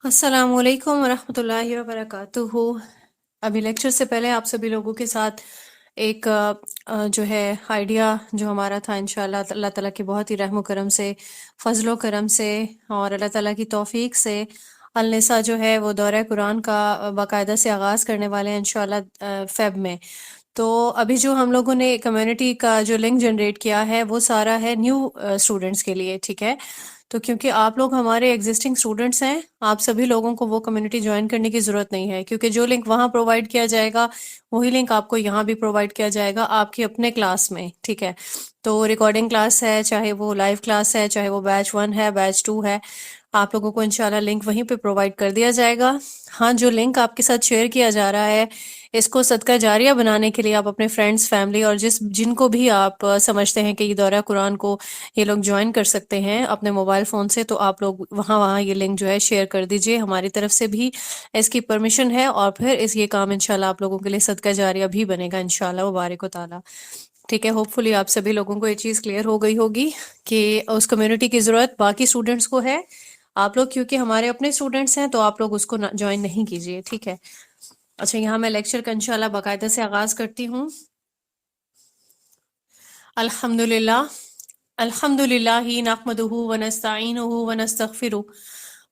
السلام علیکم ورحمۃ اللہ وبرکاتہ۔ ابھی لیکچر سے پہلے آپ سبھی لوگوں کے ساتھ ایک جو ہے آئیڈیا جو ہمارا تھا، انشاءاللہ اللہ تعالیٰ کے بہت ہی رحم و کرم سے، فضل و کرم سے اور اللہ تعالیٰ کی توفیق سے النساء جو ہے وہ دورہ قرآن کا باقاعدہ سے آغاز کرنے والے ہیں انشاءاللہ فیب میں۔ تو ابھی جو ہم لوگوں نے کمیونٹی کا جو لنک جنریٹ کیا ہے وہ سارا ہے نیو اسٹوڈنٹس کے لیے، ٹھیک ہے؟ تو کیونکہ آپ لوگ ہمارے ایگزسٹنگ اسٹوڈنٹس ہیں، آپ سبھی لوگوں کو وہ کمیونٹی جوائن کرنے کی ضرورت نہیں ہے، کیونکہ جو لنک وہاں پرووائڈ کیا جائے گا وہی لنک آپ کو یہاں بھی پرووائڈ کیا جائے گا آپ کے اپنے کلاس میں، ٹھیک ہے؟ تو ریکارڈنگ کلاس ہے، چاہے وہ لائیو کلاس ہے، چاہے وہ بیچ 1 ہے، بیچ 2 ہے، آپ لوگوں کو انشاءاللہ لنک وہیں پہ پرووائڈ کر دیا جائے گا۔ ہاں، جو لنک آپ کے ساتھ شیئر کیا جا رہا ہے اس کو صدقہ جاریہ بنانے کے لیے آپ اپنے فرینڈز، فیملی اور جن کو بھی آپ سمجھتے ہیں کہ یہ دورہ قرآن کو یہ لوگ جوائن کر سکتے ہیں اپنے موبائل فون سے، تو آپ لوگ وہاں یہ لنک جو ہے شیئر کر دیجئے۔ ہماری طرف سے بھی اس کی پرمیشن ہے، اور پھر یہ کام انشاءاللہ آپ لوگوں کے لیے صدقہ جاریہ بھی بنے گا انشاءاللہ وبارک و تعالی، ٹھیک ہے؟ ہوپ فلی آپ سبھی لوگوں کو یہ چیز کلیئر ہو گئی ہوگی کہ اس کمیونٹی کی ضرورت باقی اسٹوڈنٹس کو ہے، آپ لوگ کیونکہ ہمارے اپنے اسٹوڈنٹس ہیں تو آپ لوگ اس کو جوائن نہیں کیجیے، ٹھیک ہے؟ اچھا، یہاں میں لیکچر کا انشاءاللہ باقاعدہ سے آغاز کرتی ہوں۔ الحمدللہ الحمدللہ نحمده ونستعینه ونستغفره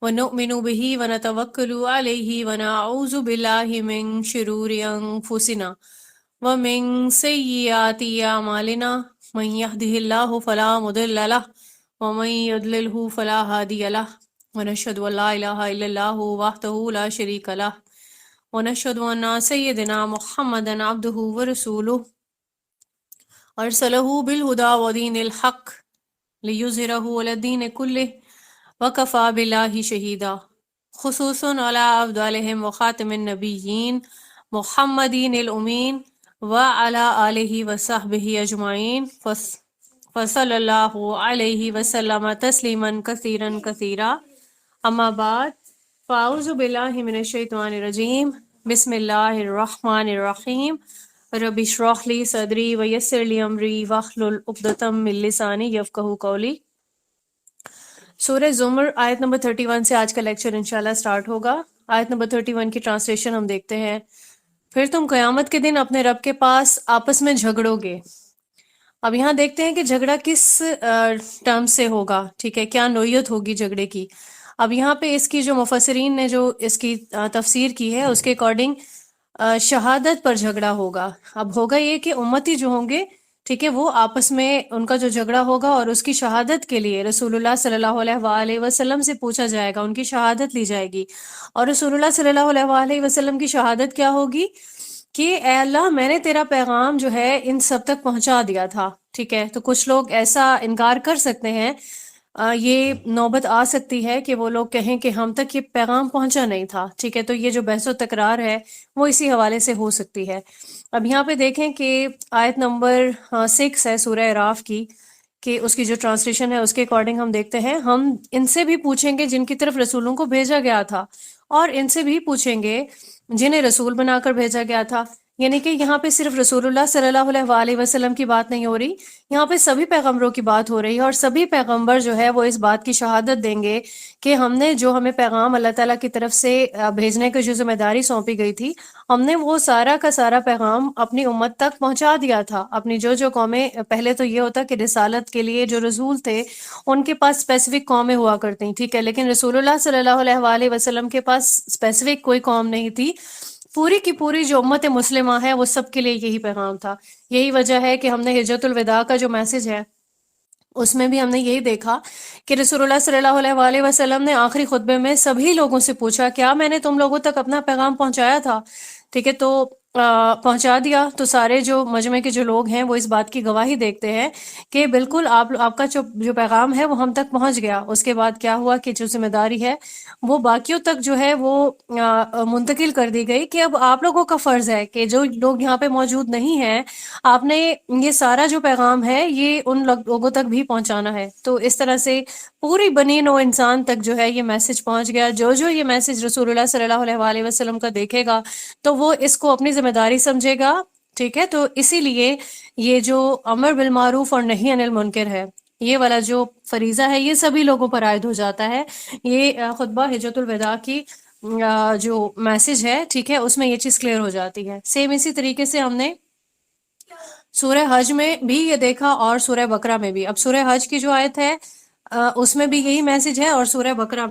ونؤمن به ونتوکل علیہ ونعوذ باللہ من شرور انفسنا ومن سیئات اعمالنا، من یهده اللہ فلا مضل له ومن یضللہ فلا ہادی له، ونشهد ان لا الہ الا اللہ وحدہ لا شریک له، ونشهد ان سیدنا محمدا عبدہ ورسولہ ارسلہ بالہدی ودین الحق لیظہرہ علی الدین کلہ وکفی باللہ شہیدا، خصوصا علی افضلہم وخاتم النبیین محمد الامین وعلی آلہ وصحبہ اجمعین، فصلی اللہ علیہ وسلم تسلیما کثیرا کثیرا، اما بعد فاعوذ باللہ من الشیطان الرجیم، بسم اللہ الرحمن الرحیم، رب اشرح لی صدری ویسر لی امری واحلل عقدۃ من لسانی یفقہوا قولی۔ سورہ زمر آیت نمبر 31 سے آج کا لیکچر انشاءاللہ سٹارٹ ہوگا۔ آیت نمبر 31 کی ٹرانسلیشن ہم دیکھتے ہیں۔ پھر تم قیامت کے دن اپنے رب کے پاس آپس میں جھگڑو گے۔ اب یہاں دیکھتے ہیں کہ جھگڑا کس ٹرم سے ہوگا، ٹھیک ہے؟ کیا نوعیت ہوگی جھگڑے کی؟ اب یہاں پہ اس کی جو مفسرین نے جو اس کی تفسیر کی ہے اس کے اکارڈنگ شہادت پر جھگڑا ہوگا۔ اب ہوگا یہ کہ امتی جو ہوں گے، ٹھیک ہے، وہ آپس میں ان کا جو جھگڑا ہوگا اور اس کی شہادت کے لیے رسول اللہ صلی اللہ علیہ وآلہ وسلم سے پوچھا جائے گا، ان کی شہادت لی جائے گی۔ اور رسول اللہ صلی اللہ علیہ وآلہ وسلم کی شہادت کیا ہوگی کہ اے اللہ، میں نے تیرا پیغام جو ہے ان سب تک پہنچا دیا تھا، ٹھیک ہے؟ تو کچھ لوگ ایسا انکار کر سکتے ہیں، یہ نوبت آ سکتی ہے کہ وہ لوگ کہیں کہ ہم تک یہ پیغام پہنچا نہیں تھا، ٹھیک ہے؟ تو یہ جو بحث و تکرار ہے وہ اسی حوالے سے ہو سکتی ہے۔ اب یہاں پہ دیکھیں کہ آیت نمبر 6 ہے سورہ اعراف کی، کہ اس کی جو ٹرانسلیشن ہے اس کے اکارڈنگ ہم دیکھتے ہیں، ہم ان سے بھی پوچھیں گے جن کی طرف رسولوں کو بھیجا گیا تھا، اور ان سے بھی پوچھیں گے جنہیں رسول بنا کر بھیجا گیا تھا۔ یعنی کہ یہاں پہ صرف رسول اللہ صلی اللہ علیہ وآلہ وسلم کی بات نہیں ہو رہی، یہاں پہ سبھی پیغمبروں کی بات ہو رہی ہے، اور سبھی پیغمبر جو ہے وہ اس بات کی شہادت دیں گے کہ ہم نے جو ہمیں پیغام اللہ تعالیٰ کی طرف سے بھیجنے کی جو ذمہ داری سونپی گئی تھی، ہم نے وہ سارا کا سارا پیغام اپنی امت تک پہنچا دیا تھا۔ اپنی جو قومیں، پہلے تو یہ ہوتا کہ رسالت کے لیے جو رسول تھے ان کے پاس اسپیسیفک قومیں ہوا کرتی، ٹھیک ہے، لیکن رسول اللہ صلی اللہ علیہ وآلہ وسلم کے پاس اسپیسیفک کوئی قوم نہیں تھی، پوری کی پوری جو امت مسلمہ ہے وہ سب کے لیے یہی پیغام تھا۔ یہی وجہ ہے کہ ہم نے ہجرت الوداع کا جو میسج ہے اس میں بھی ہم نے یہی دیکھا کہ رسول اللہ صلی اللہ علیہ وآلہ وسلم نے آخری خطبے میں سبھی لوگوں سے پوچھا، کیا میں نے تم لوگوں تک اپنا پیغام پہنچایا تھا؟ ٹھیک ہے، تو پہنچا دیا۔ تو سارے جو مجمع کے جو لوگ ہیں وہ اس بات کی گواہی دیکھتے ہیں کہ بالکل آپ کا جو پیغام ہے وہ ہم تک پہنچ گیا۔ اس کے بعد کیا ہوا کہ جو ذمہ داری ہے وہ باقیوں تک جو ہے وہ منتقل کر دی گئی، کہ اب آپ لوگوں کا فرض ہے کہ جو لوگ یہاں پہ موجود نہیں ہیں، آپ نے یہ سارا جو پیغام ہے یہ ان لوگوں تک بھی پہنچانا ہے۔ تو اس طرح سے پوری بنی نوع انسان تک جو ہے یہ میسج پہنچ گیا۔ جو یہ میسج رسول اللہ صلی اللہ علیہ وآلہ وسلم کا دیکھے گا تو وہ اس کو اپنی ذمہ داری سمجھے گا، ٹھیک ہے؟ تو اسی لیے یہ جو امر بالمعروف اور نہی عن المنکر ہے، یہ والا جو فریضہ ہے یہ سبھی لوگوں پر عائد ہو جاتا ہے. یہ خطبہ حجۃ الوداع کی جو میسج ہے، ٹھیک ہے، اس میں یہ چیز کلیئر ہو جاتی ہے. سیم اسی طریقے سے ہم نے سورہ حج میں بھی یہ دیکھا اور سورہ بقرہ میں بھی. اب سورہ حج کی جو آیت ہے اس میں بھی یہی میسج ہے، اور سورہ بقرہ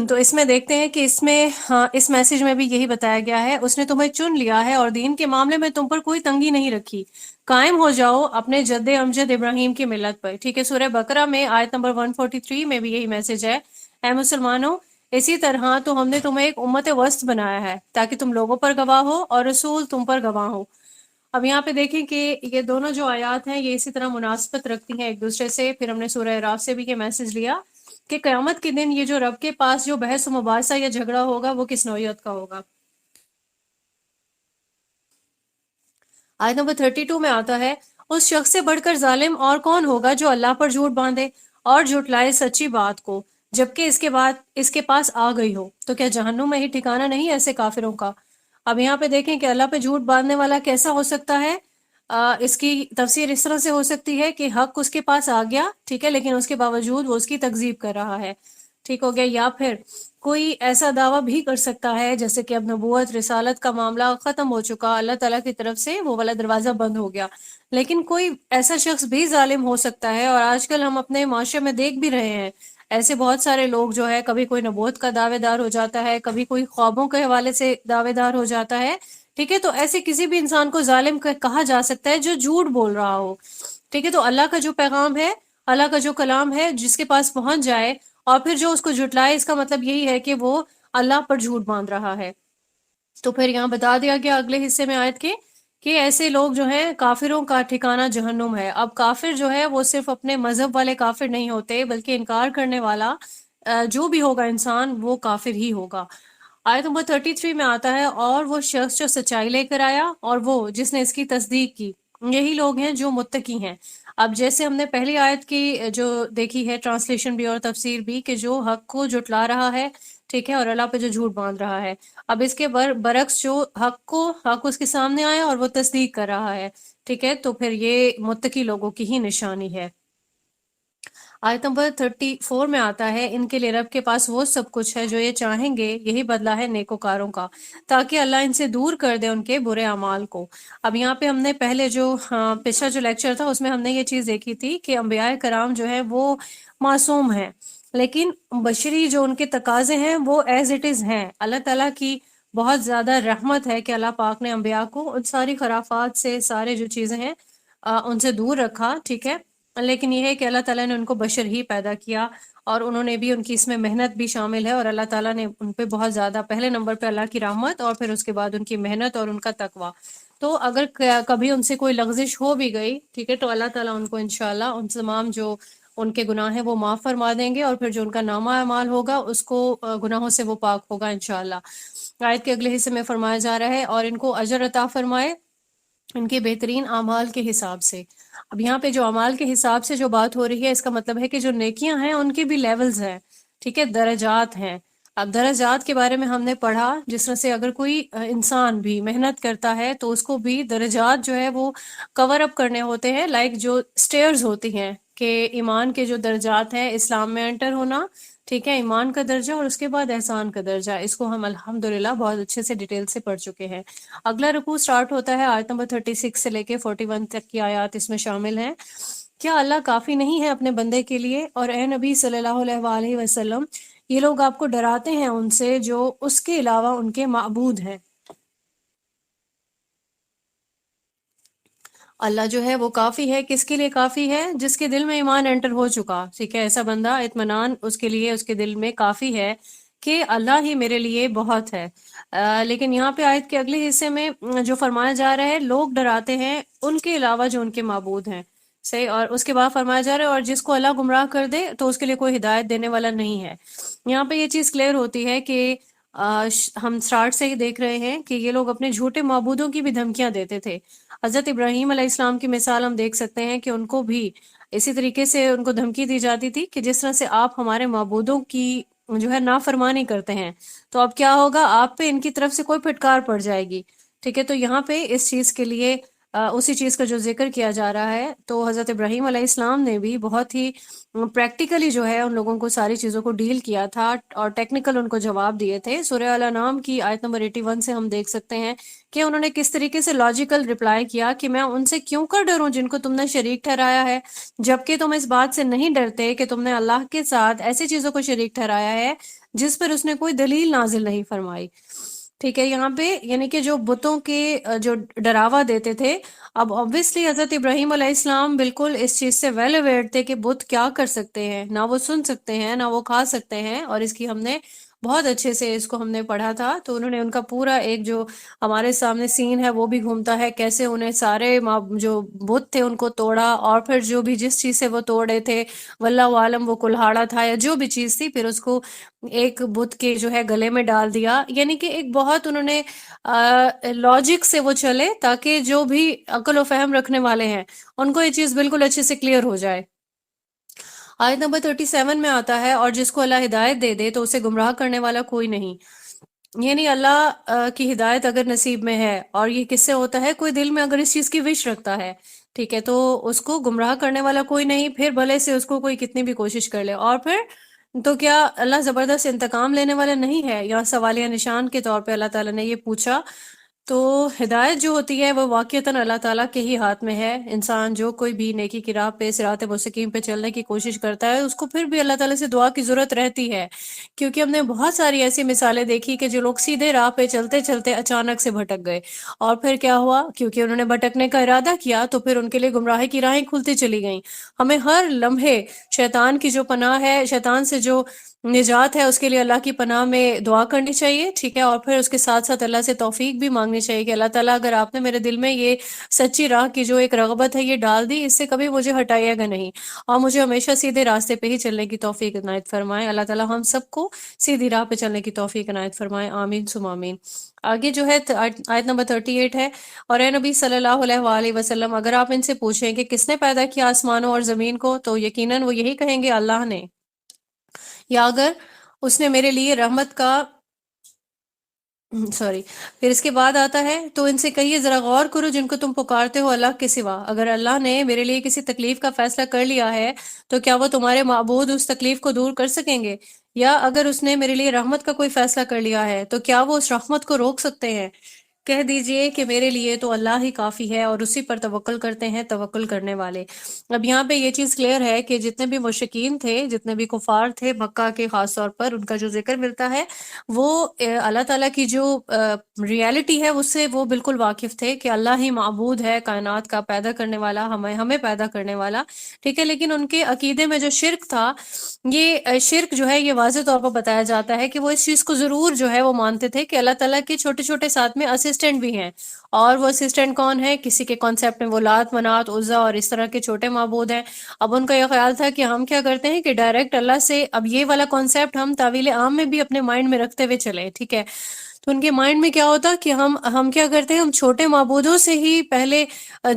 تو اس میں دیکھتے ہیں کہ اس میں ہاں اس میسج میں بھی یہی بتایا گیا ہے، اس نے تمہیں چن لیا ہے اور دین کے معاملے میں تم پر کوئی تنگی نہیں رکھی، قائم ہو جاؤ اپنے جد امجد ابراہیم کی ملت پر. ٹھیک ہے، سورہ بقرہ میں آیت نمبر 143 میں بھی یہی میسج ہے، اے مسلمانوں اسی طرح تو ہم نے تمہیں ایک امت وسط بنایا ہے تاکہ تم لوگوں پر گواہ ہو اور رسول تم پر گواہ ہو. اب یہاں پہ دیکھیں کہ یہ دونوں جو آیات ہیں یہ اسی طرح مناسبت رکھتی ہیں ایک دوسرے سے. پھر ہم نے سورہ اعراف سے بھی یہ میسج لیا کہ قیامت کے دن یہ جو رب کے پاس جو بحث و مباحثہ یا جھگڑا ہوگا وہ کس نوعیت کا ہوگا. آیت نمبر 32 میں آتا ہے، اس شخص سے بڑھ کر ظالم اور کون ہوگا جو اللہ پر جھوٹ باندھے اور جھٹلائے سچی بات کو جبکہ اس کے بعد اس کے پاس آ گئی ہو. تو کیا جہنم میں ہی ٹھکانہ نہیں ایسے کافروں کا. اب یہاں پہ دیکھیں کہ اللہ پہ جھوٹ باندھنے والا کیسا ہو سکتا ہے. اس کی تفسیر اس طرح سے ہو سکتی ہے کہ حق اس کے پاس آ گیا، ٹھیک ہے، لیکن اس کے باوجود وہ اس کی تکذیب کر رہا ہے. ٹھیک ہو گیا. یا پھر کوئی ایسا دعویٰ بھی کر سکتا ہے جیسے کہ اب نبوت رسالت کا معاملہ ختم ہو چکا، اللہ تعالیٰ کی طرف سے وہ والا دروازہ بند ہو گیا، لیکن کوئی ایسا شخص بھی ظالم ہو سکتا ہے. اور آج کل ہم اپنے معاشرے میں دیکھ بھی رہے ہیں ایسے بہت سارے لوگ جو ہے، کبھی کوئی نبوت کا دعوے دار ہو جاتا ہے، کبھی کوئی خوابوں کے حوالے سے دعوے دار ہو جاتا ہے. ٹھیک ہے، تو ایسے کسی بھی انسان کو ظالم کہا جا سکتا ہے جو جھوٹ بول رہا ہو. ٹھیک ہے، تو اللہ کا جو پیغام ہے، اللہ کا جو کلام ہے، جس کے پاس پہنچ جائے اور پھر جو اس کو جھٹلائے، اس کا مطلب یہی ہے کہ وہ اللہ پر جھوٹ باندھ رہا ہے. تو پھر یہاں بتا دیا گیا اگلے حصے میں آیت کے کہ ایسے لوگ جو ہیں کافروں کا ٹھکانہ جہنم ہے. اب کافر جو ہے وہ صرف اپنے مذہب والے کافر نہیں ہوتے، بلکہ انکار کرنے والا جو بھی ہوگا انسان وہ کافر ہی ہوگا. آیت نمبر 33 میں آتا ہے، اور وہ شخص جو سچائی لے کر آیا اور وہ جس نے اس کی تصدیق کی، یہی لوگ ہیں جو متقی ہیں. اب جیسے ہم نے پہلی آیت کی جو دیکھی ہے ٹرانسلیشن بھی اور تفسیر بھی، کہ جو حق کو جھٹلا رہا ہے، ٹھیک ہے، اور اللہ پہ جو جھوٹ باندھ رہا ہے. اب اس کے برعکس جو حق اس کے سامنے آیا اور وہ تصدیق کر رہا ہے، ٹھیک ہے، تو پھر یہ متقی لوگوں کی ہی نشانی ہے. آیت نمبر 34 میں آتا ہے، ان کے لیے رب کے پاس وہ سب کچھ ہے جو یہ چاہیں گے، یہی بدلہ ہے نیکوکاروں کا، تاکہ اللہ ان سے دور کر دے ان کے برے اعمال کو. اب یہاں پہ ہم نے پہلے جو پچھلا جو لیکچر تھا اس میں ہم نے یہ چیز دیکھی تھی کہ انبیاء کرام جو ہے وہ معصوم ہیں، لیکن بشری جو ان کے تقاضے ہیں وہ ایز اٹ از ہیں. اللہ تعالیٰ کی بہت زیادہ رحمت ہے کہ اللہ پاک نے انبیاء کو ان ساری خرافات سے، سارے جو چیزیں ہیں ان سے دور رکھا، ٹھیک ہے. لیکن یہ ہے کہ اللہ تعالیٰ نے ان کو بشر ہی پیدا کیا، اور انہوں نے بھی، ان کی اس میں محنت بھی شامل ہے، اور اللہ تعالیٰ نے ان پہ بہت زیادہ، پہلے نمبر پہ اللہ کی رحمت اور پھر اس کے بعد ان کی محنت اور ان کا تقویٰ. تو اگر کبھی ان سے کوئی لغزش ہو بھی گئی، ٹھیک ہے، تو اللہ تعالیٰ ان کو انشاءاللہ ان تمام جو ان کے گناہ ہیں وہ معاف فرما دیں گے، اور پھر جو ان کا نامہ اعمال ہوگا اس کو گناہوں سے وہ پاک ہوگا انشاءاللہ. آیت کے اگلے حصے میں فرمایا جا رہا ہے، اور ان کو اجر عطا فرمائے ان کے بہترین اعمال کے حساب سے. اب یہاں پہ جو اعمال کے حساب سے جو بات ہو رہی ہے، اس کا مطلب ہے کہ جو نیکیاں ہیں ان کے بھی لیولز ہیں، ٹھیک ہے، درجات ہیں. اب درجات کے بارے میں ہم نے پڑھا، جس طرح سے اگر کوئی انسان بھی محنت کرتا ہے تو اس کو بھی درجات جو ہے وہ کور اپ کرنے ہوتے ہیں، لائک جو سٹیئرز ہوتی ہیں کہ ایمان کے جو درجات ہیں، اسلام میں انٹر ہونا، ٹھیک ہے، ایمان کا درجہ، اور اس کے بعد احسان کا درجہ. اس کو ہم الحمدللہ بہت اچھے سے ڈیٹیل سے پڑھ چکے ہیں. اگلا رکوع سٹارٹ ہوتا ہے آیت نمبر 36 سے لے کے 41 تک کی آیات اس میں شامل ہیں. کیا اللہ کافی نہیں ہے اپنے بندے کے لیے؟ اور اے نبی صلی اللہ علیہ وآلہ وسلم، یہ لوگ آپ کو ڈراتے ہیں ان سے جو اس کے علاوہ ان کے معبود ہیں. اللہ جو ہے وہ کافی ہے، کس کے لیے کافی ہے؟ جس کے دل میں ایمان انٹر ہو چکا، ٹھیک ہے، ایسا بندہ، اطمینان اس کے لیے اس کے دل میں کافی ہے کہ اللہ ہی میرے لیے بہت ہے. لیکن یہاں پہ آیت کے اگلے حصے میں جو فرمایا جا رہا ہے، لوگ ڈراتے ہیں ان کے علاوہ جو ان کے معبود ہیں، صحیح. اور اس کے بعد فرمایا جا رہا ہے، اور جس کو اللہ گمراہ کر دے تو اس کے لیے کوئی ہدایت دینے والا نہیں ہے. یہاں پہ یہ چیز کلیئر ہوتی ہے کہ ہم سٹارٹ سے ہی دیکھ رہے ہیں کہ یہ لوگ اپنے جھوٹے معبودوں کی بھی دھمکیاں دیتے تھے. حضرت ابراہیم علیہ السلام کی مثال ہم دیکھ سکتے ہیں کہ ان کو بھی اسی طریقے سے ان کو دھمکی دی جاتی تھی کہ جس طرح سے آپ ہمارے معبودوں کی جو ہے نافرمانی کرتے ہیں، تو اب کیا ہوگا، آپ پہ ان کی طرف سے کوئی پھٹکار پڑ جائے گی. ٹھیک ہے، تو یہاں پہ اس چیز کے لیے اسی چیز کا جو ذکر کیا جا رہا ہے، تو حضرت ابراہیم علیہ السلام نے بھی بہت ہی پریکٹیکلی جو ہے ان لوگوں کو ساری چیزوں کو ڈیل کیا تھا، اور ٹیکنیکل ان کو جواب دیے تھے. سورہ الانعام کی آیت نمبر 81 سے ہم دیکھ سکتے ہیں کہ انہوں نے کس طریقے سے لاجیکل رپلائی کیا کہ میں ان سے کیوں کر ڈروں جن کو تم نے شریک ٹھہرایا ہے، جبکہ تم اس بات سے نہیں ڈرتے کہ تم نے اللہ کے ساتھ ایسی چیزوں کو شریک ٹھہرایا ہے جس پر اس نے کوئی دلیل نازل نہیں فرمائی. ٹھیک ہے، یہاں پہ یعنی کہ جو بتوں کے جو ڈراوا دیتے تھے، اب obviously حضرت ابراہیم علیہ السلام بالکل اس چیز سے ویل اویئر تھے کہ بت کیا کر سکتے ہیں، نہ وہ سن سکتے ہیں نہ وہ کھا سکتے ہیں، اور اس کی ہم نے بہت اچھے سے اس کو ہم نے پڑھا تھا. تو انہوں نے ان کا پورا ایک جو ہمارے سامنے سین ہے وہ بھی گھومتا ہے، کیسے انہیں سارے جو بت تھے ان کو توڑا، اور پھر جو بھی جس چیز سے وہ توڑے تھے واللہ عالم وہ کلہاڑا تھا یا جو بھی چیز تھی، پھر اس کو ایک بت کے جو ہے گلے میں ڈال دیا. یعنی کہ ایک بہت انہوں نے لاجک سے وہ چلے تاکہ جو بھی عقل و فہم رکھنے والے ہیں ان کو یہ چیز بالکل اچھے سے کلیئر ہو جائے. آیت نمبر 37 میں آتا ہے، اور جس کو اللہ ہدایت دے دے تو اسے گمراہ کرنے والا کوئی نہیں. یعنی اللہ کی ہدایت اگر نصیب میں ہے، اور یہ کس سے ہوتا ہے، کوئی دل میں اگر اس چیز کی وش رکھتا ہے، ٹھیک ہے، تو اس کو گمراہ کرنے والا کوئی نہیں، پھر بھلے سے اس کو کوئی کتنی بھی کوشش کر لے. اور پھر تو کیا اللہ زبردست انتقام لینے والا نہیں ہے؟ یہاں سوالیہ نشان کے طور پہ اللہ تعالیٰ نے یہ پوچھا. تو ہدایت جو ہوتی ہے وہ واقعتاً اللہ تعالیٰ کے ہی ہاتھ میں ہے. انسان جو کوئی بھی نیکی کی راہ پہ صراط مستقیم پہ چلنے کی کوشش کرتا ہے، اس کو پھر بھی اللہ تعالیٰ سے دعا کی ضرورت رہتی ہے، کیونکہ ہم نے بہت ساری ایسی مثالیں دیکھی کہ جو لوگ سیدھے راہ پہ چلتے چلتے اچانک سے بھٹک گئے، اور پھر کیا ہوا، کیونکہ انہوں نے بھٹکنے کا ارادہ کیا تو پھر ان کے لیے گمراہی کی راہیں کھلتی چلی گئیں. ہمیں ہر لمحے شیطان کی جو پناہ ہے، شیطان سے جو نجات ہے، اس کے لیے اللہ کی پناہ میں دعا کرنی چاہیے. ٹھیک ہے، اور پھر اس کے ساتھ ساتھ اللہ سے توفیق بھی مانگنی چاہیے کہ اللہ تعالیٰ اگر آپ نے میرے دل میں یہ سچی راہ کی جو ایک رغبت ہے یہ ڈال دی، اس سے کبھی مجھے ہٹائیے گا نہیں، اور مجھے ہمیشہ سیدھے راستے پہ ہی چلنے کی توفیق عنایت فرمائے. اللہ تعالیٰ ہم سب کو سیدھی راہ پہ چلنے کی توفیق عنایت فرمائے، آمین ثم آمین. آگے جو ہے آیت نمبر 38 ہے، اور اے نبی صلی اللہ علیہ وآلہ وسلم، اگر آپ ان سے پوچھیں کہ کس نے پیدا کیا آسمانوں اور زمین کو، تو یقیناً وہ یہی کہیں گے اللہ نے، یا اگر اس نے میرے لیے رحمت کا سوری. پھر اس کے بعد آتا ہے، تو ان سے کہیے ذرا غور کرو جن کو تم پکارتے ہو اللہ کے سوا، اگر اللہ نے میرے لیے کسی تکلیف کا فیصلہ کر لیا ہے تو کیا وہ تمہارے معبود اس تکلیف کو دور کر سکیں گے؟ یا اگر اس نے میرے لیے رحمت کا کوئی فیصلہ کر لیا ہے تو کیا وہ اس رحمت کو روک سکتے ہیں؟ کہہ دیجئے کہ میرے لیے تو اللہ ہی کافی ہے، اور اسی پر توکل کرتے ہیں توکل کرنے والے. اب یہاں پہ یہ چیز کلیئر ہے کہ جتنے بھی مشرکین تھے، جتنے بھی کفار تھے مکہ کے، خاص طور پر ان کا جو ذکر ملتا ہے وہ اللہ تعالیٰ کی جو ریالٹی ہے اس سے وہ بالکل واقف تھے کہ اللہ ہی معبود ہے، کائنات کا پیدا کرنے والا، ہمیں پیدا کرنے والا. ٹھیک ہے، لیکن ان کے عقیدے میں جو شرک تھا، یہ شرک جو ہے یہ واضح طور پر بتایا جاتا ہے کہ وہ اس چیز کو ضرور جو ہے وہ مانتے تھے کہ اللہ تعالیٰ کے چھوٹے چھوٹے ساتھ میں اسسٹنٹ بھی ہیں. اور وہ اسسٹنٹ کون ہے؟ کسی کے کانسیپٹ میں وہ لات، منات، عزا اور اس طرح کے چھوٹے معبود ہیں. اب ان کا یہ خیال تھا کہ ہم کیا کرتے ہیں کہ ڈائریکٹ اللہ سے، اب یہ والا کانسیپٹ ہم تعویل عام میں بھی اپنے مائنڈ میں رکھتے ہوئے چلے. ٹھیک ہے، تو ان کے مائنڈ میں کیا ہوتا کہ ہم کیا کرتے ہیں، ہم چھوٹے معبودوں سے ہی پہلے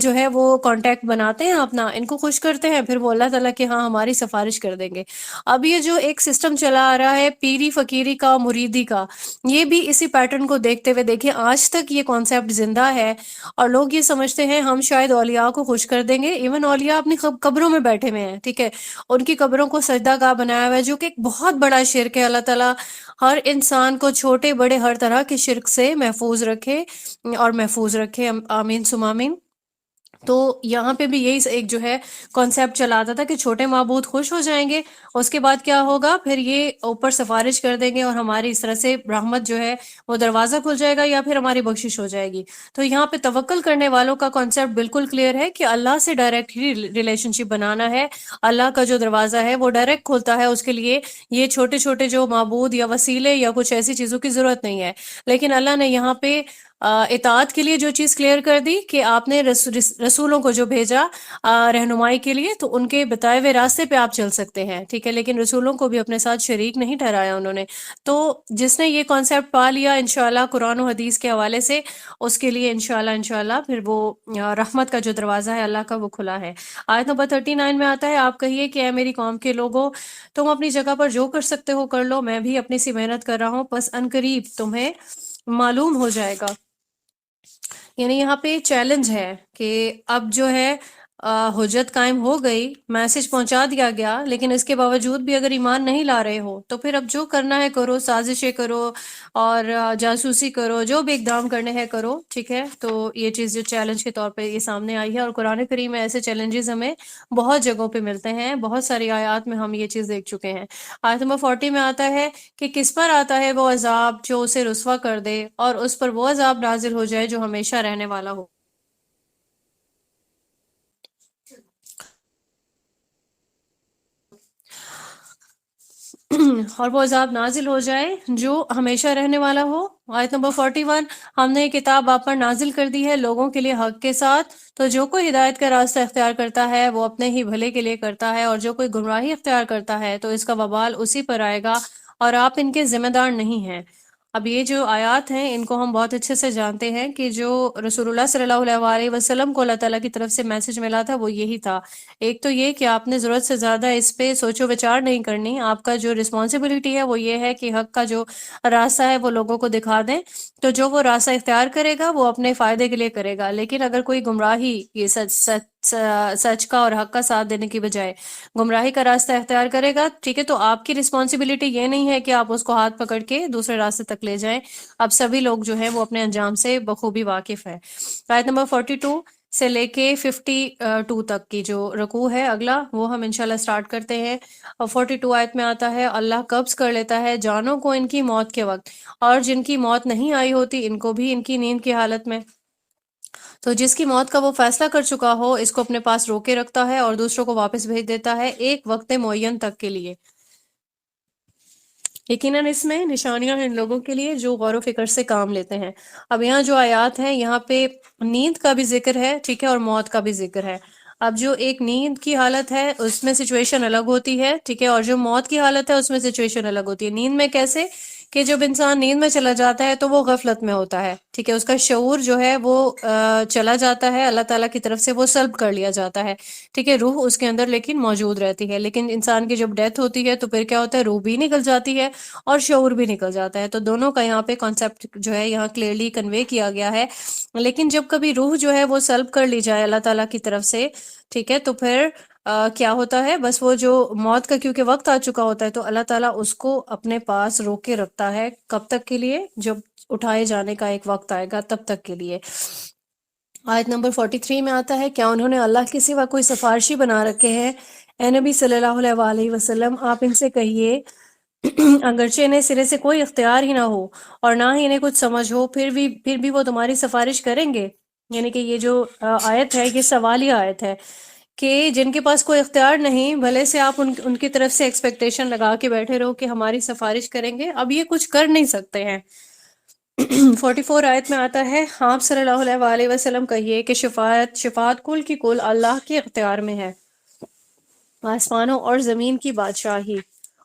جو ہے وہ کانٹیکٹ بناتے ہیں اپنا، ان کو خوش کرتے ہیں، پھر وہ اللہ تعالیٰ کہ ہاں ہماری سفارش کر دیں گے. اب یہ جو ایک سسٹم چلا آ رہا ہے پیری فقیری کا، مریدی کا، یہ بھی اسی پیٹرن کو دیکھتے ہوئے دیکھیں آج تک یہ کانسیپٹ زندہ ہے، اور لوگ یہ سمجھتے ہیں ہم شاید اولیاء کو خوش کر دیں گے. ایون اولیاء اپنی قبروں میں بیٹھے ہوئے ہیں، ٹھیک ہے، ان کی قبروں کو سجدہ گاہ بنایا ہوا ہے، جو کہ ایک بہت بڑا شرک ہے. اللہ تعالیٰ ہر انسان کو چھوٹے بڑے ہر طرح کے شرک سے محفوظ رکھے اور محفوظ رکھے، آمین ثم آمین. تو یہاں پہ بھی یہی ایک جو ہے کانسیپٹ چلا آتا تھا کہ چھوٹے معبود خوش ہو جائیں گے، اس کے بعد کیا ہوگا، پھر یہ اوپر سفارش کر دیں گے اور ہماری اس طرح سے رحمت جو ہے وہ دروازہ کھل جائے گا یا پھر ہماری بخشش ہو جائے گی. تو یہاں پہ توکل کرنے والوں کا کانسیپٹ بالکل کلیئر ہے کہ اللہ سے ڈائریکٹ ہی ریلیشن شپ بنانا ہے. اللہ کا جو دروازہ ہے وہ ڈائریکٹ کھلتا ہے، اس کے لیے یہ چھوٹے چھوٹے جو معبود یا وسیلے یا کچھ ایسی چیزوں کی ضرورت نہیں ہے. لیکن اللہ نے یہاں پہ اطاعت کے لیے جو چیز کلیئر کر دی کہ آپ نے رسولوں کو جو بھیجا رہنمائی کے لیے، تو ان کے بتائے ہوئے راستے پہ آپ چل سکتے ہیں، ٹھیک ہے، لیکن رسولوں کو بھی اپنے ساتھ شریک نہیں ٹھہرایا انہوں نے۔ تو جس نے یہ کانسیپٹ پا لیا انشاءاللہ قرآن و حدیث کے حوالے سے، اس کے لیے انشاءاللہ پھر وہ رحمت کا جو دروازہ ہے اللہ کا وہ کھلا ہے۔ آیت نمبر 39 میں آتا ہے، آپ کہیے کہ اے میری قوم کے لوگوں، تم اپنی جگہ پر جو کر سکتے ہو کر لو، میں بھی اپنی سی محنت کر رہا ہوں، پس عنقریب تمہیں معلوم ہو جائے گا۔ یعنی یہاں پہ چیلنج ہے کہ اب جو ہے حجت قائم ہو گئی، میسج پہنچا دیا گیا، لیکن اس کے باوجود بھی اگر ایمان نہیں لا رہے ہو تو پھر اب جو کرنا ہے کرو، سازشیں کرو اور جاسوسی کرو، جو بھی اقدام کرنے ہیں کرو، ٹھیک ہے۔ تو یہ چیز جو چیلنج کے طور پہ یہ سامنے آئی ہے، اور قرآن کریم میں ایسے چیلنجز ہمیں بہت جگہوں پہ ملتے ہیں، بہت ساری آیات میں ہم یہ چیز دیکھ چکے ہیں۔ آیت نمبر 40 میں آتا ہے کہ کس پر آتا ہے وہ عذاب جو اسے رسوا کر دے، اور اس پر وہ عذاب نازل ہو جائے جو ہمیشہ رہنے والا ہو۔ اور وہ عذاب نازل ہو جائے جو ہمیشہ رہنے والا ہو۔ آیت نمبر 41، ہم نے یہ کتاب آپ پر نازل کر دی ہے لوگوں کے لیے حق کے ساتھ، تو جو کوئی ہدایت کا راستہ اختیار کرتا ہے وہ اپنے ہی بھلے کے لیے کرتا ہے، اور جو کوئی گمراہی اختیار کرتا ہے تو اس کا وبال اسی پر آئے گا، اور آپ ان کے ذمہ دار نہیں ہیں۔ اب یہ جو آیات ہیں ان کو ہم بہت اچھے سے جانتے ہیں کہ جو رسول اللہ صلی اللہ علیہ وسلم کو اللہ تعالیٰ کی طرف سے میسج ملا تھا وہ یہی تھا۔ ایک تو یہ کہ آپ نے ضرورت سے زیادہ اس پہ سوچ و بچار نہیں کرنی، آپ کا جو رسپانسبلٹی ہے وہ یہ ہے کہ حق کا جو راستہ ہے وہ لوگوں کو دکھا دیں، تو جو وہ راستہ اختیار کرے گا وہ اپنے فائدے کے لیے کرے گا، لیکن اگر کوئی گمراہی، یہ سچ کا اور حق کا ساتھ دینے کی بجائے گمراہی کا راستہ اختیار کرے گا، ٹھیک ہے، تو آپ کی رسپانسبلٹی یہ نہیں ہے کہ آپ اس کو ہاتھ پکڑ کے دوسرے راستے تک لے جائیں۔ اب سبھی لوگ جو ہیں وہ اپنے انجام سے بخوبی واقف ہے۔ آیت نمبر 42 سے لے کے 52 تک کی جو رکوع ہے اگلا، وہ ہم انشاءاللہ سٹارٹ کرتے ہیں۔ اور 42 آیت میں آتا ہے، اللہ قبض کر لیتا ہے جانوں کو ان کی موت کے وقت، اور جن کی موت نہیں آئی ہوتی ان کو بھی ان کی نیند کی حالت میں۔ تو جس کی موت کا وہ فیصلہ کر چکا ہو اس کو اپنے پاس روکے رکھتا ہے اور دوسروں کو واپس بھیج دیتا ہے ایک وقت معین تک کے لیے۔ یقیناً اس میں نشانیاں ہیں ان لوگوں کے لیے جو غور و فکر سے کام لیتے ہیں۔ اب یہاں جو آیات ہیں یہاں پہ نیند کا بھی ذکر ہے، ٹھیک ہے، اور موت کا بھی ذکر ہے۔ اب جو ایک نیند کی حالت ہے اس میں سچویشن الگ ہوتی ہے، ٹھیک ہے، اور جو موت کی حالت ہے اس میں سچویشن الگ ہوتی ہے۔ نیند میں کیسے کہ جب انسان نیند میں چلا جاتا ہے تو وہ غفلت میں ہوتا ہے، ٹھیک ہے، اس کا شعور جو ہے وہ چلا جاتا ہے، اللہ تعالیٰ کی طرف سے وہ سلب کر لیا جاتا ہے، ٹھیک ہے، روح اس کے اندر لیکن موجود رہتی ہے۔ لیکن انسان کی جب ڈیتھ ہوتی ہے تو پھر کیا ہوتا ہے، روح بھی نکل جاتی ہے اور شعور بھی نکل جاتا ہے۔ تو دونوں کا یہاں پہ کانسیپٹ جو ہے یہاں کلیئرلی کنوے کیا گیا ہے۔ لیکن جب کبھی روح جو ہے وہ سلب کر لی جائے اللہ تعالیٰ کی طرف سے، ٹھیک ہے، تو پھر کیا ہوتا ہے، بس وہ جو موت کا کیونکہ وقت آ چکا ہوتا ہے تو اللہ تعالیٰ اس کو اپنے پاس روک کے رکھتا ہے، کب تک کے لیے، جب اٹھائے جانے کا ایک وقت آئے گا تب تک کے لیے۔ آیت نمبر 43 میں آتا ہے، کیا انہوں نے اللہ کے سوا کوئی سفارشی بنا رکھے ہیں؟ اے نبی صلی اللہ علیہ وسلم، آپ ان سے کہیے اگرچہ انہیں سرے سے کوئی اختیار ہی نہ ہو اور نہ ہی انہیں کچھ سمجھ ہو، پھر بھی وہ تمہاری سفارش کریں گے۔ یعنی کہ یہ جو آیت ہے یہ سوالیہ آیت ہے کہ جن کے پاس کوئی اختیار نہیں، بھلے سے آپ ان کی طرف سے ایکسپیکٹیشن لگا کے بیٹھے رہو کہ ہماری سفارش کریں گے، اب یہ کچھ کر نہیں سکتے ہیں۔ 44 آیت میں آتا ہے، آپ صلی اللہ علیہ وسلم کہیے کہ شفاعت کل کی کل اللہ کے اختیار میں ہے، آسمانوں اور زمین کی بادشاہی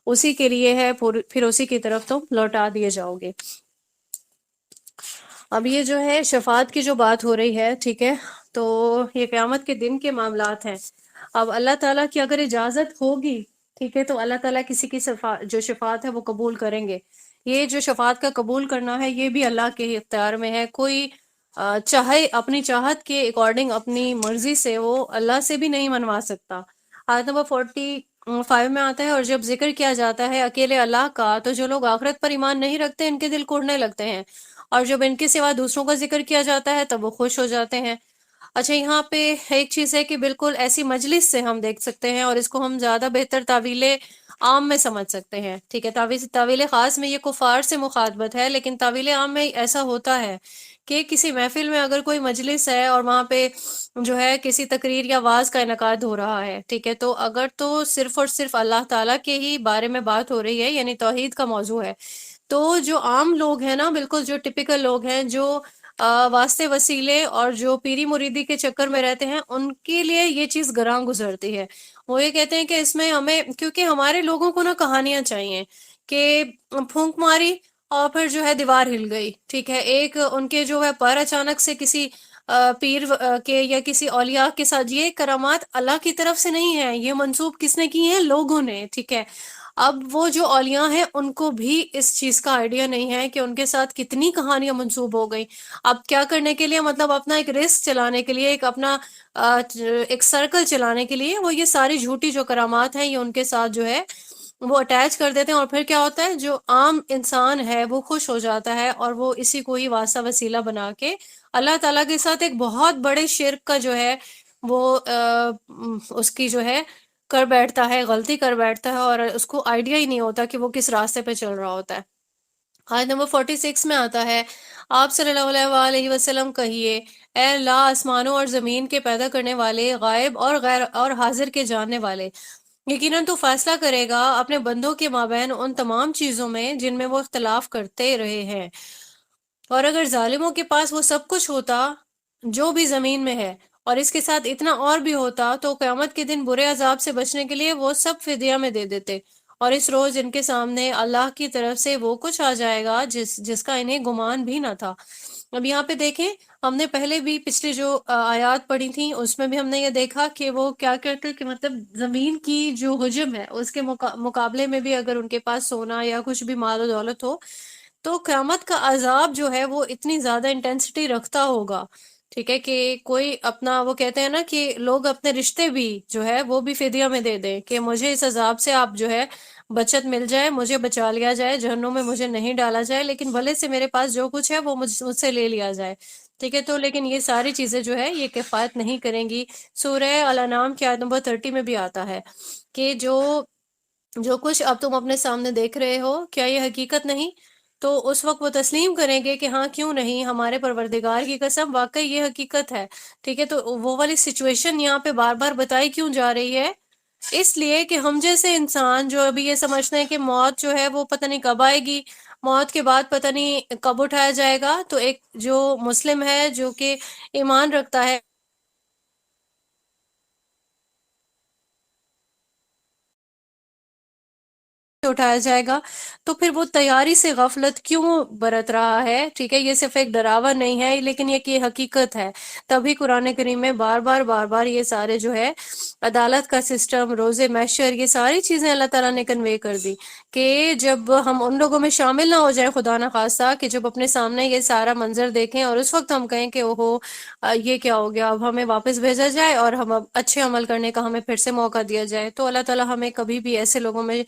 اسی کے لیے ہے، پھر اسی کی طرف تم لوٹا دیے جاؤ گے۔ اب یہ جو ہے شفاعت کی جو بات ہو رہی ہے، ٹھیک ہے، تو یہ قیامت کے دن کے معاملات ہیں۔ اب اللہ تعالیٰ کی اگر اجازت ہوگی، ٹھیک ہے، تو اللہ تعالیٰ کسی کی جو شفاعت ہے وہ قبول کریں گے۔ یہ جو شفاعت کا قبول کرنا ہے یہ بھی اللہ کے ہی اختیار میں ہے، کوئی چاہے اپنی چاہت کے اکارڈنگ اپنی مرضی سے وہ اللہ سے بھی نہیں منوا سکتا۔ آیت نمبر 45 میں آتا ہے، اور جب ذکر کیا جاتا ہے اکیلے اللہ کا تو جو لوگ آخرت پر ایمان نہیں رکھتے ان کے دل کوڑنے لگتے ہیں، اور جب ان کے سوا دوسروں کا ذکر کیا جاتا ہے تب وہ خوش ہو جاتے ہیں۔ اچھا، یہاں پہ ایک چیز ہے کہ بالکل ایسی مجلس سے ہم دیکھ سکتے ہیں، اور اس کو ہم زیادہ بہتر تعویل عام میں سمجھ سکتے ہیں، ٹھیک ہے، تعویل خاص میں یہ کفار سے مخاطبت ہے، لیکن تعویل عام میں ایسا ہوتا ہے کہ کسی محفل میں اگر کوئی مجلس ہے اور وہاں پہ جو ہے کسی تقریر یا واز کا انعقاد ہو رہا ہے، ٹھیک ہے، تو اگر تو صرف اور صرف اللہ تعالیٰ کے ہی بارے میں بات ہو رہی ہے، یعنی توحید کا موضوع ہے، تو جو عام لوگ ہیں نا، بالکل جو ٹپیکل لوگ ہیں جو واسطے وسیلے اور جو پیری مریدی کے چکر میں رہتے ہیں ان کے لیے یہ چیز گراں گزرتی ہے۔ وہ یہ کہتے ہیں کہ اس میں ہمیں، کیونکہ ہمارے لوگوں کو نا کہانیاں چاہیے کہ پھونک ماری اور پھر جو ہے دیوار ہل گئی، ٹھیک ہے، ایک ان کے جو ہے پر اچانک سے کسی پیر کے یا کسی اولیاء کے ساتھ، یہ کرامات اللہ کی طرف سے نہیں ہے، یہ منسوب کس نے کی ہیں؟ لوگوں نے، ٹھیک ہے۔ اب وہ جو اولیاء ہیں ان کو بھی اس چیز کا آئیڈیا نہیں ہے کہ ان کے ساتھ کتنی کہانیاں منسوب ہو گئی۔ اب کیا کرنے کے لیے، مطلب اپنا ایک رسک چلانے کے لیے، ایک اپنا ایک سرکل چلانے کے لیے وہ یہ ساری جھوٹی جو کرامات ہیں یہ ان کے ساتھ جو ہے وہ اٹیچ کر دیتے ہیں، اور پھر کیا ہوتا ہے، جو عام انسان ہے وہ خوش ہو جاتا ہے اور وہ اسی کو ہی واسطہ وسیلہ بنا کے اللہ تعالیٰ کے ساتھ ایک بہت بڑے شرک کا جو ہے وہ اس کی جو ہے کر بیٹھتا ہے، غلطی کر بیٹھتا ہے، اور اس کو آئیڈیا ہی نہیں ہوتا کہ وہ کس راستے پہ چل رہا ہوتا ہے۔ آیت نمبر 46 میں آتا ہے، آپ صلی اللہ علیہ وآلہ وسلم کہیے، اے اللہ، آسمانوں اور زمین کے پیدا کرنے والے، غائب اور غیر اور حاضر کے جاننے والے، یقیناً تو فیصلہ کرے گا اپنے بندوں کے مابین ان تمام چیزوں میں جن میں وہ اختلاف کرتے رہے ہیں، اور اگر ظالموں کے پاس وہ سب کچھ ہوتا جو بھی زمین میں ہے اور اس کے ساتھ اتنا اور بھی ہوتا، تو قیامت کے دن برے عذاب سے بچنے کے لیے وہ سب فدیہ میں دے دیتے، اور اس روز ان کے سامنے اللہ کی طرف سے وہ کچھ آ جائے گا جس کا انہیں گمان بھی نہ تھا۔ اب یہاں پہ دیکھیں، ہم نے پہلے بھی پچھلی جو آیات پڑھی تھیں اس میں بھی ہم نے یہ دیکھا کہ وہ کیا کرتے کہ مطلب زمین کی جو حجم ہے اس کے مقابلے میں بھی اگر ان کے پاس سونا یا کچھ بھی مال و دولت ہو تو قیامت کا عذاب جو ہے وہ اتنی زیادہ انٹینسٹی رکھتا ہوگا، ٹھیک ہے، کہ کوئی اپنا، وہ کہتے ہیں نا کہ لوگ اپنے رشتے بھی جو ہے وہ بھی فدیہ میں دے دیں کہ مجھے اس عذاب سے آپ جو ہے بچت مل جائے، مجھے بچا لیا جائے، جہنم میں مجھے نہیں ڈالا جائے، لیکن بھلے سے میرے پاس جو کچھ ہے وہ مجھ سے لے لیا جائے، ٹھیک ہے۔ تو لیکن یہ ساری چیزیں جو ہے یہ کفایت نہیں کریں گی۔ سورہ الانعام کی آیت نمبر 30 میں بھی آتا ہے کہ جو کچھ اب تم اپنے سامنے دیکھ رہے ہو، کیا یہ حقیقت نہیں؟ تو اس وقت وہ تسلیم کریں گے کہ ہاں، کیوں نہیں، ہمارے پروردگار کی قسم، واقعی یہ حقیقت ہے، ٹھیک ہے۔ تو وہ والی سچویشن یہاں پہ بار بار بتائی کیوں جا رہی ہے؟ اس لیے کہ ہم جیسے انسان جو ابھی یہ سمجھتے ہیں کہ موت جو ہے وہ پتہ نہیں کب آئے گی، موت کے بعد پتہ نہیں کب اٹھایا جائے گا، تو ایک جو مسلم ہے جو کہ ایمان رکھتا ہے اٹھایا جائے گا، تو پھر وہ تیاری سے غفلت کیوں برت رہا ہے؟ ٹھیک ہے، یہ صرف ایک ڈراوا نہیں ہے لیکن یہ حقیقت ہے۔ تبھی قرآن کریم میں بار بار یہ سارے جو ہے عدالت کا سسٹم، روز محشر، یہ ساری چیزیں اللہ تعالیٰ نے کنوے کر دی کہ جب ہم ان لوگوں میں شامل نہ ہو جائیں، خدا نہ خواستہ، کہ جب اپنے سامنے یہ سارا منظر دیکھیں اور اس وقت ہم کہیں کہ اوہو یہ کیا ہو گیا، اب ہمیں واپس بھیجا جائے اور ہم اب اچھے عمل کرنے کا ہمیں پھر سے موقع دیا جائے، تو اللہ تعالیٰ ہمیں کبھی بھی ایسے لوگوں میں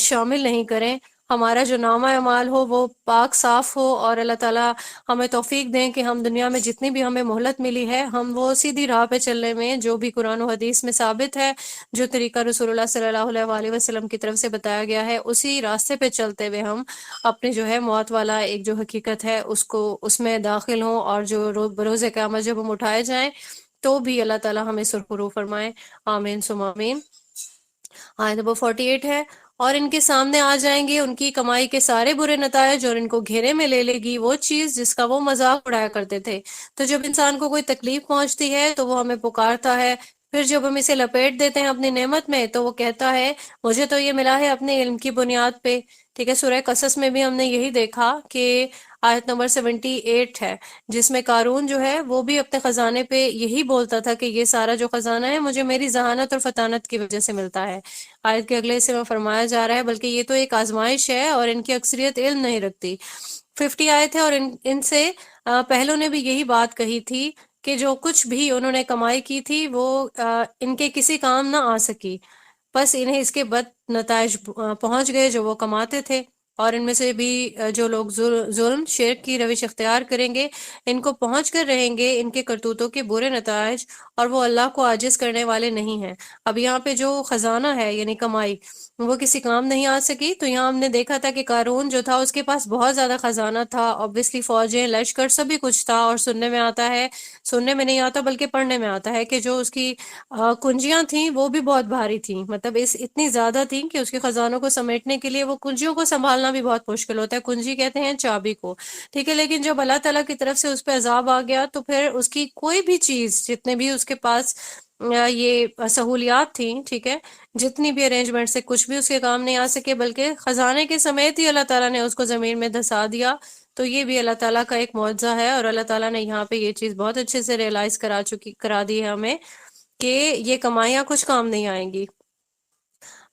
شامل نہیں کریں۔ ہمارا جو نامہ اعمال ہو وہ پاک صاف ہو، اور اللہ تعالیٰ ہمیں توفیق دیں کہ ہم دنیا میں جتنی بھی ہمیں مہلت ملی ہے ہم وہ سیدھی راہ پہ چلنے میں، جو بھی قرآن و حدیث میں ثابت ہے، جو طریقہ رسول اللہ صلی اللہ علیہ وآلہ وسلم کی طرف سے بتایا گیا ہے، اسی راستے پہ چلتے ہوئے ہم اپنے جو ہے موت والا ایک جو حقیقت ہے اس میں داخل ہوں، اور جو بروز قیامت جب ہم اٹھائے جائیں تو بھی اللہ تعالیٰ ہمیں سرخرو فرمائے، آمین ثم آمین۔ آیت نمبر 48 ہے، اور ان کے سامنے آ جائیں گے ان کی کمائی کے سارے برے نتائج، اور ان کو گھیرے میں لے لے گی وہ چیز جس کا وہ مذاق اڑایا کرتے تھے۔ تو جب انسان کو کوئی تکلیف پہنچتی ہے تو وہ ہمیں پکارتا ہے، پھر جب ہم اسے لپیٹ دیتے ہیں اپنی نعمت میں تو وہ کہتا ہے مجھے تو یہ ملا ہے اپنے علم کی بنیاد پہ، ٹھیک ہے۔ سورہ قصص میں بھی ہم نے یہی دیکھا کہ آیت نمبر 78 ہے، جس میں قارون جو ہے وہ بھی اپنے خزانے پہ یہی بولتا تھا کہ یہ سارا جو خزانہ ہے مجھے میری ذہانت اور فطانت کی وجہ سے ملتا ہے۔ آیت کے اگلے حصے میں فرمایا جا رہا ہے بلکہ یہ تو ایک آزمائش ہے اور ان کی اکثریت علم نہیں رکھتی۔ 50 آیت ہے، اور ان سے پہلوں نے بھی یہی بات کہی تھی کہ جو کچھ بھی انہوں نے کمائی کی تھی وہ ان کے کسی کام نہ آ سکی، بس انہیں اس کے بد نتائج پہنچ گئے جو وہ کماتے تھے، اور ان میں سے بھی جو لوگ ظلم شرک کی روش اختیار کریں گے ان کو پہنچ کر رہیں گے ان کے کرتوتوں کے برے نتائج، اور وہ اللہ کو عاجز کرنے والے نہیں ہیں۔ اب یہاں پہ جو خزانہ ہے یعنی کمائی وہ کسی کام نہیں آ سکی، تو یہاں ہم نے دیکھا تھا کہ قارون جو تھا اس کے پاس بہت زیادہ خزانہ تھا، obviously فوجیں، لشکر، سبھی کچھ تھا، اور سننے میں آتا ہے، سننے میں نہیں آتا بلکہ پڑھنے میں آتا ہے کہ جو اس کی کنجیاں تھیں وہ بھی بہت بھاری تھیں، مطلب اتنی زیادہ تھیں کہ اس کے خزانوں کو سمیٹنے کے لیے وہ کنجیوں کو سنبھالنا نکالنا بھی بہت مشکل ہوتا ہے، کنجی کہتے ہیں چابی کو، ٹھیک ہے، لیکن جب اللہ تعالیٰ کی طرف سے اس پہ عذاب آ گیا تو پھر اس کی کوئی بھی چیز، جتنے بھی اس کے پاس یہ سہولیات تھیں، ٹھیک ہے، جتنی بھی ارینجمنٹ سے، کچھ بھی اس کے کام نہیں آ سکے، بلکہ خزانے کے سمیت ہی اللہ تعالیٰ نے اس کو زمین میں دھسا دیا۔ تو یہ بھی اللہ تعالیٰ کا ایک معجزہ ہے، اور اللہ تعالیٰ نے یہاں پہ یہ چیز بہت اچھے سے ریئلائز کرا دی ہے ہمیں کہ یہ کمائیاں کچھ کام نہیں آئیں گی۔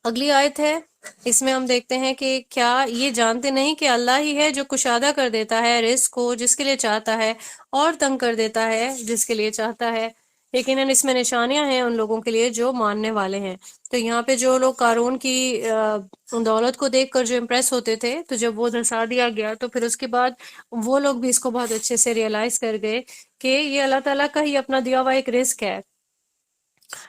اگلی آیت ہے، اس میں ہم دیکھتے ہیں کہ کیا یہ جانتے نہیں کہ اللہ ہی ہے جو کشادہ کر دیتا ہے رزق کو جس کے لیے چاہتا ہے، اور تنگ کر دیتا ہے جس کے لیے چاہتا ہے۔ یقیناً اس میں نشانیاں ہیں ان لوگوں کے لیے جو ماننے والے ہیں۔ تو یہاں پہ جو لوگ قارون کی دولت کو دیکھ کر جو امپریس ہوتے تھے، تو جب وہ دھسا دیا گیا تو پھر اس کے بعد وہ لوگ بھی اس کو بہت اچھے سے ریئلائز کر گئے کہ یہ اللہ تعالیٰ کا ہی اپنا دیا ہوا ایک رزق ہے،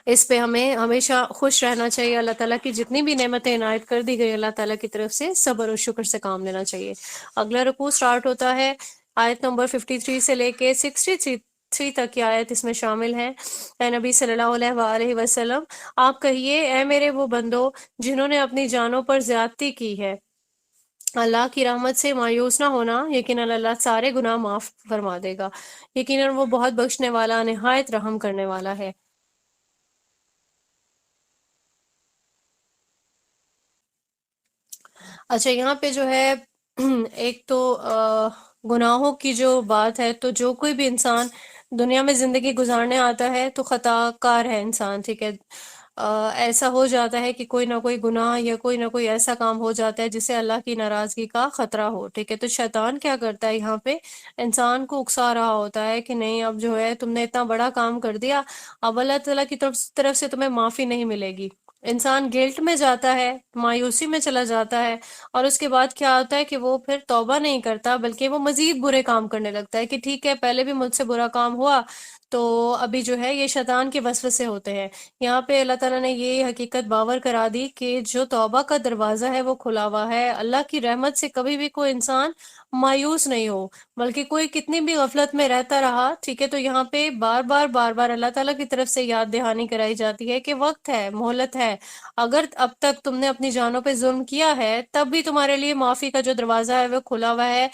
اس پہ ہمیں ہمیشہ خوش رہنا چاہیے۔ اللہ تعالیٰ کی جتنی بھی نعمتیں عنایت کر دی گئی اللہ تعالیٰ کی طرف سے، صبر و شکر سے کام لینا چاہیے۔ اگلا رکوع سٹارٹ ہوتا ہے آیت نمبر 53 سے لے کے 63 تک کی آیت اس میں شامل ہے۔ اے نبی صلی اللہ علیہ وآلہ وسلم، آپ کہیے، اے میرے وہ بندو جنہوں نے اپنی جانوں پر زیادتی کی ہے، اللہ کی رحمت سے مایوس نہ ہونا، یقیناً اللہ سارے گناہ معاف فرما دے گا، یقیناً وہ بہت بخشنے والا، نہایت رحم کرنے والا ہے۔ اچھا، یہاں پہ جو ہے ایک تو گناہوں کی جو بات ہے، تو جو کوئی بھی انسان دنیا میں زندگی گزارنے آتا ہے تو خطا کار ہے انسان، ٹھیک ہے، ایسا ہو جاتا ہے کہ کوئی نہ کوئی گناہ یا کوئی نہ کوئی ایسا کام ہو جاتا ہے جس سے اللہ کی ناراضگی کا خطرہ ہو، ٹھیک ہے۔ تو شیطان کیا کرتا ہے، یہاں پہ انسان کو اکسا رہا ہوتا ہے کہ نہیں، اب جو ہے تم نے اتنا بڑا کام کر دیا، اب اللہ تعالیٰ کی طرف سے تمہیں معافی نہیں ملے گی۔ انسان گلٹ میں جاتا ہے، مایوسی میں چلا جاتا ہے، اور اس کے بعد کیا ہوتا ہے کہ وہ پھر توبہ نہیں کرتا، بلکہ وہ مزید برے کام کرنے لگتا ہے کہ ٹھیک ہے، پہلے بھی مجھ سے برا کام ہوا، تو ابھی جو ہے یہ شیطان کے وسوسے ہوتے ہیں۔ یہاں پہ اللہ تعالیٰ نے یہ حقیقت باور کرا دی کہ جو توبہ کا دروازہ ہے وہ کھلا ہوا ہے، اللہ کی رحمت سے کبھی بھی کوئی انسان مایوس نہیں ہو، بلکہ کوئی کتنی بھی غفلت میں رہتا رہا، ٹھیک ہے، تو یہاں پہ بار بار بار بار اللہ تعالیٰ کی طرف سے یاد دہانی کرائی جاتی ہے کہ وقت ہے، مہلت ہے، اگر اب تک تم نے اپنی جانوں پہ ظلم کیا ہے تب بھی تمہارے لیے معافی کا جو دروازہ ہے وہ کھلا ہوا ہے۔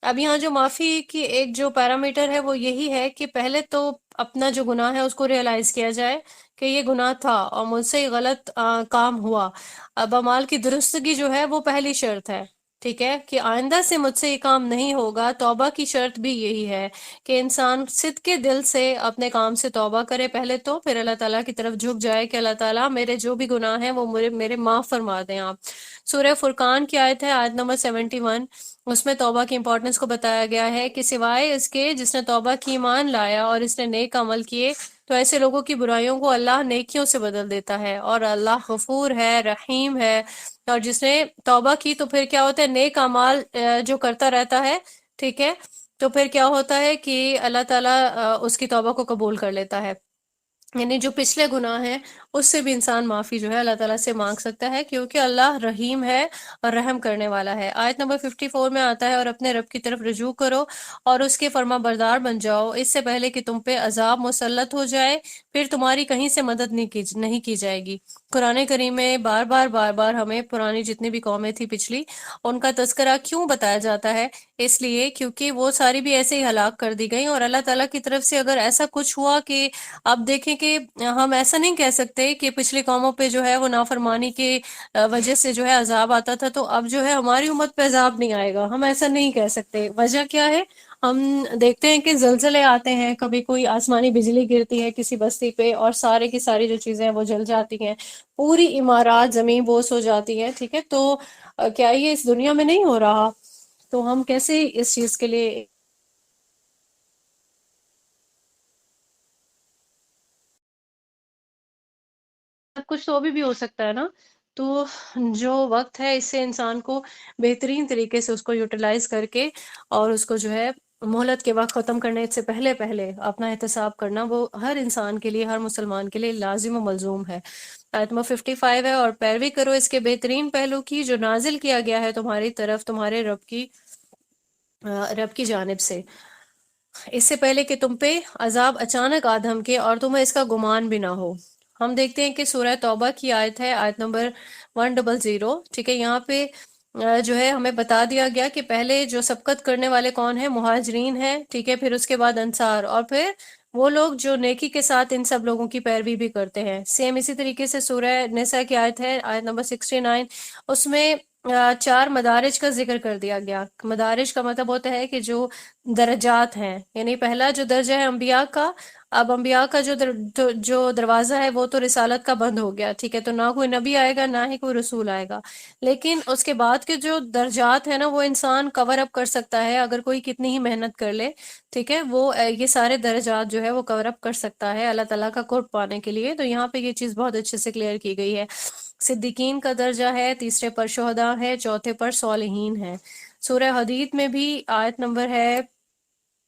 اب یہاں جو معافی کی ایک جو پیرامیٹر ہے وہ یہی ہے کہ پہلے تو اپنا جو گناہ ہے اس کو ریئلائز کیا جائے کہ یہ گناہ تھا اور مجھ سے یہ غلط کام ہوا۔ اب اعمال کی درستگی جو ہے وہ پہلی شرط ہے، ٹھیک ہے، کہ آئندہ سے مجھ سے یہ کام نہیں ہوگا۔ توبہ کی شرط بھی یہی ہے کہ انسان صدق کے دل سے اپنے کام سے توبہ کرے پہلے، تو پھر اللہ تعالیٰ کی طرف جھک جائے کہ اللہ تعالیٰ میرے جو بھی گناہ ہیں وہ میرے معاف فرما دیں آپ۔ سورہ فرقان کی آیت ہے، آیت نمبر 71، اس میں توبہ کی امپورٹنس کو بتایا گیا ہے کہ سوائے اس کے جس نے توبہ کی، ایمان لایا اور اس نے نیک عمل کیے، تو ایسے لوگوں کی برائیوں کو اللہ نیکیوں سے بدل دیتا ہے، اور اللہ غفور ہے، رحیم ہے۔ اور جس نے توبہ کی تو پھر کیا ہوتا ہے، نیک اعمال جو کرتا رہتا ہے، ٹھیک ہے، تو پھر کیا ہوتا ہے کہ اللہ تعالیٰ اس کی توبہ کو قبول کر لیتا ہے، یعنی جو پچھلے گناہ ہیں اس سے بھی انسان معافی جو ہے اللہ تعالیٰ سے مانگ سکتا ہے، کیونکہ اللہ رحیم ہے اور رحم کرنے والا ہے۔ آیت نمبر 54 میں آتا ہے، اور اپنے رب کی طرف رجوع کرو اور اس کے فرما بردار بن جاؤ، اس سے پہلے کہ تم پہ عذاب مسلط ہو جائے، پھر تمہاری کہیں سے مدد نہیں کی جائے گی۔ قرآن کریم میں بار بار بار بار ہمیں پرانی جتنی بھی قومیں تھی پچھلی، ان کا تذکرہ کیوں بتایا جاتا ہے؟ اس لیے کیونکہ وہ ساری بھی ایسے ہی ہلاک کر دی گئی، اور اللہ تعالیٰ کی طرف سے اگر ایسا کچھ ہوا کہ اب دیکھیں کہ ہم ایسا نہیں کہہ سکتے کہ پچھلی قوموں پہ جو ہے وہ نافرمانی کی وجہ سے جو ہے عذاب آتا تھا تو اب جو ہے ہماری امت پہ عذاب نہیں آئے گا، ہم ایسا نہیں کہہ سکتے۔ وجہ کیا ہے؟ ہم دیکھتے ہیں کہ زلزلے آتے ہیں، کبھی کوئی آسمانی بجلی گرتی ہے کسی بستی پہ اور سارے کی ساری جو چیزیں ہیں وہ جل جاتی ہیں، پوری عمارات زمین بوس ہو جاتی ہے، ٹھیک ہے، تو کیا یہ اس دنیا میں نہیں ہو رہا؟ تو ہم کیسے اس چیز کے لیے سب کچھ تو ابھی بھی ہو سکتا ہے نا؟ تو جو وقت ہے اس سے انسان کو بہترین طریقے سے اس کو یوٹیلائز کر کے اور اس کو جو ہے مہلت کے وقت ختم کرنے سے پہلے پہلے اپنا احتساب کرنا، وہ ہر انسان کے لیے، ہر مسلمان کے لیے لازم و ملزوم ہے۔ آیت نمبر 55 ہے، اور پیروی کرو اس کے بہترین پہلو کی جو نازل کیا گیا ہے تمہاری طرف تمہارے رب کی جانب سے، اس سے پہلے کہ تم پہ عذاب اچانک آ دھمکے اور تمہیں اس کا گمان بھی نہ ہو۔ ہم دیکھتے ہیں کہ سورہ توبہ کی آیت ہے، آیت نمبر 100، ٹھیک ہے، یہاں پہ جو ہے ہمیں بتا دیا گیا کہ پہلے جو سبقت کرنے والے کون ہیں، مہاجرین ہیں، ٹھیک ہے، پھر اس کے بعد انصار، اور پھر وہ لوگ جو نیکی کے ساتھ ان سب لوگوں کی پیروی بھی کرتے ہیں۔ سیم اسی طریقے سے سورہ نساء کی آیت ہے، آیت نمبر 69، اس میں 4 مدارج کا ذکر کر دیا گیا۔ مدارج کا مطلب ہوتا ہے کہ جو درجات ہیں، یعنی پہلا جو درجہ ہے انبیاء کا، اب انبیاء کا جو دروازہ ہے وہ تو رسالت کا بند ہو گیا، ٹھیک ہے، تو نہ کوئی نبی آئے گا نہ ہی کوئی رسول آئے گا، لیکن اس کے بعد کے جو درجات ہیں نا وہ انسان کور اپ کر سکتا ہے اگر کوئی کتنی ہی محنت کر لے، ٹھیک ہے، وہ یہ سارے درجات جو ہے وہ کور اپ کر سکتا ہے اللہ تعالیٰ کا قرب پانے کے لیے۔ تو یہاں پہ یہ چیز بہت اچھے سے کلیئر کی گئی ہے۔ صدیقین کا درجہ ہے، تیسرے پر شہداء ہے، چوتھے پر صالحین ہے۔ سورہ حدید میں بھی آیت نمبر ہے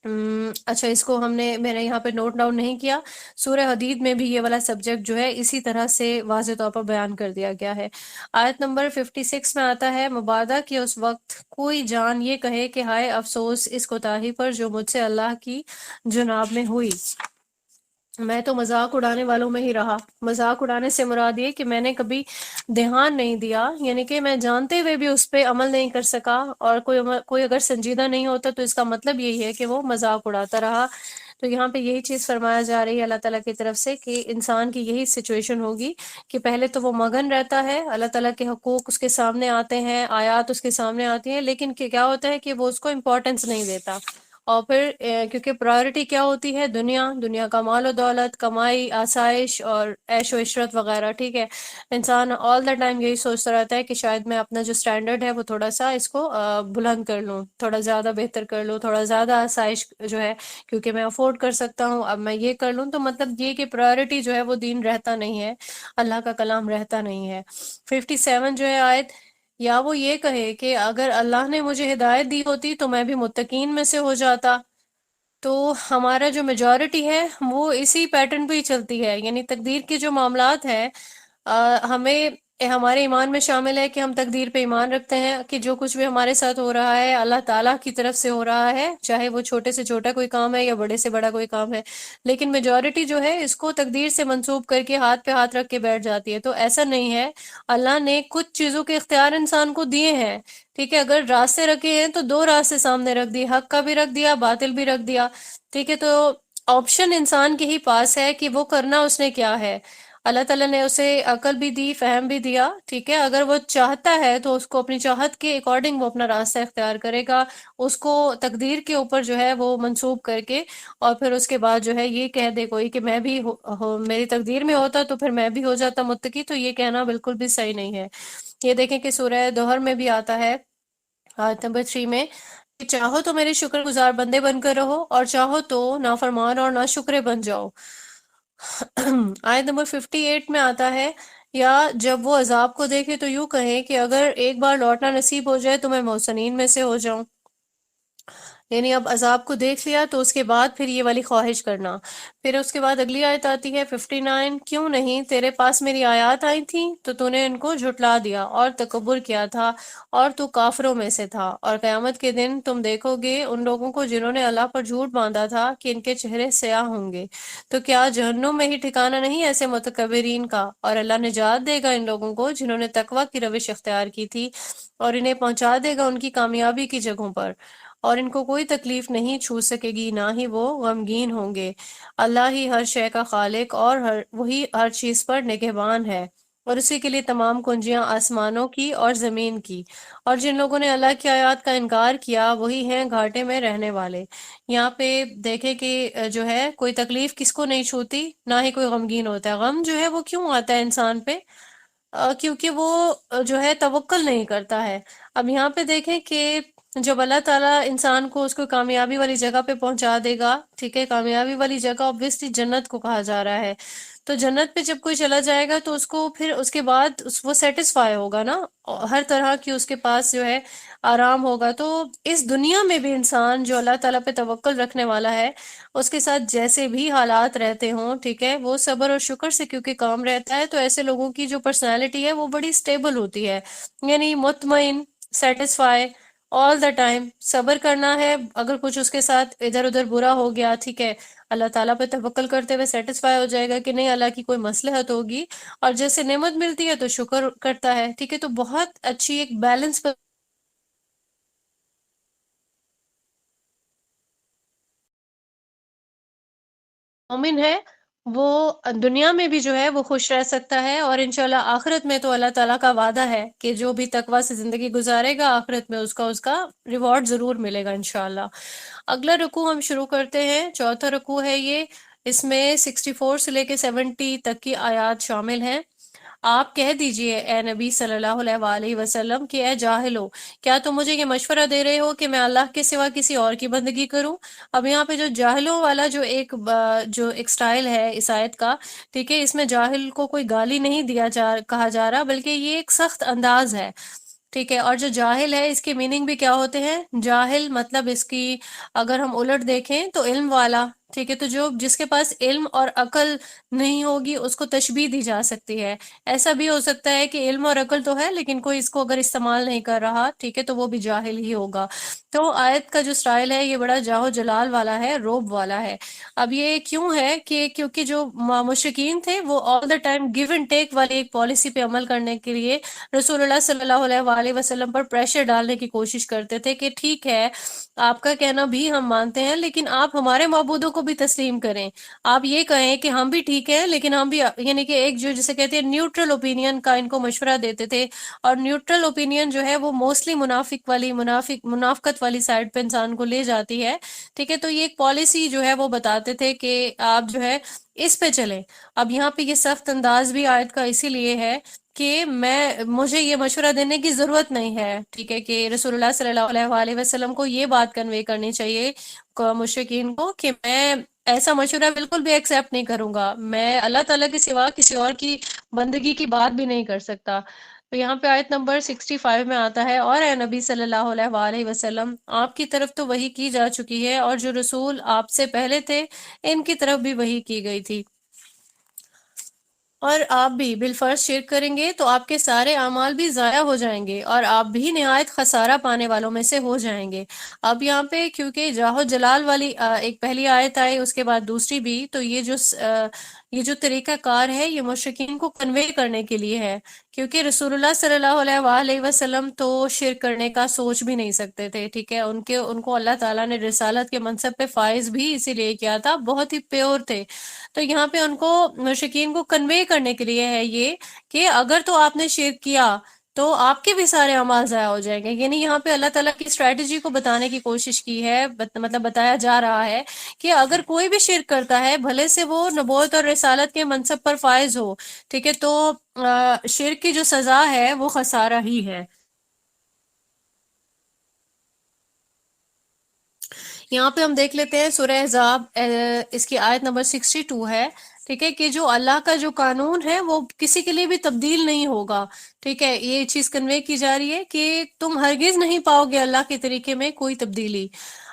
اچھا اس کو میں نے یہاں پہ نوٹ ڈاؤن نہیں کیا، سورہ حدید میں بھی یہ والا سبجیکٹ جو ہے اسی طرح سے واضح طور پر بیان کر دیا گیا ہے۔ آیت نمبر 56 میں آتا ہے، مبادہ کہ اس وقت کوئی جان یہ کہے کہ ہائے افسوس اس کوتاہی پر جو مجھ سے اللہ کی جناب میں ہوئی، میں تو مذاق اڑانے والوں میں ہی رہا۔ مذاق اڑانے سے مراد یہ کہ میں نے کبھی دھیان نہیں دیا، یعنی کہ میں جانتے ہوئے بھی اس پہ عمل نہیں کر سکا، اور کوئی اگر سنجیدہ نہیں ہوتا تو اس کا مطلب یہی ہے کہ وہ مذاق اڑاتا رہا۔ تو یہاں پہ یہی چیز فرمایا جا رہی ہے اللہ تعالیٰ کی طرف سے کہ انسان کی یہی سچویشن ہوگی کہ پہلے تو وہ مگن رہتا ہے، اللہ تعالیٰ کے حقوق اس کے سامنے آتے ہیں، آیات اس کے سامنے آتی ہیں، لیکن کیا ہوتا ہے کہ وہ اس کو امپورٹنس نہیں دیتا، اور پھر کیونکہ پرائورٹی کیا ہوتی ہے، دنیا کا مال و دولت، کمائی، آسائش اور عیش و عشرت وغیرہ، ٹھیک ہے، انسان آل دا ٹائم یہی سوچتا رہتا ہے کہ شاید میں اپنا جو سٹینڈرڈ ہے وہ تھوڑا سا اس کو بلند کر لوں، تھوڑا زیادہ بہتر کر لوں، تھوڑا زیادہ آسائش جو ہے کیونکہ میں افورڈ کر سکتا ہوں اب میں یہ کر لوں، تو مطلب یہ کہ پرائورٹی جو ہے وہ دین رہتا نہیں ہے، اللہ کا کلام رہتا نہیں ہے۔ 57 جو ہے آیت، یا وہ یہ کہے کہ اگر اللہ نے مجھے ہدایت دی ہوتی تو میں بھی متقین میں سے ہو جاتا۔ تو ہمارا جو میجورٹی ہے وہ اسی پیٹرن پہ ہی چلتی ہے، یعنی تقدیر کے جو معاملات ہیں ہمیں ہمارے ایمان میں شامل ہے کہ ہم تقدیر پہ ایمان رکھتے ہیں کہ جو کچھ بھی ہمارے ساتھ ہو رہا ہے اللہ تعالیٰ کی طرف سے ہو رہا ہے، چاہے وہ چھوٹے سے چھوٹا کوئی کام ہے یا بڑے سے بڑا کوئی کام ہے، لیکن میجورٹی جو ہے اس کو تقدیر سے منسوب کر کے ہاتھ پہ ہاتھ رکھ کے بیٹھ جاتی ہے۔ تو ایسا نہیں ہے، اللہ نے کچھ چیزوں کے اختیار انسان کو دیے ہیں، ٹھیک ہے، اگر راستے رکھے ہیں تو 2 راستے سامنے رکھ دیے، حق کا بھی رکھ دیا، باطل بھی رکھ دیا، ٹھیک ہے، تو آپشن انسان کے ہی پاس ہے کہ وہ کرنا اس نے کیا ہے۔ اللہ تعالیٰ نے اسے عقل بھی دی، فہم بھی دیا، ٹھیک ہے، اگر وہ چاہتا ہے تو اس کو اپنی چاہت کے اکارڈنگ وہ اپنا راستہ اختیار کرے گا، اس کو تقدیر کے اوپر جو ہے وہ منسوب کر کے، اور پھر اس کے بعد جو ہے یہ کہہ دے کوئی کہ میں بھی میری تقدیر میں ہوتا تو پھر میں بھی ہو جاتا متقی، تو یہ کہنا بالکل بھی صحیح نہیں ہے۔ یہ دیکھیں کہ سورہ دوحر میں بھی آتا ہے آیت نمبر 3 میں کہ چاہو تو میرے شکر گزار بندے بن کر رہو اور چاہو تو نافرمان اور ناشکرے بن جاؤ۔ آیت نمبر 58 میں آتا ہے، یا جب وہ عذاب کو دیکھے تو یوں کہیں کہ اگر ایک بار لوٹنا نصیب ہو جائے تو میں محسنین میں سے ہو جاؤں، یعنی اب عذاب کو دیکھ لیا تو اس کے بعد پھر یہ والی خواہش کرنا۔ پھر اس کے بعد اگلی آیت آتی ہے 59، کیوں نہیں تیرے پاس میری آیات آئی تھیں تو نے ان کو جھٹلا دیا اور تکبر کیا تھا اور تو کافروں میں سے تھا، اور قیامت کے دن تم دیکھو گے ان لوگوں کو جنہوں نے اللہ پر جھوٹ باندھا تھا کہ ان کے چہرے سیاہ ہوں گے، تو کیا جہنم میں ہی ٹھکانہ نہیں ایسے متکبرین کا، اور اللہ نجات دے گا ان لوگوں کو جنہوں نے تقوی کی روش اختیار کی تھی، اور انہیں پہنچا دے گا ان کی کامیابی کی جگہوں پر، اور ان کو کوئی تکلیف نہیں چھو سکے گی نہ ہی وہ غمگین ہوں گے۔ اللہ ہی ہر شے کا خالق اور وہی ہر چیز پر نگہبان ہے، اور اسی کے لیے تمام کنجیاں آسمانوں کی اور زمین کی، اور جن لوگوں نے اللہ کی آیات کا انکار کیا وہی ہیں گھاٹے میں رہنے والے۔ یہاں پہ دیکھیں کہ جو ہے کوئی تکلیف کس کو نہیں چھوتی، نہ ہی کوئی غمگین ہوتا ہے۔ غم جو ہے وہ کیوں آتا ہے انسان پہ؟ کیونکہ وہ جو ہے توکل نہیں کرتا ہے۔ اب یہاں پہ دیکھیں کہ جب اللہ تعالیٰ انسان کو اس کو کامیابی والی جگہ پہ پہنچا دے گا، ٹھیک ہے، کامیابی والی جگہ obviously جنت کو کہا جا رہا ہے، تو جنت پہ جب کوئی چلا جائے گا تو اس کو پھر اس کے بعد وہ سیٹسفائی ہوگا نا، ہر طرح کی اس کے پاس جو ہے آرام ہوگا۔ تو اس دنیا میں بھی انسان جو اللہ تعالیٰ پہ توکل رکھنے والا ہے اس کے ساتھ جیسے بھی حالات رہتے ہوں، ٹھیک ہے، وہ صبر اور شکر سے کیونکہ کام رہتا ہے، تو ایسے لوگوں کی جو پرسنالٹی ہے وہ بڑی سٹیبل ہوتی ہے، یعنی مطمئن، سیٹسفائی آل دا ٹائم، صبر کرنا ہے اگر کچھ اس کے ساتھ ادھر ادھر برا ہو گیا، ٹھیک ہے، اللہ تعالیٰ پہ توکل کرتے ہوئے سیٹسفائی ہو جائے گا کہ نہیں اللہ کی کوئی مصلحت ہوگی، اور جیسے نعمت ملتی ہے تو شکر کرتا ہے، ٹھیک ہے، تو بہت اچھی ایک بیلنس مومن ہے وہ دنیا میں بھی جو ہے وہ خوش رہ سکتا ہے، اور انشاءاللہ آخرت میں تو اللہ تعالیٰ کا وعدہ ہے کہ جو بھی تقوی سے زندگی گزارے گا آخرت میں اس کا ریوارڈ ضرور ملے گا انشاءاللہ۔ اگلا رکوع ہم شروع کرتے ہیں، چوتھا رکوع ہے یہ، اس میں 64 سے لے کے 70 تک کی آیات شامل ہیں۔ آپ کہہ دیجئے اے نبی صلی اللہ علیہ وآلہ وسلم کہ اے جاہلو، کیا تم مجھے یہ مشورہ دے رہے ہو کہ میں اللہ کے سوا کسی اور کی بندگی کروں؟ اب یہاں پہ جو جاہلوں والا جو ایک سٹائل ہے اس آیت کا، ٹھیک ہے، اس میں جاہل کو کوئی گالی نہیں کہا جا رہا، بلکہ یہ ایک سخت انداز ہے، ٹھیک ہے۔ اور جو جاہل ہے اس کے میننگ بھی کیا ہوتے ہیں؟ جاہل مطلب اس کی اگر ہم الٹ دیکھیں تو علم والا، ٹھیک ہے، تو جس کے پاس علم اور عقل نہیں ہوگی اس کو تشبیہ دی جا سکتی ہے۔ ایسا بھی ہو سکتا ہے کہ علم اور عقل تو ہے لیکن کوئی اس کو اگر استعمال نہیں کر رہا، ٹھیک ہے، تو وہ بھی جاہل ہی ہوگا۔ تو آیت کا جو سٹائل ہے یہ بڑا جاہ و جلال والا ہے، روب والا ہے۔ اب یہ کیوں ہے کہ کیونکہ جو مشرکین تھے وہ all the time give and take والی ایک پالیسی پہ عمل کرنے کے لیے رسول اللہ صلی اللہ علیہ وآلہ وسلم پر پریشر ڈالنے کی کوشش کرتے تھے کہ ٹھیک ہے آپ کا کہنا بھی ہم مانتے ہیں لیکن آپ ہمارے معبودوں کو بھی تسلیم کریں، آپ یہ کہیں کہ ہم بھی ٹھیک ہے لیکن ہم بھی، یعنی کہ ایک جو جسے کہتے ہیں نیوٹرل اوپینین کا ان کو مشورہ دیتے تھے، اور نیوٹرل اوپینین جو ہے وہ موسٹلی منافقت والی سائڈ پہ انسان کو لے جاتی ہے، ٹھیک ہے۔ تو یہ ایک پالیسی جو ہے وہ بتاتے تھے کہ آپ جو ہے اس پہ چلیں۔ اب یہاں پہ یہ سخت انداز بھی آیت کا اسی لیے ہے کہ مجھے یہ مشورہ دینے کی ضرورت نہیں ہے، ٹھیک ہے، کہ رسول اللہ صلی اللہ علیہ وآلہ وسلم کو یہ بات کنوے کرنی چاہیے مشرکین کو کہ میں ایسا مشورہ بالکل بھی ایکسیپٹ نہیں کروں گا، میں اللہ تعالیٰ کے سوا کسی اور کی بندگی کی بات بھی نہیں کر سکتا۔ تو یہاں پہ آیت نمبر 65 میں آتا ہے، اور اے نبی صلی اللہ علیہ وآلہ وسلم آپ کی طرف تو وحی کی جا چکی ہے اور جو رسول آپ سے پہلے تھے ان کی طرف بھی وحی کی گئی تھی، اور آپ بھی بالفرض شرک کریں گے تو آپ کے سارے اعمال بھی ضائع ہو جائیں گے اور آپ بھی نہایت خسارہ پانے والوں میں سے ہو جائیں گے۔ اب یہاں پہ کیونکہ جاہ جلال والی ایک پہلی آیت آئی اس کے بعد دوسری بھی، تو یہ جو طریقہ کار ہے یہ مشرکین کو کنوے کرنے کے لیے ہے، کیونکہ رسول اللہ صلی اللہ علیہ وآلہ وسلم تو شرک کرنے کا سوچ بھی نہیں سکتے تھے، ٹھیک ہے، ان کو اللہ تعالیٰ نے رسالت کے منصب پہ فائز بھی اسی لیے کیا تھا، بہت ہی پیور تھے۔ تو یہاں پہ ان کو مشرکین کو کنوے کرنے کے لیے ہے یہ کہ اگر تو آپ نے شرک کیا تو آپ کے بھی سارے اعمال ضائع ہو جائیں گے، یعنی یہاں پہ اللہ تعالیٰ کی اسٹریٹجی کو بتانے کی کوشش کی ہے، مطلب بتایا جا رہا ہے کہ اگر کوئی بھی شرک کرتا ہے بھلے سے وہ نبوت اور رسالت کے منصب پر فائز ہو، ٹھیک ہے، تو شرک کی جو سزا ہے وہ خسارہ ہی ہے۔ یہاں پہ ہم دیکھ لیتے ہیں سورہ احزاب، اس کی آیت نمبر 62 ہے، ٹھیک ہے، کہ جو اللہ کا جو قانون ہے وہ کسی کے لیے بھی تبدیل نہیں ہوگا، ٹھیک ہے، یہ چیز کنوے کی جا رہی ہے کہ تم ہرگز نہیں پاؤ گے اللہ کے طریقے میں کوئی تبدیلی۔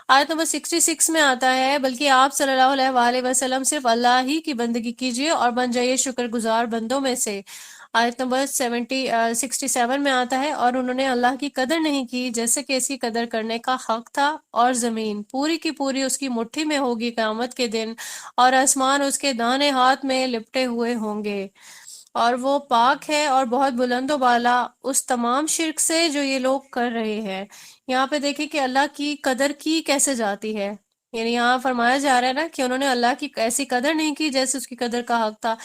آیت نمبر 66 میں آتا ہے بلکہ آپ صلی اللہ علیہ وآلہ وسلم صرف اللہ ہی کی بندگی کیجیے اور بن جائیے شکر گزار بندوں میں سے۔ آیت نمبر 67 میں آتا ہے، اور انہوں نے اللہ کی قدر نہیں کی جیسے کہ اس کی قدر کرنے کا حق تھا، اور زمین پوری کی پوری اس کی مٹھی میں ہوگی قیامت کے دن، اور آسمان اس کے دانے ہاتھ میں لپٹے ہوئے ہوں گے، اور وہ پاک ہے اور بہت بلند و بالا اس تمام شرک سے جو یہ لوگ کر رہے ہیں۔ یہاں پہ دیکھیں کہ اللہ کی قدر کی کیسے جاتی ہے، یعنی یہاں فرمایا جا رہا ہے نا کہ انہوں نے اللہ کی ایسی قدر نہیں کی جیسے اس کی قدر کا حق تھا۔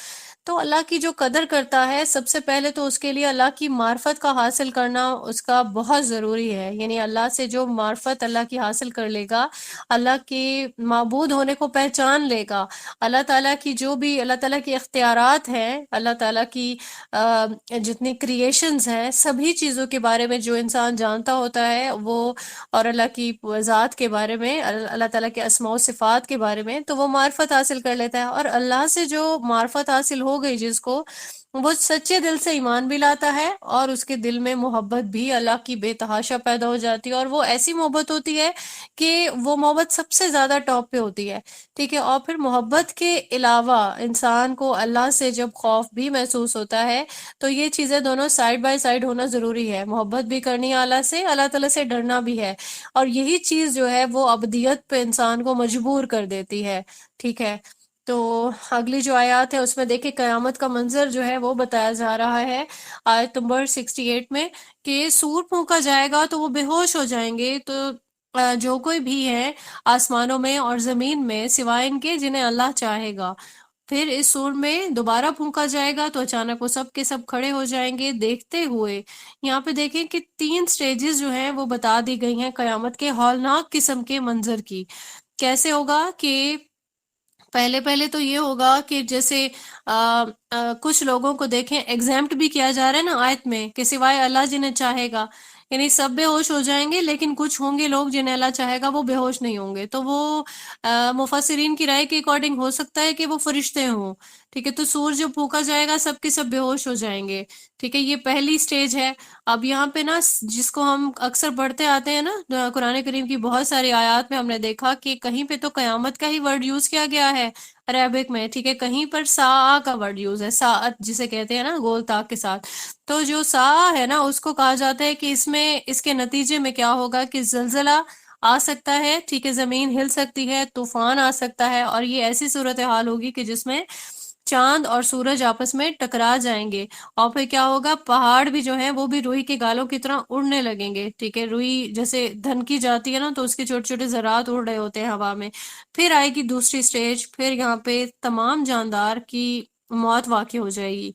تو اللہ کی جو قدر کرتا ہے سب سے پہلے تو اس کے لیے اللہ کی معرفت کا حاصل کرنا اس کا بہت ضروری ہے، یعنی اللہ سے جو معرفت اللہ کی حاصل کر لے گا، اللہ کے معبود ہونے کو پہچان لے گا، اللہ تعالیٰ کی جو بھی اللہ تعالیٰ کی اختیارات ہیں، اللہ تعالیٰ کی جتنی کریشنز ہیں، سبھی چیزوں کے بارے میں جو انسان جانتا ہوتا ہے وہ، اور اللہ کی ذات کے بارے میں، اللہ تعالیٰ کے اسماء و صفات کے بارے میں، تو وہ معرفت حاصل کر لیتا ہے، اور اللہ سے جو معرفت حاصل ہو گئی جس کو، وہ سچے دل سے ایمان بھی لاتا ہے اور اس کے دل میں محبت بھی اللہ کی بے تحاشا پیدا ہو جاتی ہے، اور وہ ایسی محبت ہوتی ہے کہ وہ محبت سب سے زیادہ ٹاپ پہ ہوتی ہے، ٹھیک ہے۔ اور پھر محبت کے علاوہ انسان کو اللہ سے جب خوف بھی محسوس ہوتا ہے تو یہ چیزیں دونوں سائیڈ بائی سائیڈ ہونا ضروری ہے، محبت بھی کرنی ہے اللہ سے، اللہ تعالیٰ سے ڈرنا بھی ہے، اور یہی چیز جو ہے وہ ابدیت پہ انسان کو مجبور کر دیتی ہے، ٹھیک ہے۔ تو اگلی جو آیات ہے اس میں دیکھیں قیامت کا منظر جو ہے وہ بتایا جا رہا ہے، آیت نمبر 68 میں، کہ سور پھونکا جائے گا تو وہ بے ہوش ہو جائیں گے، تو جو کوئی بھی ہے آسمانوں میں اور زمین میں سوائے ان کے جنہیں اللہ چاہے گا۔ پھر اس سور میں دوبارہ پھونکا جائے گا تو اچانک وہ سب کے سب کھڑے ہو جائیں گے دیکھتے ہوئے۔ یہاں پہ دیکھیں کہ 3 سٹیجز جو ہیں وہ بتا دی گئی ہیں قیامت کے ہولناک قسم کے منظر کی۔ کیسے ہوگا کہ پہلے پہلے تو یہ ہوگا کہ جیسے کچھ لوگوں کو دیکھیں ایگزامپٹ بھی کیا جا رہا ہے نا آیت میں کہ سوائے اللہ جنہیں چاہے گا، یعنی سب بے ہوش ہو جائیں گے لیکن کچھ ہوں گے لوگ جنہیں اللہ چاہے گا وہ بے ہوش نہیں ہوں گے، تو وہ مفسرین کی رائے کے اکارڈنگ ہو سکتا ہے کہ وہ فرشتے ہوں، ٹھیک ہے۔ تو سور جب پھونکا جائے گا سب کے سب بے ہوش ہو جائیں گے، ٹھیک ہے، یہ پہلی سٹیج ہے۔ اب یہاں پہ نا جس کو ہم اکثر پڑھتے آتے ہیں نا قرآن کریم کی بہت ساری آیات میں ہم نے دیکھا کہ کہیں پہ تو قیامت کا ہی ورڈ یوز کیا گیا ہے عربک میں، ٹھیک ہے، کہیں پر ساعہ کا ورڈ یوز ہے، ساعت جسے کہتے ہیں نا گول تاک کے ساتھ۔ تو جو ساعہ ہے نا اس کو کہا جاتا ہے کہ اس میں اس کے نتیجے میں کیا ہوگا کہ زلزلہ آ سکتا ہے، ٹھیک ہے، زمین ہل سکتی ہے، طوفان آ سکتا ہے، اور یہ ایسی صورتحال ہوگی کہ جس میں چاند اور سورج آپس میں ٹکرا جائیں گے، اور پھر کیا ہوگا پہاڑ بھی جو ہیں وہ بھی روئی کے گالوں کی طرح اڑنے لگیں گے، ٹھیک ہے، روئی جیسے دھنکی جاتی ہے نا تو اس کے چھوٹے چھوٹے ذرات اڑ رہے ہوتے ہیں ہوا میں۔ پھر آئے گی دوسری سٹیج، پھر یہاں پہ تمام جاندار کی موت واقع ہو جائے گی،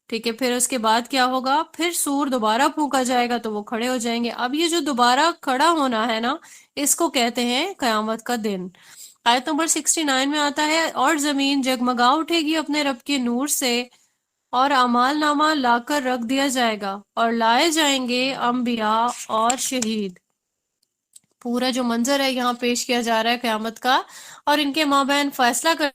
ٹھیک ہے۔ پھر اس کے بعد کیا ہوگا، پھر سور دوبارہ پھونکا جائے گا تو وہ کھڑے ہو جائیں گے۔ اب یہ جو دوبارہ کھڑا ہونا ہے نا اس کو کہتے ہیں قیامت کا دن۔ آیت نمبر 69 میں آتا ہے اور زمین جگمگا اٹھے گی اپنے رب کے نور سے، اور اعمال نامہ لا کر رکھ دیا جائے گا، اور لائے جائیں گے انبیاء اور شہید۔ پورا جو منظر ہے یہاں پیش کیا جا رہا ہے قیامت کا، اور ان کے مابین فیصلہ کر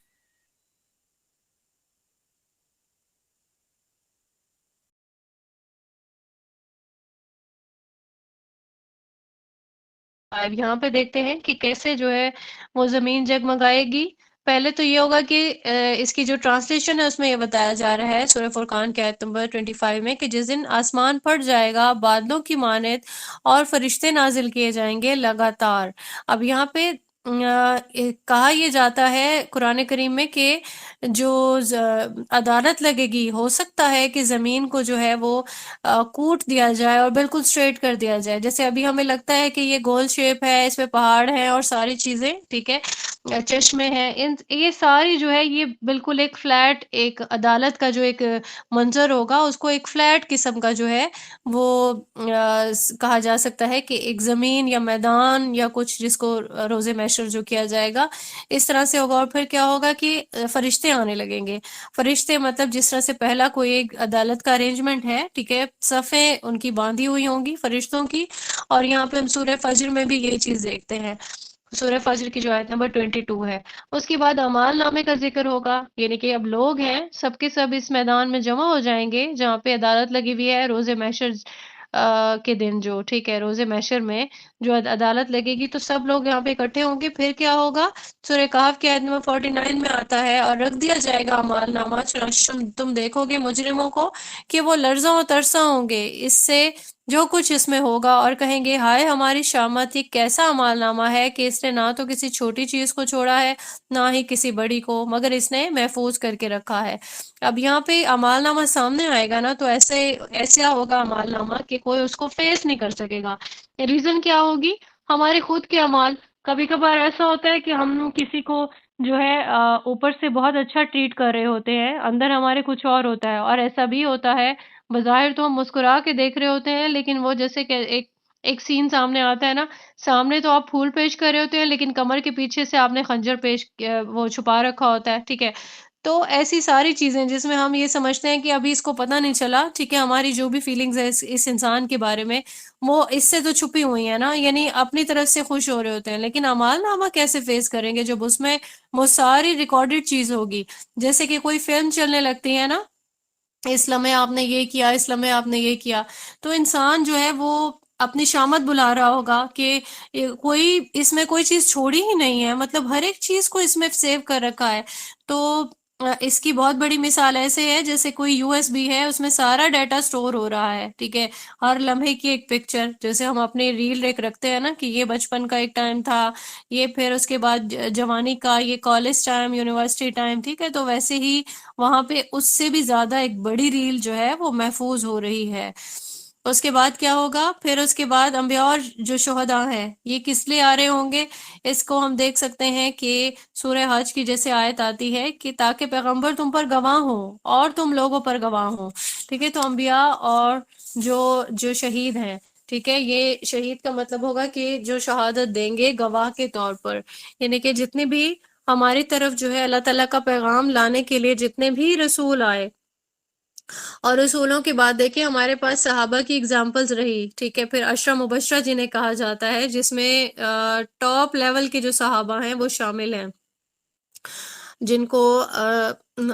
یہاں پہ دیکھتے ہیں کہ کیسے جو ہے وہ زمین جگمگائے گی۔ پہلے تو یہ ہوگا کہ اس کی جو ٹرانسلیشن ہے اس میں یہ بتایا جا رہا ہے سورہ فرقان کے آیت نمبر 25 میں کہ جس دن آسمان پھٹ جائے گا بادلوں کی مانند اور فرشتے نازل کیے جائیں گے لگاتار۔ اب یہاں پہ کہا یہ جاتا ہے قرآن کریم میں کہ جو عدالت لگے گی ہو سکتا ہے کہ زمین کو جو ہے وہ کوٹ دیا جائے اور بالکل سٹریٹ کر دیا جائے، جیسے ابھی ہمیں لگتا ہے کہ یہ گول شیپ ہے، اس پہ پہاڑ ہیں اور ساری چیزیں، ٹھیک ہے، چشمے ہیں، یہ ساری جو ہے یہ بالکل ایک فلیٹ ایک عدالت کا جو ایک منظر ہوگا اس کو ایک فلیٹ قسم کا جو ہے وہ کہا جا سکتا ہے کہ ایک زمین یا میدان یا کچھ جس کو روز محشر جو کیا جائے گا اس طرح سے ہوگا۔ اور پھر کیا ہوگا کہ فرشتے آنے لگیں گے، فرشتے مطلب جس طرح سے پہلا کوئی ایک عدالت کا ارینجمنٹ ہے، ٹھیک ہے، صفیں ان کی باندھی ہوئی ہوں گی فرشتوں کی، اور یہاں پہ ہم سورہ فجر میں بھی یہ چیز دیکھتے ہیں، سورہ فجر کی جو آیت نمبر 22 ہے۔ اس کے بعد اعمال نامے کا ذکر ہوگا، یعنی کہ اب لوگ ہیں سب کے سب اس میدان میں جمع ہو جائیں گے جہاں پہ عدالت لگی ہوئی ہے روز محشر کے دن، جو ٹھیک ہے روز محشر میں جو عدالت لگے گی تو سب لوگ یہاں پہ اکٹھے ہوں گے۔ پھر کیا ہوگا، سورہ کہف کی آیت نمبر 49 میں آتا ہے اور رکھ دیا جائے گا اعمال نامہ، چنانچہ تم دیکھو گے مجرموں کو کہ وہ لرزاں و ترساں ہوں گے اس سے جو کچھ اس میں ہوگا، اور کہیں گے ہائے ہماری شامت، یہ کیسا اعمال نامہ ہے کہ اس نے نہ تو کسی چھوٹی چیز کو چھوڑا ہے نہ ہی کسی بڑی کو، مگر اس نے محفوظ کر کے رکھا ہے۔ اب یہاں پہ اعمال نامہ سامنے آئے گا نا تو ایسا ہوگا اعمال نامہ کہ کوئی اس کو فیس نہیں کر سکے گا۔ ریزن کیا ہوگی، ہمارے خود کے اعمال۔ کبھی کبھار ایسا ہوتا ہے کہ ہم کسی کو جو ہے اوپر سے بہت اچھا ٹریٹ کر رہے ہوتے ہیں، اندر ہمارے کچھ اور ہوتا ہے، اور ایسا بھی ہوتا ہے بظاہر تو ہم مسکرا کے دیکھ رہے ہوتے ہیں لیکن وہ جیسے کہ ایک سین سامنے آتا ہے نا، سامنے تو آپ پھول پیش کر رہے ہوتے ہیں لیکن کمر کے پیچھے سے آپ نے خنجر پیش وہ چھپا رکھا ہوتا ہے، ٹھیک ہے۔ تو ایسی ساری چیزیں جس میں ہم یہ سمجھتے ہیں کہ ابھی اس کو پتہ نہیں چلا، ٹھیک ہے، ہماری جو بھی فیلنگز ہے اس انسان کے بارے میں وہ اس سے تو چھپی ہوئی ہیں نا، یعنی اپنی طرف سے خوش ہو رہے ہوتے ہیں، لیکن اعمال نامہ کیسے فیس کریں گے جب اس میں وہ ساری ریکارڈڈ چیز ہوگی، جیسے کہ کوئی فلم چلنے لگتی ہے نا، اس لمحے آپ نے یہ کیا، اس لمحے آپ نے یہ کیا، تو انسان جو ہے وہ اپنی شامت بلا رہا ہوگا کہ کوئی اس میں کوئی چیز چھوڑی ہی نہیں ہے، مطلب ہر ایک چیز کو اس میں سیو کر رکھا ہے۔ تو اس کی بہت بڑی مثال ایسے ہے جیسے کوئی یو ایس بی ہے، اس میں سارا ڈیٹا سٹور ہو رہا ہے، ٹھیک ہے، ہر لمحے کی ایک پکچر، جیسے ہم اپنی ریل ایک رکھتے ہیں نا کہ یہ بچپن کا ایک ٹائم تھا، یہ پھر اس کے بعد جوانی کا، یہ کالج ٹائم، یونیورسٹی ٹائم، ٹھیک ہے، تو ویسے ہی وہاں پہ اس سے بھی زیادہ ایک بڑی ریل جو ہے وہ محفوظ ہو رہی ہے۔ اس کے بعد کیا ہوگا؟ پھر اس کے بعد انبیاء اور جو شہداء ہیں یہ کس لیے آ رہے ہوں گے؟ اس کو ہم دیکھ سکتے ہیں کہ سورہ حج کی جیسے آیت آتی ہے کہ تاکہ پیغمبر تم پر گواہ ہوں اور تم لوگوں پر گواہ ہوں، ٹھیک ہے؟ تو انبیاء اور جو شہید ہیں، ٹھیک ہے، یہ شہید کا مطلب ہوگا کہ جو شہادت دیں گے گواہ کے طور پر، یعنی کہ جتنے بھی ہماری طرف جو ہے اللہ تعالیٰ کا پیغام لانے کے لیے جتنے بھی رسول آئے، اور رسولوں کے بعد دیکھیں ہمارے پاس صحابہ کی اگزامپلز رہی، ٹھیک ہے، پھر عشرہ مبشرہ جنہیں کہا جاتا ہے، جس میں ٹاپ لیول کے جو صحابہ ہیں وہ شامل ہیں، جن کو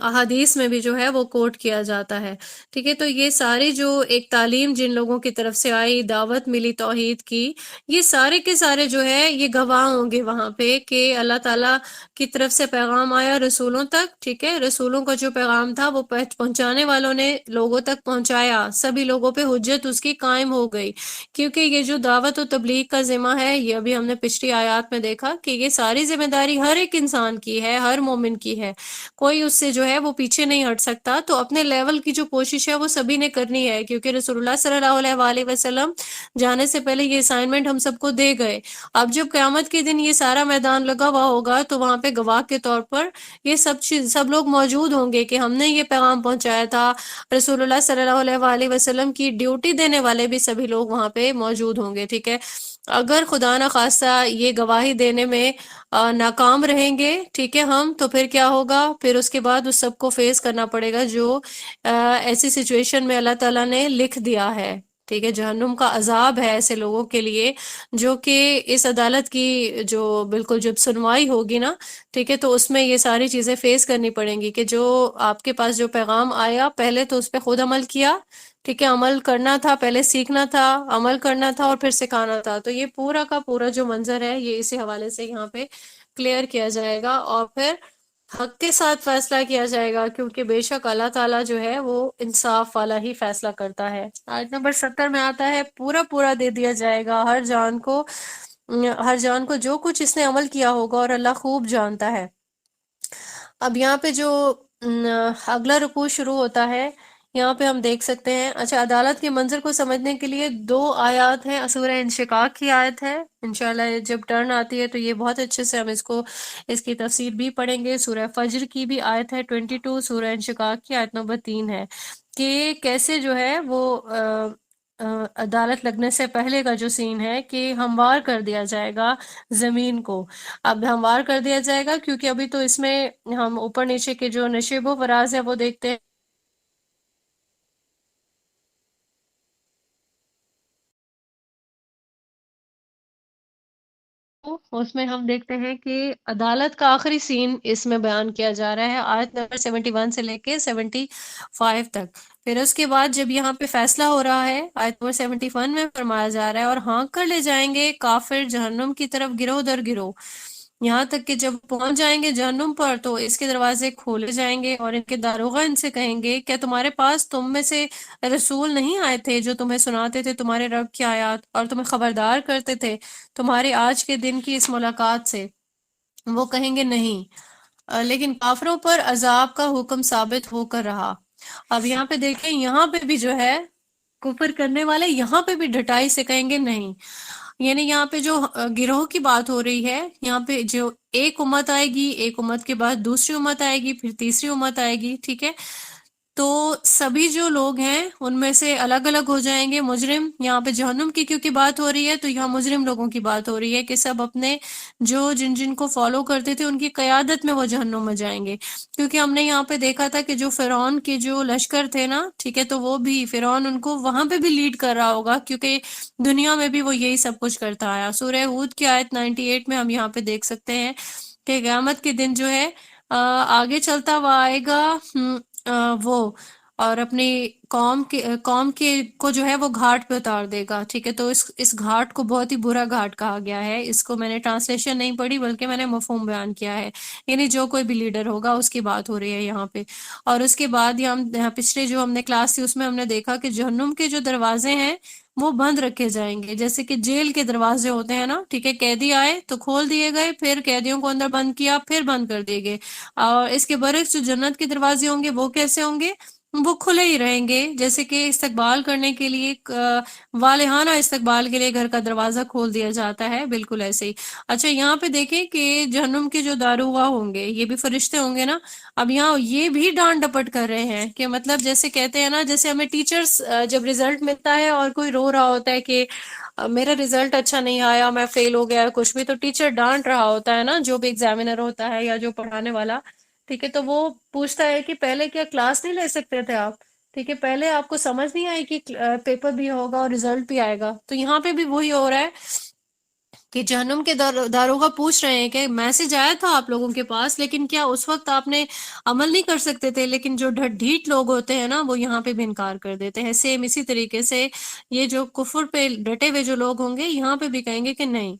احادیث میں بھی جو ہے وہ کوٹ کیا جاتا ہے، ٹھیک ہے؟ تو یہ ساری جو ایک تعلیم جن لوگوں کی طرف سے آئی، دعوت ملی توحید کی، یہ سارے کے سارے جو ہے یہ گواہ ہوں گے وہاں پہ کہ اللہ تعالیٰ کی طرف سے پیغام آیا رسولوں تک، ٹھیک ہے؟ رسولوں کا جو پیغام تھا وہ پہنچانے والوں نے لوگوں تک پہنچایا، سبھی لوگوں پہ حجت اس کی قائم ہو گئی، کیونکہ یہ جو دعوت و تبلیغ کا ذمہ ہے، یہ ابھی ہم نے پچھلی آیات میں دیکھا کہ یہ ساری ذمہ داری ہر ایک انسان کی ہے، ہر مومن کی ہے، کوئی اس سے جو ہے وہ پیچھے نہیں ہٹ سکتا۔ تو اپنے لیول کی جو کوشش ہے وہ سبھی نے کرنی ہے، کیونکہ رسول اللہ صلی اللہ علیہ وآلہ وسلم جانے سے پہلے یہ اسائنمنٹ ہم سب کو دے گئے۔ اب جب قیامت کے دن یہ سارا میدان لگا ہوا ہوگا تو وہاں پہ گواہ کے طور پر یہ سب لوگ موجود ہوں گے کہ ہم نے یہ پیغام پہنچایا تھا۔ رسول اللہ صلی اللہ علیہ وآلہ وسلم کی ڈیوٹی دینے والے بھی سبھی لوگ وہاں پہ موجود ہوں گے، ٹھیک ہے؟ اگر خدا نخواستہ یہ گواہی دینے میں ناکام رہیں گے، ٹھیک ہے، ہم تو پھر کیا ہوگا؟ پھر اس کے بعد اس سب کو فیس کرنا پڑے گا جو ایسی سچویشن میں اللہ تعالیٰ نے لکھ دیا ہے، ٹھیک ہے؟ جہنم کا عذاب ہے ایسے لوگوں کے لیے جو کہ اس عدالت کی جو بالکل جب سنوائی ہوگی نا، ٹھیک ہے، تو اس میں یہ ساری چیزیں فیس کرنی پڑیں گی کہ جو آپ کے پاس جو پیغام آیا پہلے تو اس پہ خود عمل کیا، ٹھیک ہے، عمل کرنا تھا، پہلے سیکھنا تھا، عمل کرنا تھا اور پھر سکھانا تھا۔ تو یہ پورا کا پورا جو منظر ہے یہ اسی حوالے سے یہاں پہ کلیئر کیا جائے گا، اور پھر حق کے ساتھ فیصلہ کیا جائے گا، کیونکہ بے شک اللہ تعالیٰ جو ہے وہ انصاف والا ہی فیصلہ کرتا ہے۔ آیت نمبر 70 میں آتا ہے پورا پورا دے دیا جائے گا ہر جان کو جو کچھ اس نے عمل کیا ہوگا، اور اللہ خوب جانتا ہے۔ اب یہاں پہ جو اگلا رکوع شروع ہوتا ہے، یہاں پہ ہم دیکھ سکتے ہیں، اچھا، عدالت کے منظر کو سمجھنے کے لیے دو آیات ہیں، سورہ انشقاق کی آیت ہے، انشاءاللہ جب ٹرن آتی ہے تو یہ بہت اچھے سے ہم اس کی تفسیر بھی پڑھیں گے۔ سورہ فجر کی بھی آیت ہے 22، سورہ انشقاق کی آیت نمبر 3 ہے کہ کیسے جو ہے وہ عدالت لگنے سے پہلے کا جو سین ہے کہ ہموار کر دیا جائے گا زمین کو۔ اب ہموار کر دیا جائے گا کیونکہ ابھی تو اس میں ہم اوپر نیچے کے جو نشیب و فراز ہے وہ دیکھتے ہیں، اس میں ہم دیکھتے ہیں کہ عدالت کا آخری سین اس میں بیان کیا جا رہا ہے، آیت نمبر 71 سے لے کے 75 تک۔ پھر اس کے بعد جب یہاں پہ فیصلہ ہو رہا ہے، آیت نمبر 71 میں فرمایا جا رہا ہے، اور ہانک کر لے جائیں گے کافر جہنم کی طرف گروہ در گروہ، یہاں تک کہ جب پہنچ جائیں گے جہنم پر تو اس کے دروازے کھولے جائیں گے، اور ان کے داروغہ ان سے کہیں گے کیا تمہارے پاس تم میں سے رسول نہیں آئے تھے جو تمہیں سناتے تھے تمہارے رب کی آیات اور تمہیں خبردار کرتے تھے تمہارے آج کے دن کی اس ملاقات سے؟ وہ کہیں گے نہیں، لیکن کافروں پر عذاب کا حکم ثابت ہو کر رہا۔ اب یہاں پہ دیکھیں، یہاں پہ بھی جو ہے کفر کرنے والے یہاں پہ بھی ڈٹائی سے کہیں گے نہیں، یعنی یہاں پہ جو گروہ کی بات ہو رہی ہے، یہاں پہ جو ایک امت آئے گی، ایک امت کے بعد دوسری امت آئے گی، پھر تیسری امت آئے گی، ٹھیک ہے؟ تو سبھی جو لوگ ہیں ان میں سے الگ الگ ہو جائیں گے مجرم۔ یہاں پہ جہنم کی کیونکہ بات ہو رہی ہے تو یہاں مجرم لوگوں کی بات ہو رہی ہے کہ سب اپنے جو جن کو فالو کرتے تھے ان کی قیادت میں وہ جہنم میں جائیں گے، کیونکہ ہم نے یہاں پہ دیکھا تھا کہ جو فرعون کے جو لشکر تھے نا، ٹھیک ہے، تو وہ بھی فرعون ان کو وہاں پہ بھی لیڈ کر رہا ہوگا، کیونکہ دنیا میں بھی وہ یہی سب کچھ کرتا آیا۔ سورہ ہود کی آیت 98 میں ہم یہاں پہ دیکھ سکتے ہیں کہ قیامت کے دن جو ہے آگے چلتا ہوا آئے گا وہ، اور اپنی قوم کے کو جو ہے وہ گھاٹ پہ اتار دے گا، ٹھیک ہے؟ تو اس گھاٹ کو بہت ہی برا گھاٹ کہا گیا ہے، اس کو میں نے ٹرانسلیشن نہیں پڑھی بلکہ میں نے مفہوم بیان کیا ہے، یعنی جو کوئی بھی لیڈر ہوگا اس کی بات ہو رہی ہے یہاں پہ۔ اور اس کے بعد پچھلے جو ہم نے کلاس تھی اس میں ہم نے دیکھا کہ جہنم کے جو دروازے ہیں وہ بند رکھے جائیں گے، جیسے کہ جیل کے دروازے ہوتے ہیں نا، ٹھیک ہے، قیدی آئے تو کھول دیے گئے، پھر قیدیوں کو اندر بند کیا، پھر بند کر دیے گئے۔ اور اس کے برعکس جو جنت کے دروازے ہوں گے وہ کیسے ہوں گے؟ وہ کھلے ہی رہیں گے، جیسے کہ استقبال کرنے کے لیے والہانہ استقبال کے لیے گھر کا دروازہ کھول دیا جاتا ہے، بالکل ایسے ہی۔ اچھا یہاں پہ دیکھیں کہ جہنم کے جو داروغہ ہوں گے یہ بھی فرشتے ہوں گے نا، اب یہاں یہ بھی ڈانٹ ڈپٹ کر رہے ہیں کہ مطلب جیسے کہتے ہیں نا، جیسے ہمیں ٹیچرز جب ریزلٹ ملتا ہے اور کوئی رو رہا ہوتا ہے کہ میرا ریزلٹ اچھا نہیں آیا، میں فیل ہو گیا کچھ بھی، تو ٹیچر ڈانٹ رہا ہوتا ہے نا، جو بھی ایگزامینر ہوتا ہے یا جو پڑھانے والا، ٹھیک ہے، تو وہ پوچھتا ہے کہ پہلے کیا کلاس نہیں لے سکتے تھے آپ؟ ٹھیک ہے، پہلے آپ کو سمجھ نہیں آئی کہ پیپر بھی ہوگا اور ریزلٹ بھی آئے گا؟ تو یہاں پہ بھی وہی ہو رہا ہے کہ جہنم کے داروغہ پوچھ رہے ہیں کہ میسج آیا تھا آپ لوگوں کے پاس، لیکن کیا اس وقت آپ نے عمل نہیں کر سکتے تھے؟ لیکن جو ڈھیٹ لوگ ہوتے ہیں نا، وہ یہاں پہ بھی انکار کر دیتے ہیں۔ سیم اسی طریقے سے یہ جو کفر پہ ڈٹے ہوئے جو لوگ ہوں گے یہاں پہ بھی کہیں گے کہ نہیں۔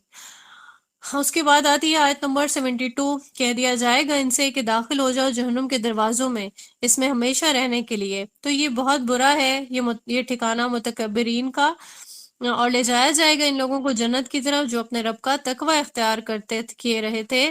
اس کے بعد آتی ہے آیت نمبر 72، کہہ دیا جائے گا ان سے کہ داخل ہو جاؤ جہنم کے دروازوں میں، اس میں ہمیشہ رہنے کے لیے، تو یہ بہت برا ہے یہ ٹھکانہ متکبرین کا، اور لے جایا جائے گا ان لوگوں کو جنت کی طرف جو اپنے رب کا تقوی اختیار کیے رہے تھے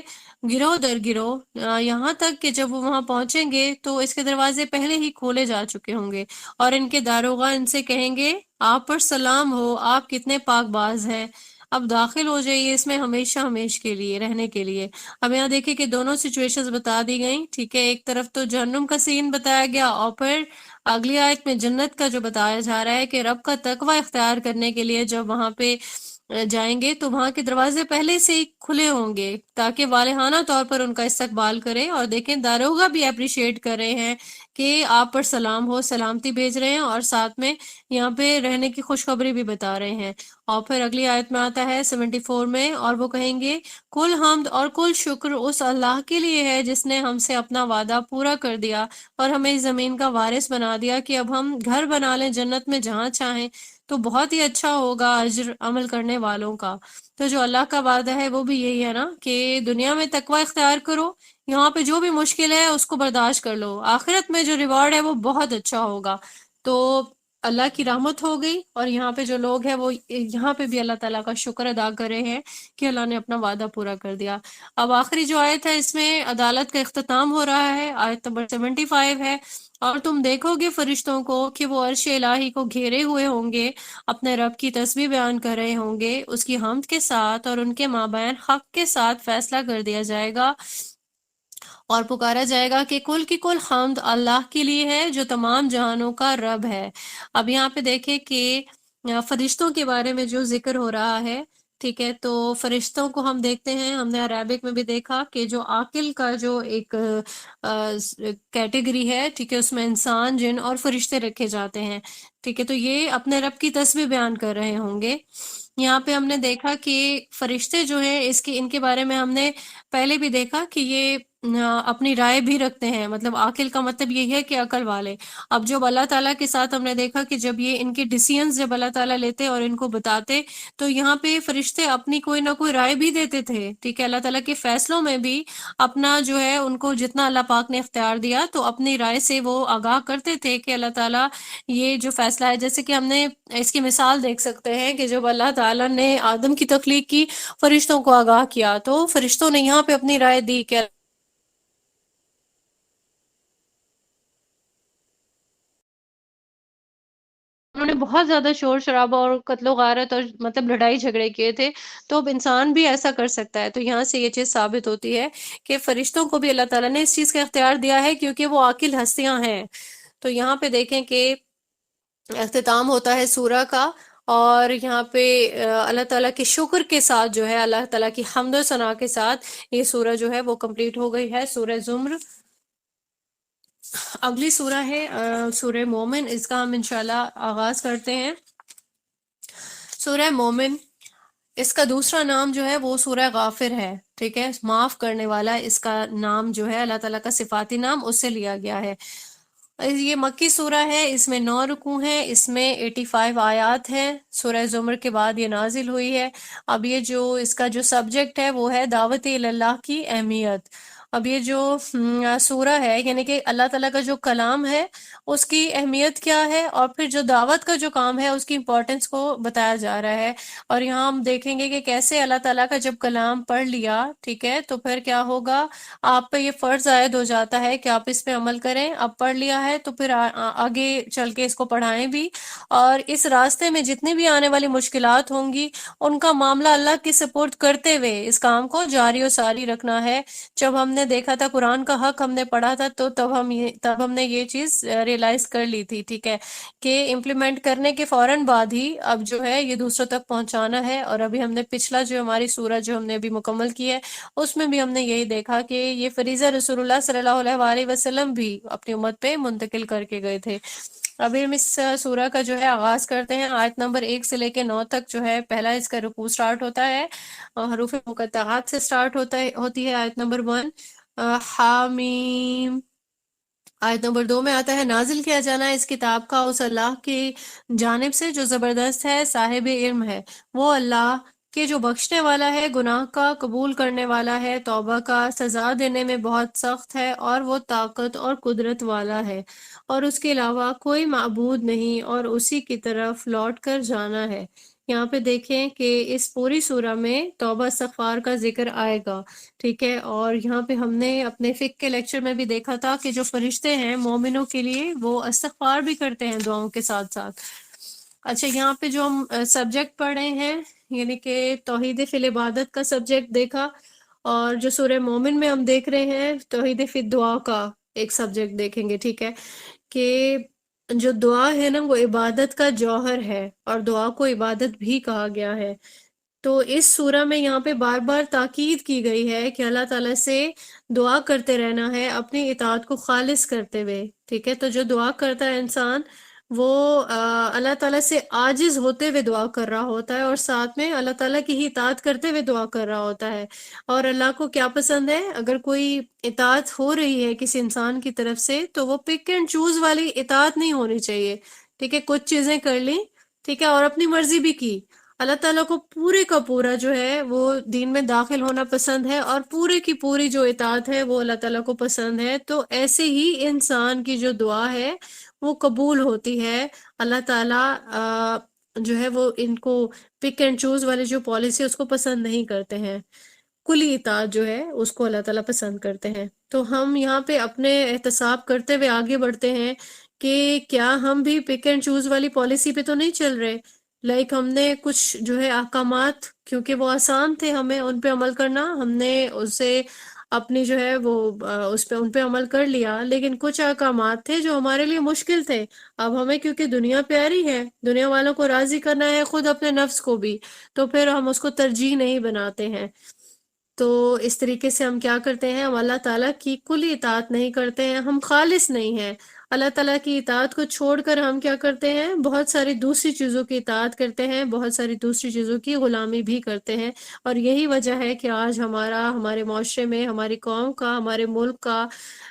گروہ در گروہ، یہاں تک کہ جب وہ وہاں پہنچیں گے تو اس کے دروازے پہلے ہی کھولے جا چکے ہوں گے، اور ان کے داروغہ ان سے کہیں گے آپ پر سلام ہو، آپ کتنے پاک باز ہیں، اب داخل ہو جائیے اس میں ہمیشہ ہمیش کے لیے رہنے کے لیے۔ اب یہاں دیکھیں کہ دونوں سچویشنز بتا دی گئیں، ٹھیک ہے، ایک طرف تو جہنم کا سین بتایا گیا، اور پھر اگلی آیت میں جنت کا جو بتایا جا رہا ہے کہ رب کا تقوی اختیار کرنے کے لیے جب وہاں پہ جائیں گے تو وہاں کے دروازے پہلے سے ہی کھلے ہوں گے تاکہ والہانہ طور پر ان کا استقبال کرے، اور دیکھیں داروغہ بھی اپریشیٹ کر رہے ہیں کہ آپ پر سلام ہو، سلامتی بھیج رہے ہیں، اور ساتھ میں یہاں پہ رہنے کی خوشخبری بھی بتا رہے ہیں۔ اور پھر اگلی آیت میں آتا ہے 74 میں، اور وہ کہیں گے کل حمد اور کل شکر اس اللہ کے لیے ہے جس نے ہم سے اپنا وعدہ پورا کر دیا اور ہمیں اس زمین کا وارث بنا دیا کہ اب ہم گھر بنا لیں جنت میں جہاں چاہیں، تو بہت ہی اچھا ہوگا اجر عمل کرنے والوں کا۔ تو جو اللہ کا وعدہ ہے وہ بھی یہی ہے نا کہ دنیا میں تقوی اختیار کرو، یہاں پہ جو بھی مشکل ہے اس کو برداشت کر لو، آخرت میں جو ریوارڈ ہے وہ بہت اچھا ہوگا۔ تو اللہ کی رحمت ہو گئی، اور یہاں پہ جو لوگ ہیں وہ یہاں پہ بھی اللہ تعالیٰ کا شکر ادا کر رہے ہیں کہ اللہ نے اپنا وعدہ پورا کر دیا۔ اب آخری جو آیت ہے اس میں عدالت کا اختتام ہو رہا ہے، آیت نمبر 75 ہے، اور تم دیکھو گے فرشتوں کو کہ وہ عرش الہی کو گھیرے ہوئے ہوں گے، اپنے رب کی تسبیح بیان کر رہے ہوں گے، اس کی حمد کے ساتھ، اور ان کے مابین حق کے ساتھ فیصلہ کر دیا جائے گا، اور پکارا جائے گا کہ کل کی کل حمد اللہ کے لیے ہے جو تمام جہانوں کا رب ہے۔ اب یہاں پہ دیکھیں کہ فرشتوں کے بارے میں جو ذکر ہو رہا ہے، ٹھیک ہے، تو فرشتوں کو ہم دیکھتے ہیں، ہم نے عربک میں بھی دیکھا کہ جو عاقل کا جو ایک کیٹیگری ہے، ٹھیک ہے، اس میں انسان، جن اور فرشتے رکھے جاتے ہیں، ٹھیک ہے، تو یہ اپنے رب کی تسبیح بیان کر رہے ہوں گے۔ یہاں پہ ہم نے دیکھا کہ فرشتے جو ہیں ان کے بارے میں ہم نے پہلے بھی دیکھا کہ یہ اپنی رائے بھی رکھتے ہیں، مطلب عاقل کا مطلب یہی ہے کہ عقل والے۔ اب جب اللہ تعالیٰ کے ساتھ ہم نے دیکھا کہ جب یہ ان کے ڈیسیژنز جب اللہ تعالیٰ لیتے اور ان کو بتاتے، تو یہاں پہ فرشتے اپنی کوئی نہ کوئی رائے بھی دیتے تھے، ٹھیک ہے، اللہ تعالیٰ کے فیصلوں میں بھی اپنا جو ہے ان کو جتنا اللہ پاک نے اختیار دیا تو اپنی رائے سے وہ آگاہ کرتے تھے کہ اللہ تعالیٰ یہ جو فیصلہ ہے، جیسے کہ ہم نے اس کی مثال دیکھ سکتے ہیں کہ جب اللہ تعالیٰ نے آدم کی تخلیق کی، فرشتوں کو آگاہ کیا، تو فرشتوں نے یہاں پہ اپنی رائے دی کہ انہوں نے بہت زیادہ شور شرابہ اور قتل و غارت اور مطلب لڑائی جھگڑے کیے تھے، تو اب انسان بھی ایسا کر سکتا ہے۔ تو یہاں سے یہ چیز ثابت ہوتی ہے کہ فرشتوں کو بھی اللہ تعالیٰ نے اس چیز کا اختیار دیا ہے کیونکہ وہ عاقل ہستیاں ہیں۔ تو یہاں پہ دیکھیں کہ اختتام ہوتا ہے سورہ کا، اور یہاں پہ اللہ تعالیٰ کے شکر کے ساتھ جو ہے، اللہ تعالیٰ کی حمد و ثنا کے ساتھ یہ سورہ جو ہے وہ کمپلیٹ ہو گئی ہے، سورہ زمر۔ اگلی سورہ ہے سورہ مومن، اس کا ہم انشاءاللہ آغاز کرتے ہیں۔ سورہ مومن، اس کا دوسرا نام جو ہے وہ سورہ غافر ہے، ٹھیک ہے، معاف کرنے والا، اس کا نام جو ہے اللہ تعالیٰ کا صفاتی نام اس سے لیا گیا ہے۔ یہ مکی سورہ ہے، اس میں 9 رکوع ہیں، اس میں 85 آیات ہیں، سورہ زمر کے بعد یہ نازل ہوئی ہے۔ اب یہ جو اس کا جو سبجیکٹ ہے وہ ہے دعوت اللہ کی اہمیت، اب یہ جو سورہ ہے، یعنی کہ اللہ تعالیٰ کا جو کلام ہے اس کی اہمیت کیا ہے، اور پھر جو دعوت کا جو کام ہے اس کی امپورٹنس کو بتایا جا رہا ہے۔ اور یہاں ہم دیکھیں گے کہ کیسے اللہ تعالیٰ کا جب کلام پڑھ لیا، ٹھیک ہے، تو پھر کیا ہوگا، آپ پہ یہ فرض عائد ہو جاتا ہے کہ آپ اس پہ عمل کریں۔ اب پڑھ لیا ہے تو پھر آگے چل کے اس کو پڑھائیں بھی، اور اس راستے میں جتنی بھی آنے والی مشکلات ہوں گی ان کا معاملہ اللہ کی سپورٹ کرتے ہوئے اس کام کو جاری و ساری رکھنا ہے۔ جب ہم نے دیکھا تھا قرآن کا حق ہم نے پڑھا تھا، تو تب ہم نے یہ چیز ریئلائز کر لی تھی، ٹھیک ہے، کہ امپلیمنٹ کرنے کے فوراً بعد ہی اب جو ہے یہ دوسروں تک پہنچانا ہے۔ اور ابھی ہم نے پچھلا جو ہماری سورہ جو ہم نے ابھی مکمل کی ہے اس میں بھی ہم نے یہی دیکھا کہ یہ فریضہ رسول اللہ صلی اللہ علیہ وآلہ وسلم بھی اپنی امت پہ منتقل کر کے گئے تھے۔ ابھی ہم اس سورہ کا جو ہے آغاز کرتے ہیں، آیت نمبر 1 سے لے کے 9 تک جو ہے پہلا اس کا رکوع سٹارٹ ہوتا ہے، اور حروف مقطعات سے سٹارٹ ہوتی ہے آیت نمبر 1، حامیم۔ آیت نمبر 2 میں آتا ہے نازل کیا جانا اس کتاب کا اس اللہ کی جانب سے جو زبردست ہے، صاحب علم ہے، وہ اللہ کہ جو بخشنے والا ہے، گناہ کا قبول کرنے والا ہے، توبہ کا سزا دینے میں بہت سخت ہے، اور وہ طاقت اور قدرت والا ہے، اور اس کے علاوہ کوئی معبود نہیں، اور اسی کی طرف لوٹ کر جانا ہے۔ یہاں پہ دیکھیں کہ اس پوری سورہ میں توبہ استغفار کا ذکر آئے گا، ٹھیک ہے۔ اور یہاں پہ ہم نے اپنے فقہ کے لیکچر میں بھی دیکھا تھا کہ جو فرشتے ہیں مومنوں کے لیے وہ استغفار بھی کرتے ہیں دعاؤں کے ساتھ ساتھ۔ اچھا، یہاں پہ جو ہم سبجیکٹ پڑھ رہے ہیں، یعنی کہ توحید فی العبادت کا سبجیکٹ دیکھا، اور جو سورہ مومن میں ہم دیکھ رہے ہیں توحید فی الدعا کا ایک سبجیکٹ دیکھیں گے، ٹھیک ہے، کہ جو دعا ہے نا وہ عبادت کا جوہر ہے، اور دعا کو عبادت بھی کہا گیا ہے۔ تو اس سورہ میں یہاں پہ بار بار تاکید کی گئی ہے کہ اللہ تعالیٰ سے دعا کرتے رہنا ہے اپنی اطاعت کو خالص کرتے ہوئے، ٹھیک ہے۔ تو جو دعا کرتا ہے انسان وہ اللہ تعالیٰ سے عاجز ہوتے ہوئے دعا کر رہا ہوتا ہے، اور ساتھ میں اللہ تعالیٰ کی ہی اطاعت کرتے ہوئے دعا کر رہا ہوتا ہے۔ اور اللہ کو کیا پسند ہے، اگر کوئی اطاعت ہو رہی ہے کسی انسان کی طرف سے تو وہ پک اینڈ چوز والی اطاعت نہیں ہونی چاہیے، ٹھیک ہے، کچھ چیزیں کر لی، ٹھیک ہے، اور اپنی مرضی بھی کی۔ اللہ تعالیٰ کو پورے کا پورا جو ہے وہ دین میں داخل ہونا پسند ہے، اور پورے کی پوری جو اطاعت ہے وہ اللہ تعالیٰ کو پسند ہے۔ تو ایسے ہی انسان کی جو دعا ہے وہ قبول ہوتی ہے۔ اللہ تعالیٰ جو ہے وہ ان کو پک اینڈ چوز والی جو پالیسی اس کو پسند نہیں کرتے ہیں، کلی اطاعت جو ہے اس کو اللہ تعالیٰ پسند کرتے ہیں۔ تو ہم یہاں پہ اپنے احتساب کرتے ہوئے آگے بڑھتے ہیں کہ کیا ہم بھی پک اینڈ چوز والی پالیسی پہ تو نہیں چل رہے، لائک ہم نے کچھ جو ہے احکامات کیونکہ وہ آسان تھے ہمیں ان پہ عمل کرنا، ہم نے اسے اپنی جو ہے وہ اس پہ ان پہ عمل کر لیا، لیکن کچھ احکامات تھے جو ہمارے لیے مشکل تھے۔ اب ہمیں کیونکہ دنیا پیاری ہے، دنیا والوں کو راضی کرنا ہے، خود اپنے نفس کو بھی، تو پھر ہم اس کو ترجیح نہیں بناتے ہیں۔ تو اس طریقے سے ہم کیا کرتے ہیں، ہم اللہ تعالیٰ کی کلی اطاعت نہیں کرتے ہیں، ہم خالص نہیں ہیں۔ اللہ تعالیٰ کی اطاعت کو چھوڑ کر ہم کیا کرتے ہیں، بہت ساری دوسری چیزوں کی اطاعت کرتے ہیں، بہت ساری دوسری چیزوں کی غلامی بھی کرتے ہیں۔ اور یہی وجہ ہے کہ آج ہمارے معاشرے میں، ہماری قوم کا، ہمارے ملک کا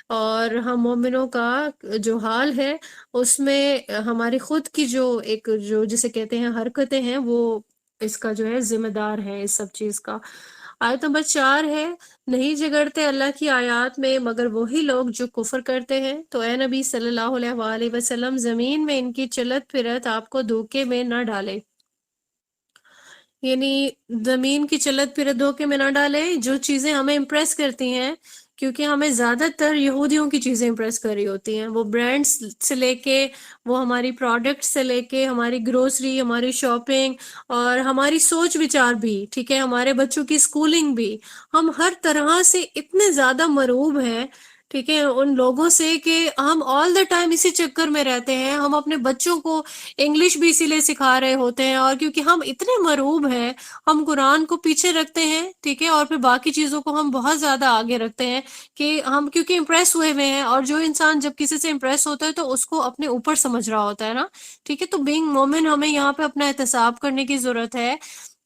اور ہم مومنوں کا جو حال ہے اس میں ہماری خود کی جو جسے کہتے ہیں حرکتیں ہیں وہ اس کا جو ہے ذمہ دار ہے، اس سب چیز کا۔ آیت نمبر 4 ہے، نہیں جگڑتے اللہ کی آیات میں مگر وہی لوگ جو کفر کرتے ہیں۔ تو اے نبی صلی اللہ علیہ وآلہ وسلم، زمین میں ان کی چلت پھرت آپ کو دھوکے میں نہ ڈالے، یعنی زمین کی چلت پھرت دھوکے میں نہ ڈالے۔ جو چیزیں ہمیں امپریس کرتی ہیں، کیونکہ ہمیں زیادہ تر یہودیوں کی چیزیں امپریس کر رہی ہوتی ہیں، وہ برانڈس سے لے کے، وہ ہماری پروڈکٹ سے لے کے، ہماری گروسری، ہماری شاپنگ، اور ہماری سوچ وچار بھی، ٹھیک ہے، ہمارے بچوں کی سکولنگ بھی، ہم ہر طرح سے اتنے زیادہ مرعوب ہیں، ٹھیک ہے، ان لوگوں سے کہ ہم آل دا ٹائم اسی چکر میں رہتے ہیں۔ ہم اپنے بچوں کو انگلش بھی اسی لیے سکھا رہے ہوتے ہیں، اور کیونکہ ہم اتنے مرعوب ہیں ہم قرآن کو پیچھے رکھتے ہیں، ٹھیک ہے، اور پھر باقی چیزوں کو ہم بہت زیادہ آگے رکھتے ہیں کہ ہم کیونکہ امپریس ہوئے ہوئے ہیں۔ اور جو انسان جب کسی سے امپریس ہوتا ہے تو اس کو اپنے اوپر سمجھ رہا ہوتا ہے نا، ٹھیک ہے۔ تو بینگ مومن ہمیں یہاں پہ اپنا احتساب کرنے کی ضرورت ہے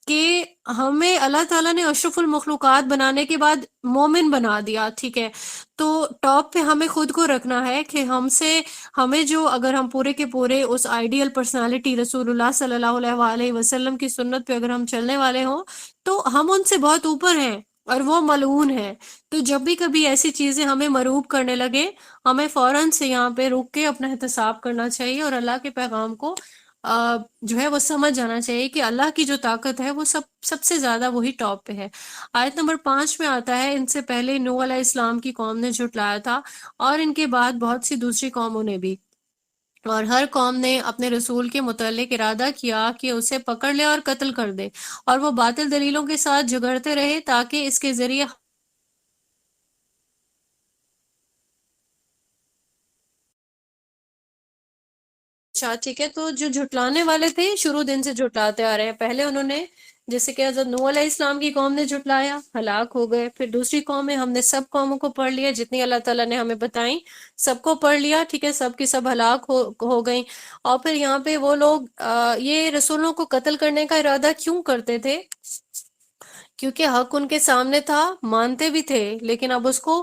کہ ہمیں اللہ تعالیٰ نے اشرف المخلوقات بنانے کے بعد مومن بنا دیا، ٹھیک ہے، تو ٹاپ پہ ہمیں خود کو رکھنا ہے کہ ہمیں جو، اگر ہم پورے کے پورے اس آئیڈیل پرسنالٹی رسول اللہ صلی اللہ علیہ وآلہ وسلم کی سنت پہ اگر ہم چلنے والے ہوں تو ہم ان سے بہت اوپر ہیں، اور وہ ملعون ہے۔ تو جب بھی کبھی ایسی چیزیں ہمیں مرعوب کرنے لگے، ہمیں فوراً سے یہاں پہ رک کے اپنا احتساب کرنا چاہیے اور اللہ کے پیغام کو جو ہے وہ سمجھ جانا چاہیے کہ اللہ کی جو طاقت ہے وہ سب سے زیادہ وہی ٹاپ پہ ہے۔ آیت نمبر 5 میں آتا ہے، ان سے پہلے نوح علیہ السلام کی قوم نے جھٹلایا تھا اور ان کے بعد بہت سی دوسری قوموں نے بھی، اور ہر قوم نے اپنے رسول کے متعلق ارادہ کیا کہ اسے پکڑ لے اور قتل کر دے، اور وہ باطل دلیلوں کے ساتھ جھگڑتے رہے تاکہ اس کے ذریعے اچھا ٹھیک ہے۔ تو جو جھٹلانے والے تھے شروع دن سے جھٹلاتے آ رہے ہیں، پہلے انہوں نے جیسے کہ حضرت نوح علیہ السلام کی قوم نے جھٹلایا، ہلاک ہو گئے۔ پھر دوسری قوم میں ہم نے سب قوموں کو پڑھ لیا جتنی اللہ تعالیٰ نے ہمیں بتائیں، سب کو پڑھ لیا، ٹھیک ہے، سب کی سب ہلاک ہو گئیں۔ اور پھر یہاں پہ وہ لوگ یہ رسولوں کو قتل کرنے کا ارادہ کیوں کرتے تھے؟ کیونکہ حق ان کے سامنے تھا، مانتے بھی تھے، لیکن اب اس کو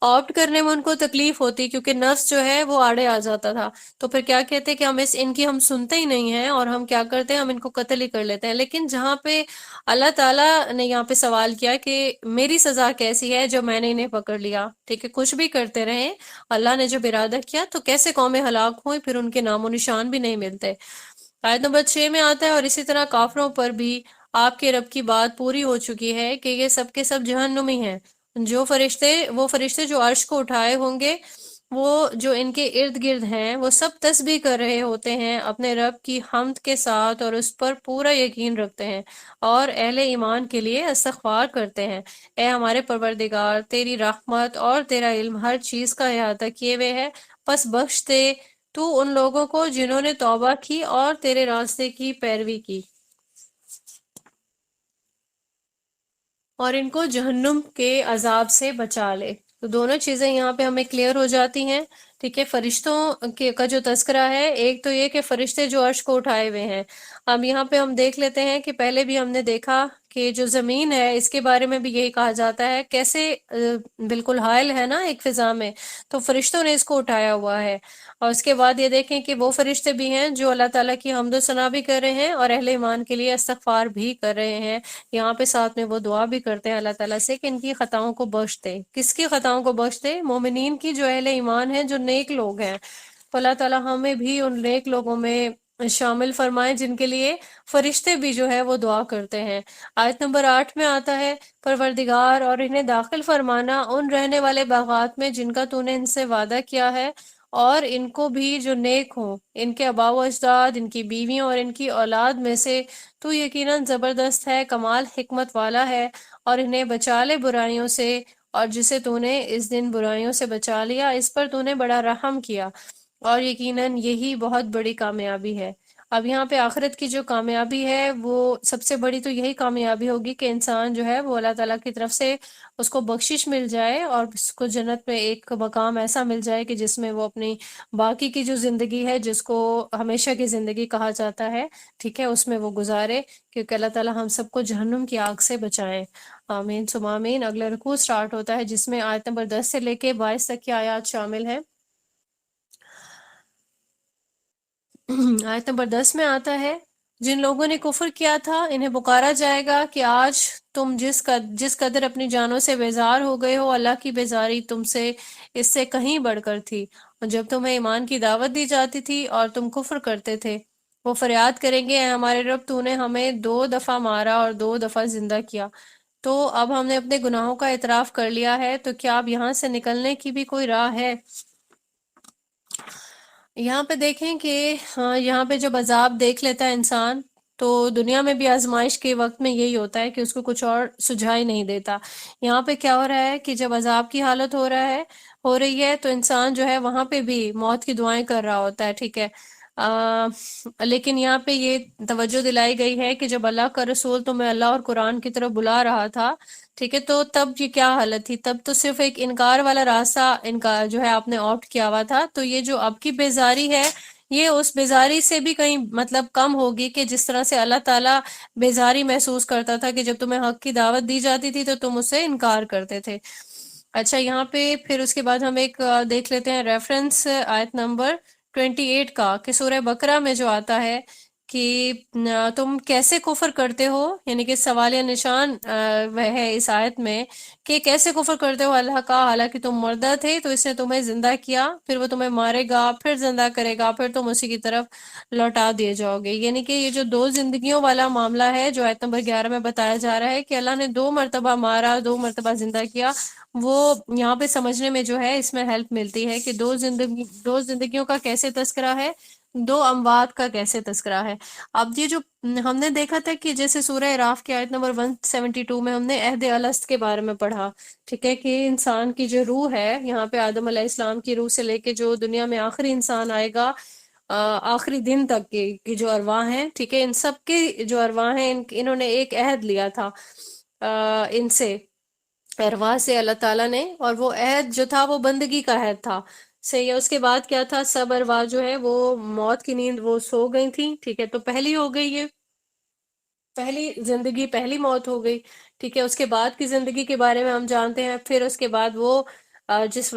آپٹ کرنے میں ان کو تکلیف ہوتی، کیونکہ نفس جو ہے وہ آڑے آ جاتا تھا۔ تو پھر کیا کہتے کہ ان کی ہم سنتے ہی نہیں ہیں، اور ہم کیا کرتے ہیں، ہم ان کو قتل ہی کر لیتے ہیں۔ لیکن جہاں پہ اللہ تعالیٰ نے یہاں پہ سوال کیا کہ میری سزا کیسی ہے جو میں نے انہیں پکڑ لیا، ٹھیک ہے، کچھ بھی کرتے رہیں، اللہ نے جب ارادہ کیا تو کیسے قومیں ہلاک ہوئیں، پھر ان کے نام و نشان بھی نہیں ملتے۔ آیت نمبر 6 میں آتا ہے، اور اسی طرح کافروں پر بھی آپ کے رب کی بات پوری ہو چکی ہے کہ یہ سب کے سب جہنمی ہیں۔ وہ فرشتے جو عرش کو اٹھائے ہوں گے، وہ جو ان کے ارد گرد ہیں، وہ سب تسبیح کر رہے ہوتے ہیں اپنے رب کی حمد کے ساتھ، اور اس پر پورا یقین رکھتے ہیں اور اہل ایمان کے لیے استغفار کرتے ہیں۔ اے ہمارے پروردگار، تیری رحمت اور تیرا علم ہر چیز کا احاطہ کیے ہوئے ہے، پس بخش دے تو ان لوگوں کو جنہوں نے توبہ کی اور تیرے راستے کی پیروی کی، اور ان کو جہنم کے عذاب سے بچا لے۔ تو دونوں چیزیں یہاں پہ ہمیں کلیئر ہو جاتی ہیں، ٹھیک ہے۔ فرشتوں کا جو تذکرہ ہے، ایک تو یہ کہ فرشتے جو عرش کو اٹھائے ہوئے ہیں۔ اب یہاں پہ ہم دیکھ لیتے ہیں کہ پہلے بھی ہم نے دیکھا کہ جو زمین ہے اس کے بارے میں بھی یہی کہا جاتا ہے، کیسے بالکل حائل ہے نا ایک فضا میں، تو فرشتوں نے اس کو اٹھایا ہوا ہے۔ اور اس کے بعد یہ دیکھیں کہ وہ فرشتے بھی ہیں جو اللہ تعالیٰ کی حمد و ثنا بھی کر رہے ہیں اور اہل ایمان کے لیے استغفار بھی کر رہے ہیں۔ یہاں پہ ساتھ میں وہ دعا بھی کرتے ہیں اللہ تعالیٰ سے کہ ان کی خطاؤں کو بخش دے۔ کس کی خطاؤں کو بخش دے؟ مومنین کی، جو اہل ایمان ہیں، جو نیک لوگ ہیں۔ تو اللہ تعالیٰ ہمیں بھی ان نیک لوگوں میں شامل فرمائے جن کے لیے فرشتے بھی جو ہے وہ دعا کرتے ہیں۔ آیت نمبر 8 میں آتا ہے، پروردگار، اور انہیں داخل فرمانا ان رہنے والے باغات میں جن کا تو نے ان سے وعدہ کیا ہے، اور ان کو بھی جو نیک ہوں، ان کے آباء و اجداد، ان کی بیویوں اور ان کی اولاد میں سے۔ تو یقیناً زبردست ہے، کمال حکمت والا ہے، اور انہیں بچا لے برائیوں سے، اور جسے تو نے اس دن برائیوں سے بچا لیا، اس پر تو نے بڑا رحم کیا، اور یقیناً یہی بہت بڑی کامیابی ہے۔ اب یہاں پہ آخرت کی جو کامیابی ہے، وہ سب سے بڑی تو یہی کامیابی ہوگی کہ انسان جو ہے وہ اللہ تعالیٰ کی طرف سے اس کو بخشش مل جائے، اور اس کو جنت میں ایک مقام ایسا مل جائے کہ جس میں وہ اپنی باقی کی جو زندگی ہے، جس کو ہمیشہ کی زندگی کہا جاتا ہے، ٹھیک ہے، اس میں وہ گزارے، کیونکہ اللہ تعالیٰ ہم سب کو جہنم کی آگ سے بچائیں۔ آمین ثم آمین۔ اگلا رکوع سٹارٹ ہوتا ہے جس میں آیت نمبر 10 سے لے کے 22 تک کی آیات شامل ہیں۔ آیت نمبر 10 میں آتا ہے، جن لوگوں نے کفر کیا تھا انہیں پکارا جائے گا کہ آج تم جس قدر اپنی جانوں سے بیزار ہو گئے ہو، اللہ کی بیزاری تم سے اس سے کہیں بڑھ کر تھی، اور جب تمہیں ایمان کی دعوت دی جاتی تھی اور تم کفر کرتے تھے۔ وہ فریاد کریں گے، اے ہمارے رب، تو نے ہمیں 2 دفعہ مارا اور 2 دفعہ زندہ کیا، تو اب ہم نے اپنے گناہوں کا اعتراف کر لیا ہے، تو کیا اب یہاں سے نکلنے کی بھی کوئی راہ ہے؟ یہاں پہ دیکھیں کہ ہاں، یہاں پہ جب عذاب دیکھ لیتا ہے انسان، تو دنیا میں بھی آزمائش کے وقت میں یہی ہوتا ہے کہ اس کو کچھ اور سجھائی نہیں دیتا۔ یہاں پہ کیا ہو رہا ہے کہ جب عذاب کی حالت ہو رہی ہے، تو انسان جو ہے وہاں پہ بھی موت کی دعائیں کر رہا ہوتا ہے، ٹھیک ہے۔ لیکن یہاں پہ یہ توجہ دلائی گئی ہے کہ جب اللہ کا رسول تمہیں اللہ اور قرآن کی طرف بلا رہا تھا، ٹھیک ہے، تو تب یہ کیا حالت تھی؟ تب تو صرف ایک انکار والا راستہ انکار جو ہے آپ نے آپٹ کیا ہوا تھا۔ تو یہ جو اب کی بیزاری ہے، یہ اس بیزاری سے بھی کہیں مطلب کم ہوگی، کہ جس طرح سے اللہ تعالیٰ بیزاری محسوس کرتا تھا کہ جب تمہیں حق کی دعوت دی جاتی تھی تو تم اسے انکار کرتے تھے۔ اچھا، یہاں پہ پھر اس کے بعد ہم ایک دیکھ لیتے ہیں ریفرنس آیت نمبر 28 کا، کہ سورہ بقرہ میں جو آتا ہے کہ تم کیسے کفر کرتے ہو، یعنی کہ سوال یا نشان وہ ہے اس آیت میں کہ کیسے کفر کرتے ہو اللہ کا، حالانکہ تم مردہ تھے تو اس نے تمہیں زندہ کیا، پھر وہ تمہیں مارے گا، پھر زندہ کرے گا، پھر تم اسی کی طرف لوٹا دیے جاؤ گے۔ یعنی کہ یہ جو دو زندگیوں والا معاملہ ہے جو آیت نمبر 11 میں بتایا جا رہا ہے کہ اللہ نے 2 مرتبہ مارا، 2 مرتبہ زندہ کیا، وہ یہاں پہ سمجھنے میں جو ہے اس میں ہیلپ ملتی ہے کہ دو زندگیوں کا کیسے تذکرہ ہے، دو اموات کا کیسے تذکرہ ہے۔ اب یہ جو ہم نے دیکھا تھا کہ جیسے سورہ اعراف کی آیت نمبر 172 میں ہم نے عہد الست کے بارے میں پڑھا، ٹھیک ہے، کہ انسان کی جو روح ہے، یہاں پہ آدم علیہ السلام کی روح سے لے کے جو دنیا میں آخری انسان آئے گا آخری دن تک کی جو ارواح ہیں، ٹھیک ہے، ان سب کے جو ارواح ہیں انہوں نے ایک عہد لیا تھا ان سے، ارواح سے، اللہ تعالیٰ نے، اور وہ عہد جو تھا وہ بندگی کا عہد تھا، صحیح ہے۔ اس کے بعد کیا تھا، سب ارواح جو ہے وہ موت کی نیند وہ سو گئی تھیں، ٹھیک ہے، تو پہلی ہو گئی یہ پہلی زندگی، پہلی موت ہو گئی، ٹھیک ہے۔ اس کے بعد کی زندگی کے بارے میں ہم جانتے ہیں، پھر اس کے بعد وہ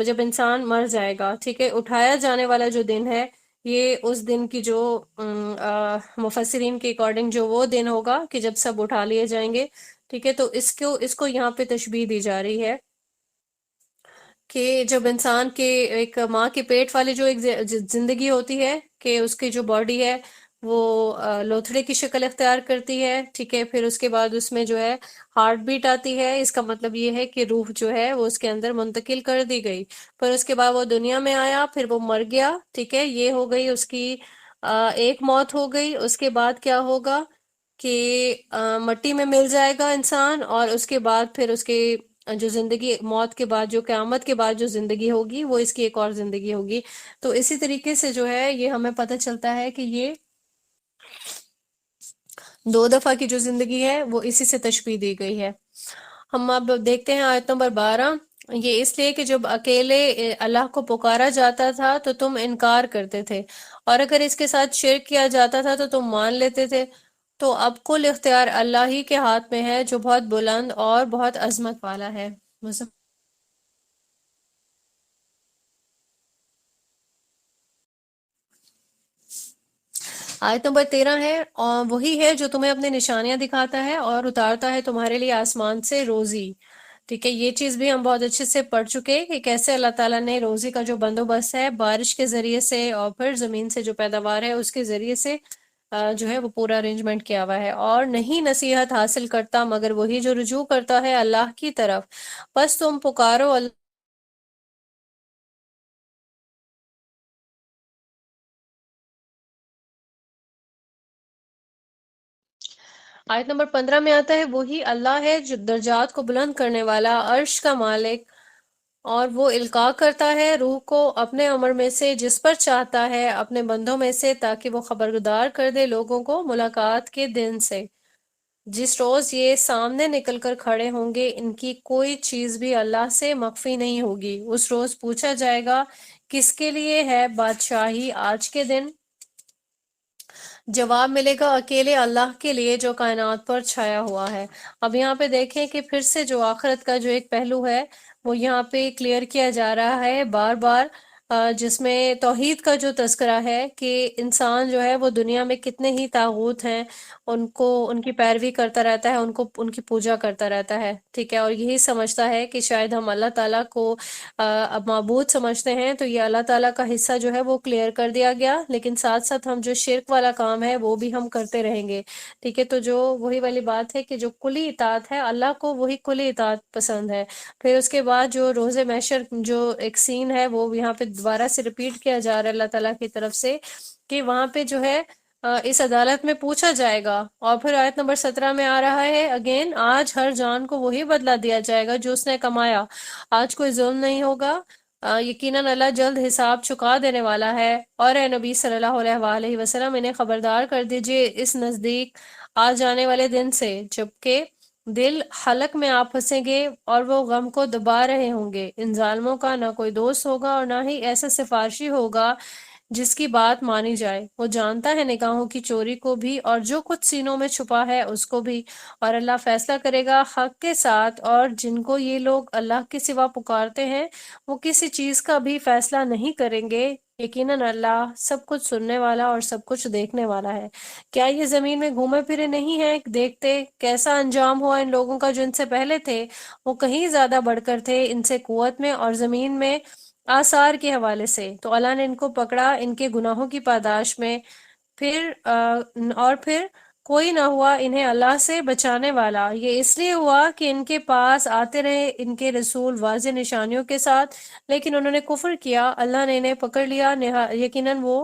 جب انسان مر جائے گا، ٹھیک ہے، اٹھایا جانے والا جو دن ہے، یہ اس دن کی جو مفسرین کے اکارڈنگ جو وہ دن ہوگا کہ جب سب اٹھا لیے جائیں گے، ٹھیک ہے، تو اس کو یہاں پہ تشبیہ دی جا رہی ہے کہ جب انسان کے ایک ماں کے پیٹ والے جو ایک زندگی ہوتی ہے کہ اس کی جو باڈی ہے وہ لوتھڑے کی شکل اختیار کرتی ہے، ٹھیک ہے، پھر اس کے بعد اس میں جو ہے ہارٹ بیٹ آتی ہے، اس کا مطلب یہ ہے کہ روح جو ہے وہ اس کے اندر منتقل کر دی گئی، پھر اس کے بعد وہ دنیا میں آیا، پھر وہ مر گیا، ٹھیک ہے، یہ ہو گئی اس کی ایک موت ہو گئی۔ اس کے بعد کیا ہوگا کہ مٹی میں مل جائے گا انسان، اور اس کے بعد پھر اس کے جو زندگی، موت کے بعد جو قیامت کے بعد جو زندگی ہوگی وہ اس کی ایک اور زندگی ہوگی۔ تو اسی طریقے سے جو ہے یہ ہمیں پتہ چلتا ہے کہ یہ 2 دفعہ کی جو زندگی ہے وہ اسی سے تشبیہ دی گئی ہے۔ ہم اب دیکھتے ہیں آیت نمبر 12، یہ اس لیے کہ جب اکیلے اللہ کو پکارا جاتا تھا تو تم انکار کرتے تھے، اور اگر اس کے ساتھ شرک کیا جاتا تھا تو تم مان لیتے تھے، تو اب کل اختیار اللہ ہی کے ہاتھ میں ہے جو بہت بلند اور بہت عظمت والا ہے۔ آیت نمبر 13 ہے، اور وہی ہے جو تمہیں اپنے نشانیاں دکھاتا ہے اور اتارتا ہے تمہارے لیے آسمان سے روزی، ٹھیک ہے، یہ چیز بھی ہم بہت اچھے سے پڑھ چکے کہ کیسے اللہ تعالیٰ نے روزی کا جو بندوبست ہے بارش کے ذریعے سے اور پھر زمین سے جو پیداوار ہے اس کے ذریعے سے جو ہے وہ پورا ارینجمنٹ کیا ہوا ہے، اور نہیں نصیحت حاصل کرتا مگر وہی جو رجوع کرتا ہے اللہ کی طرف، بس تم پکارو اللہ۔ آیت نمبر 15 میں آتا ہے، وہی اللہ ہے جو درجات کو بلند کرنے والا، عرش کا مالک، اور وہ القاء کرتا ہے روح کو اپنے امر میں سے جس پر چاہتا ہے اپنے بندوں میں سے، تاکہ وہ خبردار کر دے لوگوں کو ملاقات کے دن سے، جس روز یہ سامنے نکل کر کھڑے ہوں گے، ان کی کوئی چیز بھی اللہ سے مخفی نہیں ہوگی۔ اس روز پوچھا جائے گا کس کے لیے ہے بادشاہی آج کے دن؟ جواب ملے گا اکیلے اللہ کے لیے جو کائنات پر چھایا ہوا ہے۔ اب یہاں پہ دیکھیں کہ پھر سے جو آخرت کا جو ایک پہلو ہے وہ یہاں پہ کلیئر کیا جا رہا ہے بار بار، جس میں توحید کا جو تذکرہ ہے کہ انسان جو ہے وہ دنیا میں کتنے ہی طاغوت ہیں، ان کو ان کی پیروی کرتا رہتا ہے، ان کی پوجا کرتا رہتا ہے، ٹھیک ہے، اور یہی سمجھتا ہے کہ شاید ہم اللہ تعالیٰ کو اب معبود سمجھتے ہیں، تو یہ اللہ تعالیٰ کا حصہ جو ہے وہ کلیئر کر دیا گیا، لیکن ساتھ ساتھ ہم جو شرک والا کام ہے وہ بھی ہم کرتے رہیں گے، ٹھیک ہے، تو جو وہی والی بات ہے کہ جو کلی اطاعت ہے اللہ کو وہی کلی اطاعت پسند ہے۔ پھر اس کے بعد جو روز محشر جو ایک سین ہے وہ یہاں پہ دوبارہ سے ریپیٹ کیا جا رہا ہے اللہ تعالیٰ کی طرف سے کہ وہاں پہ جو ہے اس عدالت میں پوچھا جائے گا، اور پھر آیت نمبر 17 میں آ رہا ہے اگین، آج ہر جان کو وہی بدلہ دیا جائے گا جو اس نے کمایا، آج کوئی ظلم نہیں ہوگا، یقیناً اللہ جلد حساب چکا دینے والا ہے۔ اور اے نبی صلی اللہ علیہ وآلہ وسلم انہیں خبردار کر دیجئے اس نزدیک آ جانے والے دن سے جبکہ دل حلق میں آپ پھنسیں گے اور وہ غم کو دبا رہے ہوں گے، ان ظالموں کا نہ کوئی دوست ہوگا اور نہ ہی ایسا سفارشی ہوگا جس کی بات مانی جائے، وہ جانتا ہے نگاہوں کی چوری کو بھی اور جو کچھ سینوں میں چھپا ہے اس کو بھی، اور اللہ فیصلہ کرے گا حق کے ساتھ، اور جن کو یہ لوگ اللہ کے سوا پکارتے ہیں وہ کسی چیز کا بھی فیصلہ نہیں کریں گے، یقیناً اللہ سب کچھ سننے والا اور سب کچھ دیکھنے والا ہے۔ کیا یہ زمین میں گھومے پھرے نہیں ہیں؟ دیکھتے کیسا انجام ہوا ان لوگوں کا جو ان سے پہلے تھے، وہ کہیں زیادہ بڑھ کر تھے ان سے قوت میں اور زمین میں آثار کے حوالے سے، تو اللہ نے ان کو پکڑا ان کے گناہوں کی پاداش میں، پھر کوئی نہ ہوا انہیں اللہ سے بچانے والا۔ یہ اس لیے ہوا کہ ان کے پاس آتے رہے ان کے رسول واضح نشانیوں کے ساتھ، لیکن انہوں نے کفر کیا، اللہ نے انہیں پکڑ لیا، یقیناً وہ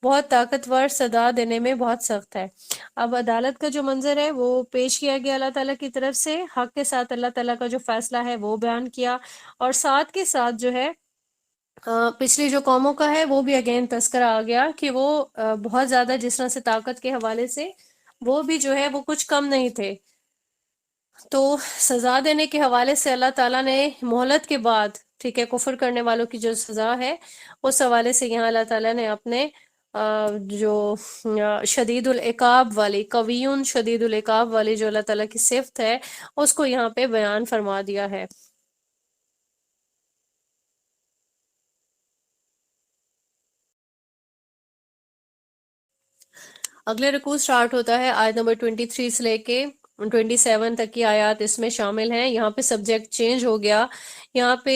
بہت طاقتور، سزا دینے میں بہت سخت ہے۔ اب عدالت کا جو منظر ہے وہ پیش کیا گیا اللہ تعالیٰ کی طرف سے، حق کے ساتھ اللہ تعالیٰ کا جو فیصلہ ہے وہ بیان کیا، اور ساتھ کے ساتھ جو ہے پچھلی جو قوموں کا ہے وہ بھی اگین تذکرہ آ گیا کہ وہ بہت زیادہ جس طرح سے طاقت کے حوالے سے وہ بھی جو ہے وہ کچھ کم نہیں تھے۔ تو سزا دینے کے حوالے سے اللہ تعالیٰ نے مہلت کے بعد، ٹھیک ہے، کفر کرنے والوں کی جو سزا ہے اس حوالے سے یہاں اللہ تعالیٰ نے اپنے جو شدید العقاب والی، قویون شدید العقاب والی جو اللہ تعالیٰ کی صفت ہے اس کو یہاں پہ بیان فرما دیا ہے۔ اگلے رکوع سٹارٹ ہوتا ہے آیت نمبر 23 سے لے کے 27 تک کی آیات اس میں شامل ہیں۔ یہاں پہ سبجیکٹ چینج ہو گیا، یہاں پہ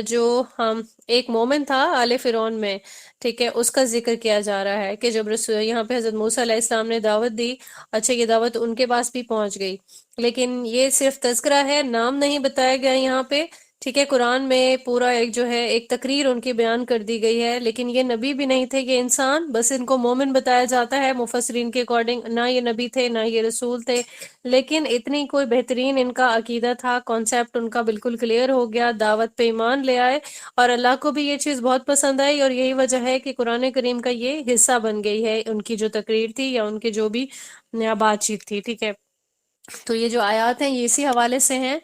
جو ہم ایک مومن تھا آل فرعون میں، ٹھیک ہے، اس کا ذکر کیا جا رہا ہے کہ جب یہاں پہ حضرت موسیٰ علیہ السلام نے دعوت دی، اچھا یہ دعوت ان کے پاس بھی پہنچ گئی، لیکن یہ صرف تذکرہ ہے، نام نہیں بتایا گیا یہاں پہ، ٹھیک ہے۔ قرآن میں پورا ایک جو ہے ایک تقریر ان کی بیان کر دی گئی ہے، لیکن یہ نبی بھی نہیں تھے، یہ انسان، بس ان کو مومن بتایا جاتا ہے مفسرین کے اکارڈنگ، نہ یہ نبی تھے نہ یہ رسول تھے، لیکن اتنی کوئی بہترین ان کا عقیدہ تھا، کانسیپٹ ان کا بالکل کلیئر ہو گیا، دعوت پہ ایمان لے آئے، اور اللہ کو بھی یہ چیز بہت پسند آئی، اور یہی وجہ ہے کہ قرآن کریم کا یہ حصہ بن گئی ہے ان کی جو تقریر تھی یا ان کے جو بھی بات چیت تھی، ٹھیک ہے۔ تو یہ جو آیات ہیں یہ اسی حوالے سے ہیں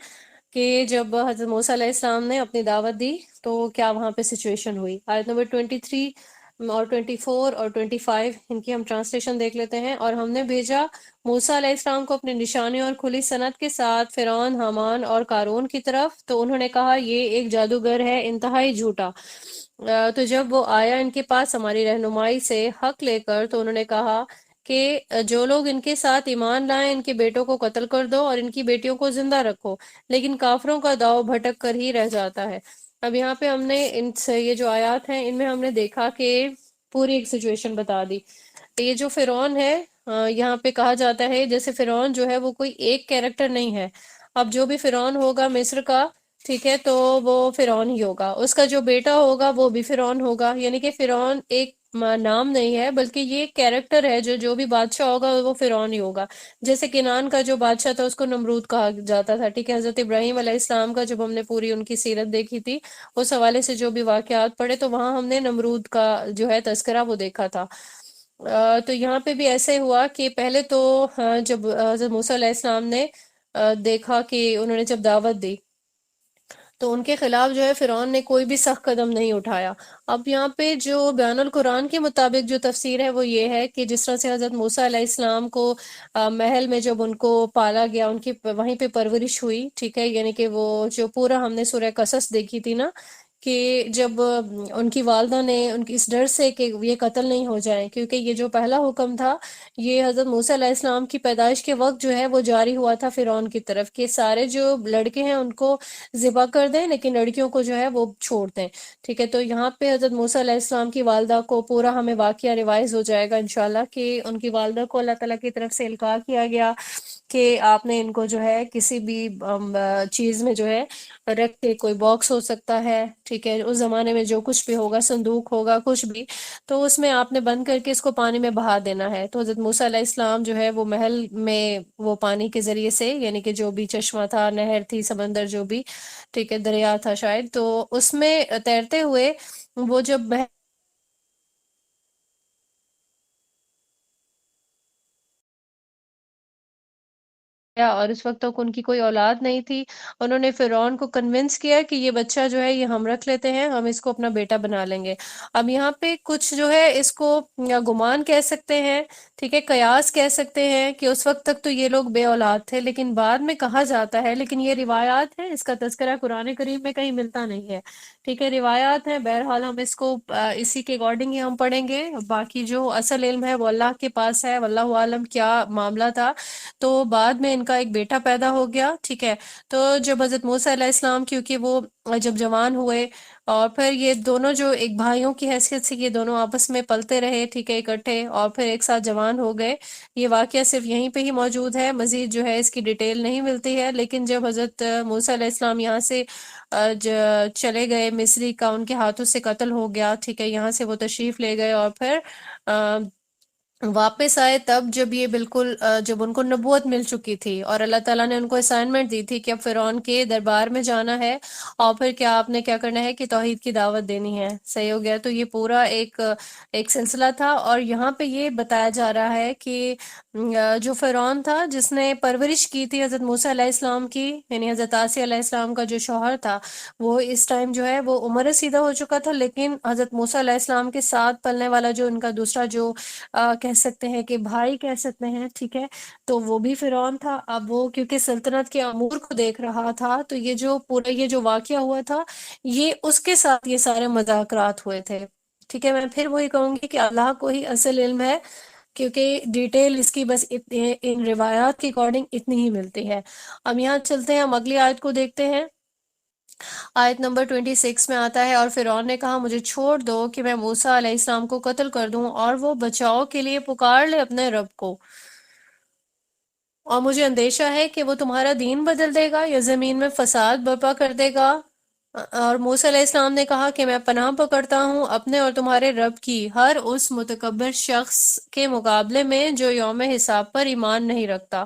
کہ جب حضرت موسیٰ علیہ السلام نے اپنی دعوت دی تو کیا وہاں پہ سچویشن ہوئی۔ آیت نمبر 23 اور 24 اور 25 ان کی ہم ٹرانسلیشن دیکھ لیتے ہیں۔ اور ہم نے بھیجا موسیٰ علیہ السلام کو اپنی نشانیوں اور کھلی صنعت کے ساتھ فرعون، حامان اور قارون کی طرف، تو انہوں نے کہا یہ ایک جادوگر ہے انتہائی جھوٹا۔ تو جب وہ آیا ان کے پاس ہماری رہنمائی سے حق لے کر، تو انہوں نے کہا کہ جو لوگ ان کے ساتھ ایمان لائیں ان کے بیٹوں کو قتل کر دو اور ان کی بیٹیوں کو زندہ رکھو، لیکن کافروں کا داؤ بھٹک کر ہی رہ جاتا ہے۔ اب یہاں پہ ہم نے ان سے یہ جو آیات ہیں ان میں ہم نے دیکھا کہ پوری ایک سچویشن بتا دی۔ یہ جو فرعون ہے، یہاں پہ کہا جاتا ہے جیسے فرعون جو ہے وہ کوئی ایک کیریکٹر نہیں ہے، اب جو بھی فرعون ہوگا مصر کا، ٹھیک ہے، تو وہ فرعون ہی ہوگا، اس کا جو بیٹا ہوگا وہ بھی فرعون ہوگا، یعنی کہ فرعون ایک نام نہیں ہے بلکہ یہ ایک کیریکٹر ہے، جو بھی بادشاہ ہوگا وہ فرعون ہی ہوگا۔ جیسے کنعان کا جو بادشاہ تھا اس کو نمرود کہا جاتا تھا، ٹھیک ہے۔ حضرت ابراہیم علیہ السلام کا جب ہم نے پوری ان کی سیرت دیکھی تھی، اس حوالے سے جو بھی واقعات پڑھے تو وہاں ہم نے نمرود کا جو ہے تذکرہ وہ دیکھا تھا۔ تو یہاں پہ بھی ایسے ہوا کہ پہلے تو جب حضرت موسیٰ علیہ السلام نے دیکھا کہ انہوں نے جب دعوت دی تو ان کے خلاف جو ہے فرعون نے کوئی بھی سخت قدم نہیں اٹھایا۔ اب یہاں پہ جو بیان القرآن کے مطابق جو تفسیر ہے وہ یہ ہے کہ جس طرح سے حضرت موسیٰ علیہ السلام کو محل میں جب ان کو پالا گیا، ان کی وہیں پہ پرورش ہوئی، ٹھیک ہے، یعنی کہ وہ جو پورا ہم نے سورہ قصص دیکھی تھی نا، کہ جب ان کی والدہ نے ان کی اس ڈر سے کہ یہ قتل نہیں ہو جائیں، کیونکہ یہ جو پہلا حکم تھا یہ حضرت موسیٰ علیہ السلام کی پیدائش کے وقت جو ہے وہ جاری ہوا تھا فرعون کی طرف، کہ سارے جو لڑکے ہیں ان کو ذبح کر دیں لیکن لڑکیوں کو جو ہے وہ چھوڑ دیں، ٹھیک ہے۔ تو یہاں پہ حضرت موسیٰ علیہ السلام کی والدہ کو پورا ہمیں واقعہ ریوائز ہو جائے گا انشاءاللہ، کہ ان کی والدہ کو اللہ تعالیٰ کی طرف سے القاء کیا گیا کہ آپ نے ان کو جو ہے کسی بھی چیز میں جو ہے رکھ کے، کوئی باکس ہو سکتا ہے، ٹھیک ہے، اس زمانے میں جو کچھ بھی ہوگا، صندوق ہوگا، کچھ بھی، تو اس میں آپ نے بند کر کے اس کو پانی میں بہا دینا ہے۔ تو حضرت موسیٰ علیہ السلام جو ہے وہ محل میں وہ پانی کے ذریعے سے، یعنی کہ جو بھی چشمہ تھا، نہر تھی، سمندر جو بھی، ٹھیک ہے، دریا تھا شاید، تو اس میں تیرتے ہوئے وہ جب اور اس وقت تک ان کی کوئی اولاد نہیں تھی. انہوں نے فرعون کو کنونس کیا کہ یہ بچہ جو ہے یہ ہم رکھ لیتے ہیں، ہم اس کو اپنا بیٹا بنا لیں گے. اب یہاں پہ کچھ جو ہے اس کو گمان کہہ سکتے ہیں، ٹھیک ہے، قیاس کہہ سکتے ہیں کہ اس وقت تک تو یہ لوگ بے اولاد تھے، لیکن بعد میں کہا جاتا ہے، لیکن یہ روایات ہیں، اس کا تذکرہ قرآن کریم میں کہیں ملتا نہیں ہے، ٹھیک ہے، روایات ہیں. بہرحال ہم اس کو اسی کے اکارڈنگ ہی ہم پڑھیں گے. باقی جو اصل علم ہے وہ اللہ کے پاس ہے، واللہ عالم کیا معاملہ تھا. تو بعد میں ان کا ایک بیٹا پیدا ہو گیا، ٹھیک ہے. تو جب حضرت موسیٰ علیہ السلام، کیونکہ وہ جب جوان ہوئے اور پھر یہ دونوں جو ایک بھائیوں کی حیثیت سے یہ دونوں آپس میں پلتے رہے، ٹھیک ہے، اکٹھے، اور پھر ایک ساتھ جوان ہو گئے. یہ واقعہ صرف یہیں پہ ہی موجود ہے، مزید جو ہے اس کی ڈیٹیل نہیں ملتی ہے. لیکن جب حضرت موسیٰ علیہ السلام یہاں سے چلے گئے، مصری کا ان کے ہاتھوں سے قتل ہو گیا، ٹھیک ہے، یہاں سے وہ تشریف لے گئے اور پھر واپس آئے، تب جب یہ بالکل جب ان کو نبوت مل چکی تھی اور اللہ تعالیٰ نے ان کو اسائنمنٹ دی تھی کہ اب فرعون کے دربار میں جانا ہے اور پھر کیا آپ نے کیا کرنا ہے کہ توحید کی دعوت دینی ہے. صحیح ہو گیا. تو یہ پورا ایک سلسلہ تھا. اور یہاں پہ یہ بتایا جا رہا ہے کہ جو فرعون تھا جس نے پرورش کی تھی حضرت موسیٰ علیہ السلام کی، یعنی حضرت آسیہ علیہ السلام کا جو شوہر تھا، وہ اس ٹائم جو ہے وہ عمر رسیدہ ہو چکا تھا. لیکن حضرت موسیٰ علیہ السلام کے ساتھ پلنے والا جو ان کا دوسرا جو کہہ سکتے ہیں کہ بھائی کہہ سکتے ہیں، ٹھیک ہے، تو وہ بھی فرعون تھا. اب وہ کیونکہ سلطنت کے امور کو دیکھ رہا تھا، تو یہ جو پورا یہ جو واقعہ ہوا تھا، یہ اس کے ساتھ یہ سارے مذاکرات ہوئے تھے. ٹھیک ہے، میں پھر وہی کہوں گی کہ اللہ کو ہی اصل علم ہے، کیونکہ ڈیٹیل اس کی بس ان روایات کے اکارڈنگ اتنی ہی ملتی ہے. اب یہاں چلتے ہیں، ہم اگلی آیت کو دیکھتے ہیں. آیت نمبر 26 میں آتا ہے، اور فرعون نے کہا مجھے چھوڑ دو کہ میں موسیٰ علیہ السلام کو قتل کر دوں، اور وہ بچاؤ کے لیے پکار لے اپنے رب کو، اور مجھے اندیشہ ہے کہ وہ تمہارا دین بدل دے گا یا زمین میں فساد برپا کر دے گا. اور موسیٰ علیہ السلام نے کہا کہ میں پناہ پکڑتا ہوں اپنے اور تمہارے رب کی ہر اس متکبر شخص کے مقابلے میں جو یوم حساب پر ایمان نہیں رکھتا.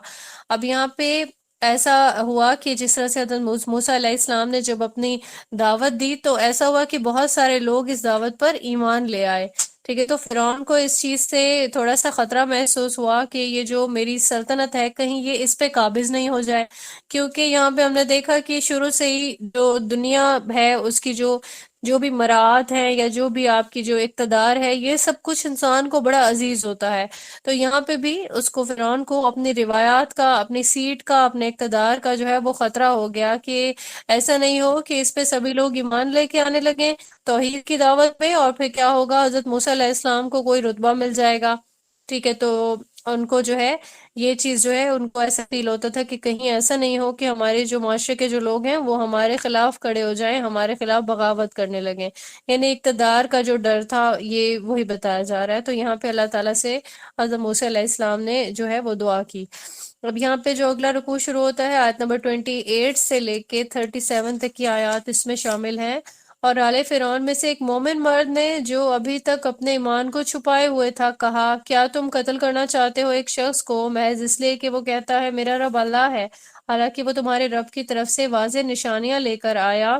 اب یہاں پہ ایسا ہوا کہ جس طرح سے حضرت موسیٰ علیہ السلام نے جب اپنی دعوت دی تو ایسا ہوا کہ بہت سارے لوگ اس دعوت پر ایمان لے آئے. ٹھیک ہے، تو فرعون کو اس چیز سے تھوڑا سا خطرہ محسوس ہوا کہ یہ جو میری سلطنت ہے کہیں یہ اس پہ قابض نہیں ہو جائے، کیونکہ یہاں پہ ہم نے دیکھا کہ شروع سے ہی جو دنیا ہے اس کی جو بھی مراعات ہے یا جو بھی آپ کی جو اقتدار ہے، یہ سب کچھ انسان کو بڑا عزیز ہوتا ہے. تو یہاں پہ بھی اس کو فرعون کو اپنی روایات کا، اپنی سیٹ کا، اپنے اقتدار کا جو ہے وہ خطرہ ہو گیا کہ ایسا نہیں ہو کہ اس پہ سبھی لوگ ایمان لے کے آنے لگیں توحید کی دعوت پہ، اور پھر کیا ہوگا، حضرت موسیٰ علیہ السلام کو کوئی رتبہ مل جائے گا. ٹھیک ہے، تو ان کو جو ہے یہ چیز جو ہے ان کو ایسا فیل ہوتا تھا کہ کہیں ایسا نہیں ہو کہ ہمارے جو معاشرے کے جو لوگ ہیں وہ ہمارے خلاف کھڑے ہو جائیں، ہمارے خلاف بغاوت کرنے لگیں. یعنی اقتدار کا جو ڈر تھا یہ وہی بتایا جا رہا ہے. تو یہاں پہ اللہ تعالیٰ سے حضرت موسیٰ علیہ السلام نے جو ہے وہ دعا کی. اب یہاں پہ جو اگلا رکوع شروع ہوتا ہے آیت نمبر 28 سے لے کے 37 تک کی آیات اس میں شامل ہیں. اور آل فرعون میں سے ایک مومن مرد نے جو ابھی تک اپنے ایمان کو چھپائے ہوئے تھا کہا، کیا تم قتل کرنا چاہتے ہو ایک شخص کو محض اس لیے کہ وہ کہتا ہے میرا رب اللہ ہے، حالانکہ وہ تمہارے رب کی طرف سے واضح نشانیاں لے کر آیا؟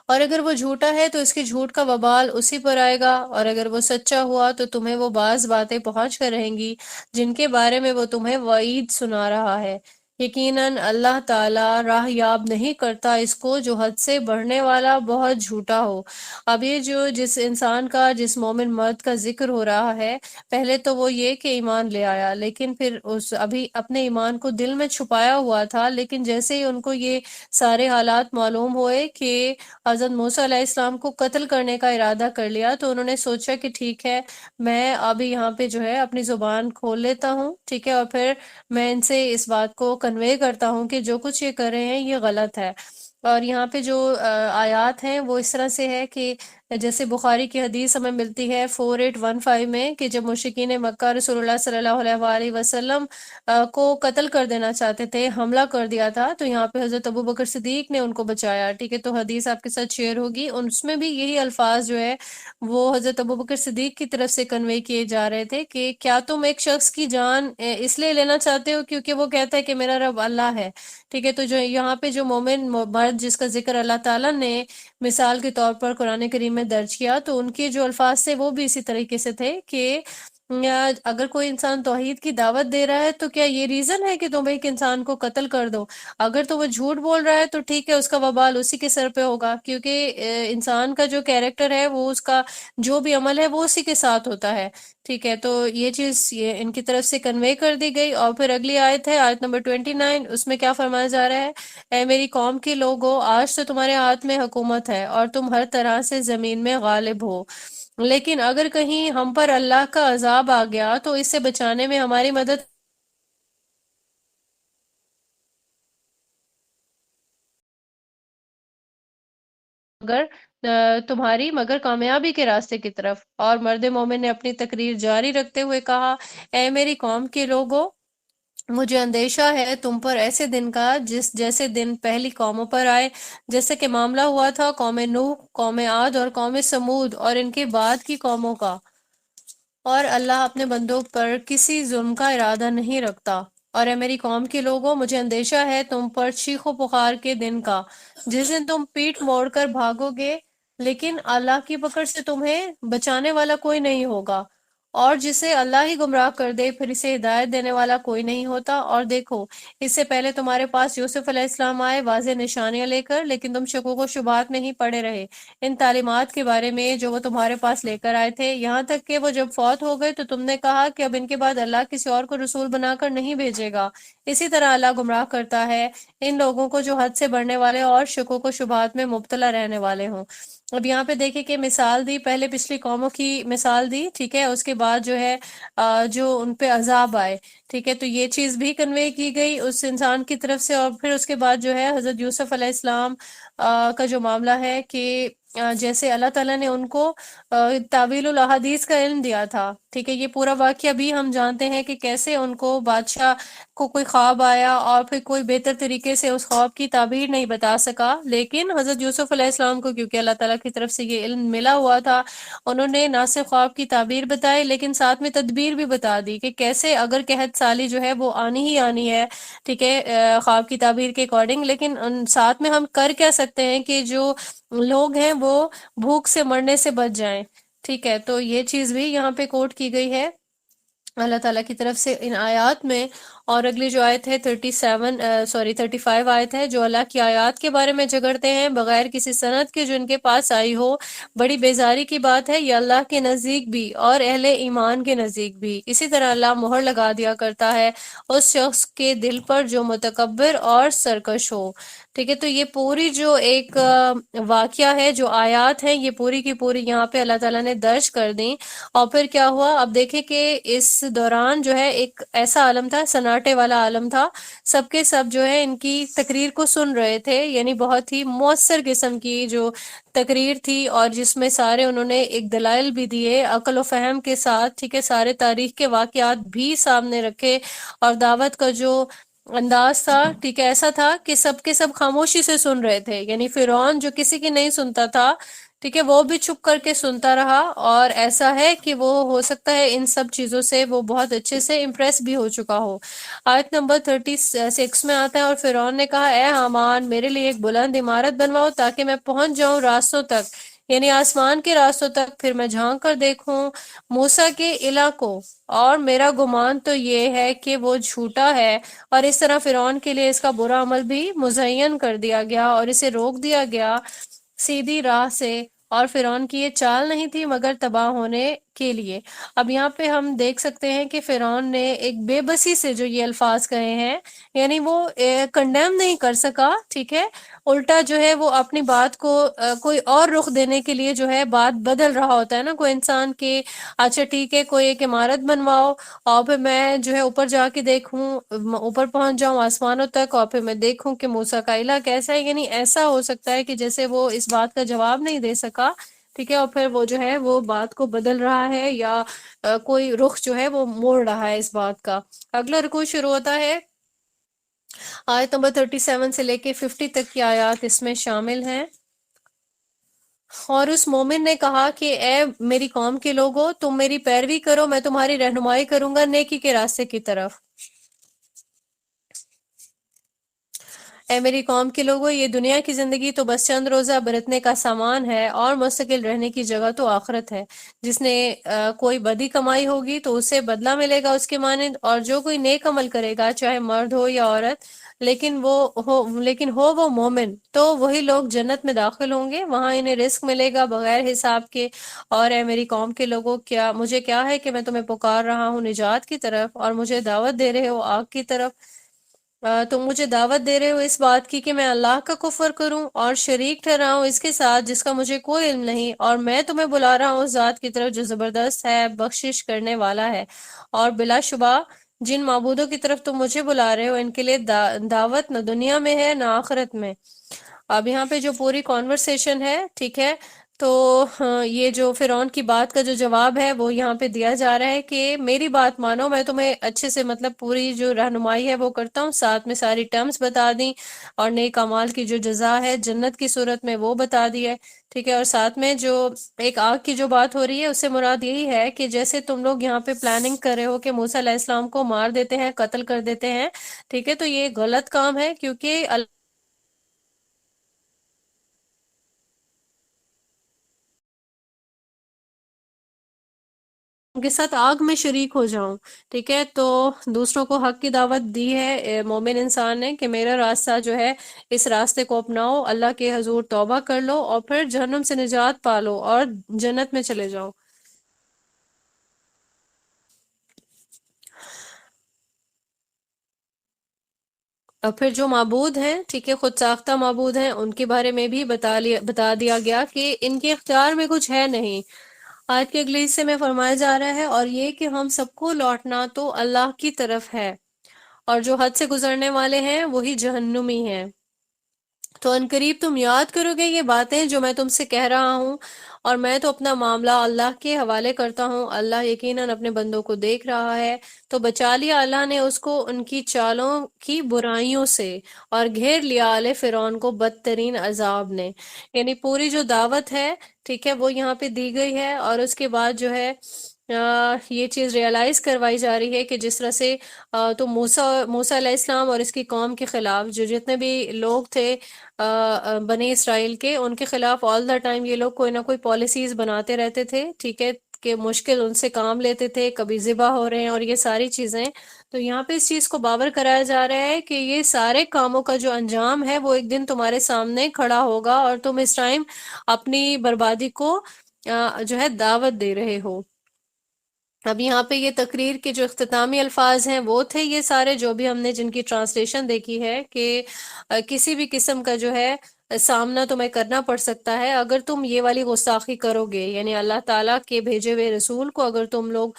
اور اگر وہ جھوٹا ہے تو اس کے جھوٹ کا وبال اسی پر آئے گا، اور اگر وہ سچا ہوا تو تمہیں وہ بعض باتیں پہنچ کر رہیں گی جن کے بارے میں وہ تمہیں وعید سنا رہا ہے. یقیناً اللہ تعالیٰ راہ یاب نہیں کرتا اس کو جو حد سے بڑھنے والا بہت جھوٹا ہو. اب یہ جو جس انسان کا، جس مومن مرد کا ذکر ہو رہا ہے، پہلے تو وہ یہ کہ ایمان لے آیا، لیکن پھر اس ابھی اپنے ایمان کو دل میں چھپایا ہوا تھا. لیکن جیسے ہی ان کو یہ سارے حالات معلوم ہوئے کہ حضرت موسیٰ علیہ السلام کو قتل کرنے کا ارادہ کر لیا، تو انہوں نے سوچا کہ ٹھیک ہے، میں ابھی یہاں پہ جو ہے اپنی زبان کھول لیتا ہوں، ٹھیک ہے، اور پھر میں ان سے اس بات کو کنوے کرتا ہوں کہ جو کچھ یہ کر رہے ہیں یہ غلط ہے. اور یہاں پہ جو آیات ہیں وہ اس طرح سے ہے کہ جیسے بخاری کی حدیث ہمیں ملتی ہے 4815 میں کہ جب مشرکین مکہ رسول اللہ صلی اللہ علیہ وآلہ وسلم کو قتل کر دینا چاہتے تھے، حملہ کر دیا تھا، تو یہاں پہ حضرت ابو بکر صدیق نے ان کو بچایا. ٹھیک ہے، تو حدیث آپ کے ساتھ شیئر ہوگی، اس میں بھی یہی الفاظ جو ہے وہ حضرت ابو بکر صدیق کی طرف سے کنوے کیے جا رہے تھے کہ کیا تم ایک شخص کی جان اس لیے لینا چاہتے ہو کیونکہ وہ کہتا ہے کہ میرا رب اللہ ہے. ٹھیک ہے، تو جو یہاں پہ جو مومن مرد جس کا ذکر اللہ تعالیٰ نے مثال کے طور پر قرآن کریم میں درج کیا، تو ان کے جو الفاظ تھے وہ بھی اسی طریقے سے تھے کہ یا اگر کوئی انسان توحید کی دعوت دے رہا ہے تو کیا یہ ریزن ہے کہ تم ایک انسان کو قتل کر دو؟ اگر تو وہ جھوٹ بول رہا ہے تو ٹھیک ہے، اس کا وبال اسی کے سر پہ ہوگا، کیونکہ انسان کا جو کیریکٹر ہے وہ اس کا جو بھی عمل ہے وہ اسی کے ساتھ ہوتا ہے، ٹھیک ہے۔ تو یہ چیز یہ ان کی طرف سے کنوے کر دی گئی۔ اور پھر اگلی آیت ہے آیت نمبر 29، اس میں کیا فرمایا جا رہا ہے؟ اے میری قوم کے لوگو، آج تو تمہارے ہاتھ میں حکومت ہے اور تم ہر طرح سے زمین میں غالب ہو، لیکن اگر کہیں ہم پر اللہ کا عذاب آ گیا تو اس سے بچانے میں ہماری مدد مگر تمہاری مگر کامیابی کے راستے کی طرف۔ اور مرد مومن نے اپنی تقریر جاری رکھتے ہوئے کہا، اے میری قوم کے لوگو، مجھے اندیشہ ہے تم پر ایسے دن کا جس جیسے دن پہلی قوموں پر آئے، جیسے کہ معاملہ ہوا تھا قوم نوح، قوم عاد اور قوم سمود اور ان کے بعد کی قوموں کا، اور اللہ اپنے بندوں پر کسی ظلم کا ارادہ نہیں رکھتا۔ اور اے میری قوم کے لوگوں، مجھے اندیشہ ہے تم پر چیخ و پکار کے دن کا، جس دن تم پیٹھ موڑ کر بھاگو گے، لیکن اللہ کی پکڑ سے تمہیں بچانے والا کوئی نہیں ہوگا، اور جسے اللہ ہی گمراہ کر دے پھر اسے ہدایت دینے والا کوئی نہیں ہوتا۔ اور دیکھو، اس سے پہلے تمہارے پاس یوسف علیہ السلام آئے واضح نشانیاں لے کر، لیکن تم شکوک و شبہات میں ہی پڑے رہے ان تعلیمات کے بارے میں جو وہ تمہارے پاس لے کر آئے تھے، یہاں تک کہ وہ جب فوت ہو گئے تو تم نے کہا کہ اب ان کے بعد اللہ کسی اور کو رسول بنا کر نہیں بھیجے گا۔ اسی طرح اللہ گمراہ کرتا ہے ان لوگوں کو جو حد سے بڑھنے والے اور شکوک و شبہات میں مبتلا رہنے والے ہوں۔ اب یہاں پہ دیکھیں کہ مثال دی، پہلے پچھلی قوموں کی مثال دی، ٹھیک ہے، اس کے بعد جو ہے جو ان پہ عذاب آئے، ٹھیک ہے، تو یہ چیز بھی کنوے کی گئی اس انسان کی طرف سے۔ اور پھر اس کے بعد جو ہے حضرت یوسف علیہ السلام کا جو معاملہ ہے کہ جیسے اللہ تعالیٰ نے ان کو تعویل الاحادیث کا علم دیا تھا، ٹھیک ہے، یہ پورا واقعہ بھی ہم جانتے ہیں کہ کیسے ان کو بادشاہ کو کوئی خواب آیا اور پھر کوئی بہتر طریقے سے اس خواب کی تعبیر نہیں بتا سکا، لیکن حضرت یوسف علیہ السلام کو کیونکہ اللہ تعالیٰ کی طرف سے یہ علم ملا ہوا تھا، انہوں نے نہ صرف خواب کی تعبیر بتائی لیکن ساتھ میں تدبیر بھی بتا دی کہ کیسے اگر قحط سالی جو ہے وہ آنی ہی آنی ہے، ٹھیک ہے، خواب کی تعبیر کے اکارڈنگ، لیکن ساتھ میں ہم کر کیا سکتے ہیں کہ جو لوگ ہیں وہ بھوک سے مرنے سے بچ جائیں، ٹھیک ہے۔ تو یہ چیز بھی یہاں پہ کوٹ کی گئی ہے اللہ تعالیٰ کی طرف سے ان آیات میں۔ اور اگلی جو آیت ہے 35 آیت ہے، جو اللہ کی آیات کے بارے میں جھگڑتے ہیں بغیر کسی سند کے جو ان کے پاس آئی ہو، بڑی بیزاری کی بات ہے یہ اللہ کے نزدیک بھی اور اہل ایمان کے نزدیک بھی۔ اسی طرح اللہ مہر لگا دیا کرتا ہے اس شخص کے دل پر جو متکبر اور سرکش ہو، ٹھیک ہے۔ تو یہ پوری جو ایک واقعہ ہے، جو آیات ہیں، یہ پوری کی پوری یہاں پہ اللہ تعالیٰ نے درج کر دیں۔ اور پھر کیا ہوا، اب دیکھیں کہ اس دوران جو ہے ایک ایسا عالم تھا، سناٹے والا عالم تھا، سب کے سب جو ہے ان کی تقریر کو سن رہے تھے، یعنی بہت ہی مؤثر قسم کی جو تقریر تھی، اور جس میں سارے انہوں نے ایک دلائل بھی دیے عقل و فہم کے ساتھ، ٹھیک ہے، سارے تاریخ کے واقعات بھی سامنے رکھے، اور دعوت کا جو انداز تھا، ٹھیک ہے، ایسا تھا کہ سب کے سب خاموشی سے سن رہے تھے، یعنی فرعون جو کسی کی نہیں سنتا تھا، ٹھیک ہے، وہ بھی چھپ کر کے سنتا رہا، اور ایسا ہے کہ وہ ہو سکتا ہے ان سب چیزوں سے وہ بہت اچھے سے امپریس بھی ہو چکا ہو۔ آیت نمبر 36 میں آتا ہے، اور فرعون نے کہا، اے حامان، میرے لیے ایک بلند عمارت بنواؤ تاکہ میں پہنچ جاؤں راستوں تک، یعنی آسمان کے راستوں تک، پھر میں جھانک کر دیکھوں موسیٰ کے الہ کو، اور میرا گمان تو یہ ہے کہ وہ جھوٹا ہے۔ اور اس طرح فرعون کے لیے اس کا برا عمل بھی مزین کر دیا گیا اور اسے روک دیا گیا سیدھی راہ سے، اور فرعون کی یہ چال نہیں تھی مگر تباہ ہونے کے لیے۔ اب یہاں پہ ہم دیکھ سکتے ہیں کہ فرعون نے ایک بے بسی سے جو یہ الفاظ کہے ہیں، یعنی وہ کنڈیم نہیں کر سکا، ٹھیک ہے، الٹا جو ہے وہ اپنی بات کو کوئی اور رخ دینے کے لیے جو ہے بات بدل رہا ہوتا ہے نا کوئی انسان کے، اچھا ٹھیک ہے کوئی ایک عمارت بنواؤ اور پھر میں جو ہے اوپر جا کے دیکھوں، اوپر پہنچ جاؤں آسمانوں تک، اور پھر میں دیکھوں کہ موسیٰ کا الہ کیسا ہے، یعنی ایسا ہو سکتا ہے کہ جیسے وہ اس بات کا جواب نہیں دے سکا، ٹھیک ہے، اور پھر وہ جو ہے وہ بات کو بدل رہا ہے یا کوئی رخ جو ہے وہ موڑ رہا ہے اس بات کا۔ اگلا رکوع شروع ہوتا ہے آیت نمبر 37 سے لے کے 50 تک کی آیات اس میں شامل ہیں۔ اور اس مومن نے کہا کہ اے میری قوم کے لوگو، تم میری پیروی کرو، میں تمہاری رہنمائی کروں گا نیکی کے راستے کی طرف۔ اے میری قوم کے لوگوں، یہ دنیا کی زندگی تو بس چند روزہ برتنے کا سامان ہے، اور مستقل رہنے کی جگہ تو آخرت ہے۔ جس نے کوئی بدی کمائی ہوگی تو اسے بدلہ ملے گا اس کے مانند، اور جو کوئی نیک عمل کرے گا، چاہے مرد ہو یا عورت، لیکن ہو وہ مومن، تو وہی لوگ جنت میں داخل ہوں گے، وہاں انہیں رزق ملے گا بغیر حساب کے۔ اور اے میری قوم کے لوگوں، مجھے کیا ہے کہ میں تمہیں پکار رہا ہوں نجات کی طرف، اور مجھے دعوت دے رہے ہو آگ کی طرف۔ تم مجھے دعوت دے رہے ہو اس بات کی کہ میں اللہ کا کفر کروں اور شریک ٹھہراؤں اس کے ساتھ جس کا مجھے کوئی علم نہیں، اور میں تمہیں بلا رہا ہوں اس ذات کی طرف جو زبردست ہے، بخشش کرنے والا ہے۔ اور بلا شبہ جن معبودوں کی طرف تم مجھے بلا رہے ہو، ان کے لیے دعوت نہ دنیا میں ہے نہ آخرت میں۔ اب یہاں پہ جو پوری کانورسیشن ہے، ٹھیک ہے، تو یہ جو فرعون کی بات کا جو جواب ہے وہ یہاں پہ دیا جا رہا ہے کہ میری بات مانو، میں تمہیں اچھے سے مطلب پوری جو رہنمائی ہے وہ کرتا ہوں، ساتھ میں ساری ٹرمز بتا دیں، اور نیک اعمال کی جو جزا ہے جنت کی صورت میں وہ بتا دی ہے، ٹھیک ہے۔ اور ساتھ میں جو ایک آگ کی جو بات ہو رہی ہے اس سے مراد یہی ہے کہ جیسے تم لوگ یہاں پہ پلاننگ کر رہے ہو کہ موسیٰ علیہ السلام کو مار دیتے ہیں، قتل کر دیتے ہیں، ٹھیک ہے، تو یہ غلط کام ہے، کیونکہ ان کے ساتھ آگ میں شریک ہو جاؤں، ٹھیک ہے۔ تو دوسروں کو حق کی دعوت دی ہے مومن انسان نے کہ میرا راستہ جو ہے اس راستے کو اپناؤ، اللہ کے حضور توبہ کر لو، اور پھر جہنم سے نجات پالو اور جنت میں چلے جاؤ۔ اور پھر جو معبود ہیں، ٹھیک ہے، خود ساختہ معبود ہیں، ان کے بارے میں بھی بتا دیا گیا کہ ان کے اختیار میں کچھ ہے نہیں۔ آیت کے اگلے حصے میں فرمایا جا رہا ہے اور یہ کہ ہم سب کو لوٹنا تو اللہ کی طرف ہے، اور جو حد سے گزرنے والے ہیں وہی جہنمی ہیں۔ تو ان قریب تم یاد کرو گے یہ باتیں جو میں تم سے کہہ رہا ہوں، اور میں تو اپنا معاملہ اللہ کے حوالے کرتا ہوں، اللہ یقیناً اپنے بندوں کو دیکھ رہا ہے۔ تو بچا لیا اللہ نے اس کو ان کی چالوں کی برائیوں سے، اور گھیر لیا آل فرعون کو بدترین عذاب نے۔ یعنی پوری جو دعوت ہے، ٹھیک ہے، وہ یہاں پہ دی گئی ہے، اور اس کے بعد جو ہے یہ چیز ریئلائز کروائی جا رہی ہے کہ جس طرح سے تو موسیٰ علیہ السلام اور اس کی قوم کے خلاف جو جتنے بھی لوگ تھے بنی اسرائیل کے، ان کے خلاف آل دا ٹائم یہ لوگ کوئی نہ کوئی پالیسیز بناتے رہتے تھے، ٹھیک ہے، کہ مشکل ان سے کام لیتے تھے، کبھی ذبح ہو رہے ہیں اور یہ ساری چیزیں۔ تو یہاں پہ اس چیز کو باور کرایا جا رہا ہے کہ یہ سارے کاموں کا جو انجام ہے وہ ایک دن تمہارے سامنے کھڑا ہوگا، اور تم اس ٹائم اپنی بربادی کو جو ہے دعوت دے رہے ہو۔ اب یہاں پہ یہ تقریر کے جو اختتامی الفاظ ہیں وہ تھے یہ سارے جو بھی ہم نے جن کی ٹرانسلیشن دیکھی ہے کہ کسی بھی قسم کا جو ہے سامنا تمہیں کرنا پڑ سکتا ہے اگر تم یہ والی گستاخی کرو گے، یعنی اللہ تعالیٰ کے بھیجے ہوئے رسول کو اگر تم لوگ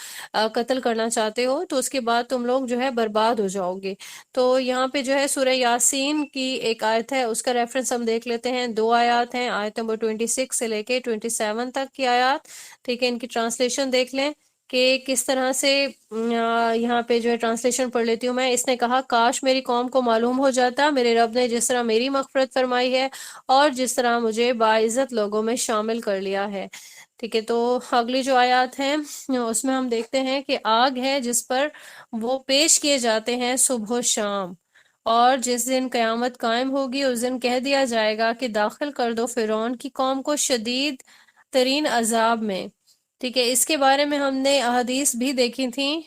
قتل کرنا چاہتے ہو تو اس کے بعد تم لوگ جو ہے برباد ہو جاؤ گے۔ تو یہاں پہ جو ہے سورہ یاسین کی ایک آیت ہے، اس کا ریفرنس ہم دیکھ لیتے ہیں۔ دو آیات ہیں، آیت نمبر 26 سے لے کے 27 تک کی آیات، ٹھیک ہے، ان کی ٹرانسلیشن دیکھ لیں کہ کس طرح سے یہاں پہ جو ہے ٹرانسلیشن پڑھ لیتی ہوں میں۔ اس نے کہا کاش میری قوم کو معلوم ہو جاتا میرے رب نے جس طرح میری مغفرت فرمائی ہے اور جس طرح مجھے باعزت لوگوں میں شامل کر لیا ہے، ٹھیک ہے۔ تو اگلی جو آیات ہیں اس میں ہم دیکھتے ہیں کہ آگ ہے جس پر وہ پیش کیے جاتے ہیں صبح و شام، اور جس دن قیامت قائم ہوگی اس دن کہہ دیا جائے گا کہ داخل کر دو فرعون کی قوم کو شدید ترین عذاب میں، ٹھیک ہے۔ اس کے بارے میں ہم نے احادیث بھی دیکھی تھیں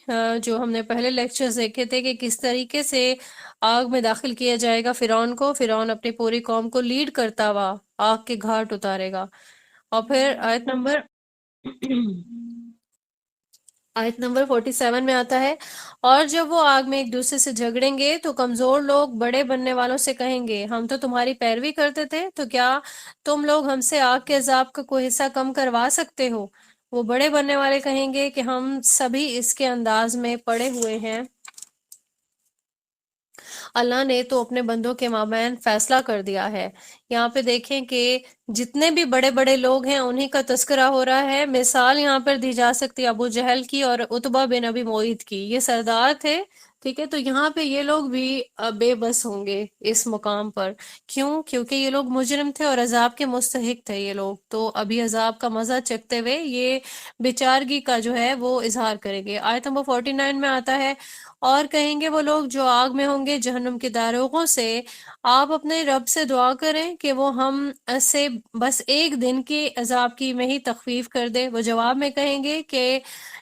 جو ہم نے پہلے لیکچرز دیکھے تھے کہ کس طریقے سے آگ میں داخل کیا جائے گا فرعون کو، فرعون اپنی پوری قوم کو لیڈ کرتا ہوا آگ کے گھاٹ اتارے گا۔ اور پھر آیت نمبر 47 میں آتا ہے، اور جب وہ آگ میں ایک دوسرے سے جھگڑیں گے تو کمزور لوگ بڑے بننے والوں سے کہیں گے ہم تو تمہاری پیروی کرتے تھے، تو کیا تم لوگ ہم سے آگ کے عذاب کا کوئی حصہ کم کروا سکتے ہو؟ وہ بڑے بننے والے کہیں گے کہ ہم سبھی اس کے انداز میں پڑے ہوئے ہیں، اللہ نے تو اپنے بندوں کے مابین فیصلہ کر دیا ہے۔ یہاں پہ دیکھیں کہ جتنے بھی بڑے بڑے لوگ ہیں انہی کا تذکرہ ہو رہا ہے۔ مثال یہاں پر دی جا سکتی ہے ابو جہل کی اور عتبہ بن ابی معیط کی، یہ سردار تھے، ٹھیک ہے۔ تو یہاں پہ یہ لوگ بھی بے بس ہوں گے اس مقام پر، کیوں؟ کیونکہ یہ لوگ مجرم تھے اور عذاب کے مستحق تھے یہ لوگ، تو ابھی عذاب کا مزہ چکھتے ہوئے یہ بیچارگی کا جو ہے وہ اظہار کریں گے۔ آیت نمبر 49 میں آتا ہے، اور کہیں گے وہ لوگ جو آگ میں ہوں گے جہنم کے داروغوں سے، آپ اپنے رب سے دعا کریں کہ وہ ہم سے بس ایک دن کے عذاب کی میں ہی تخفیف کر دے۔ وہ جواب میں کہیں گے کہ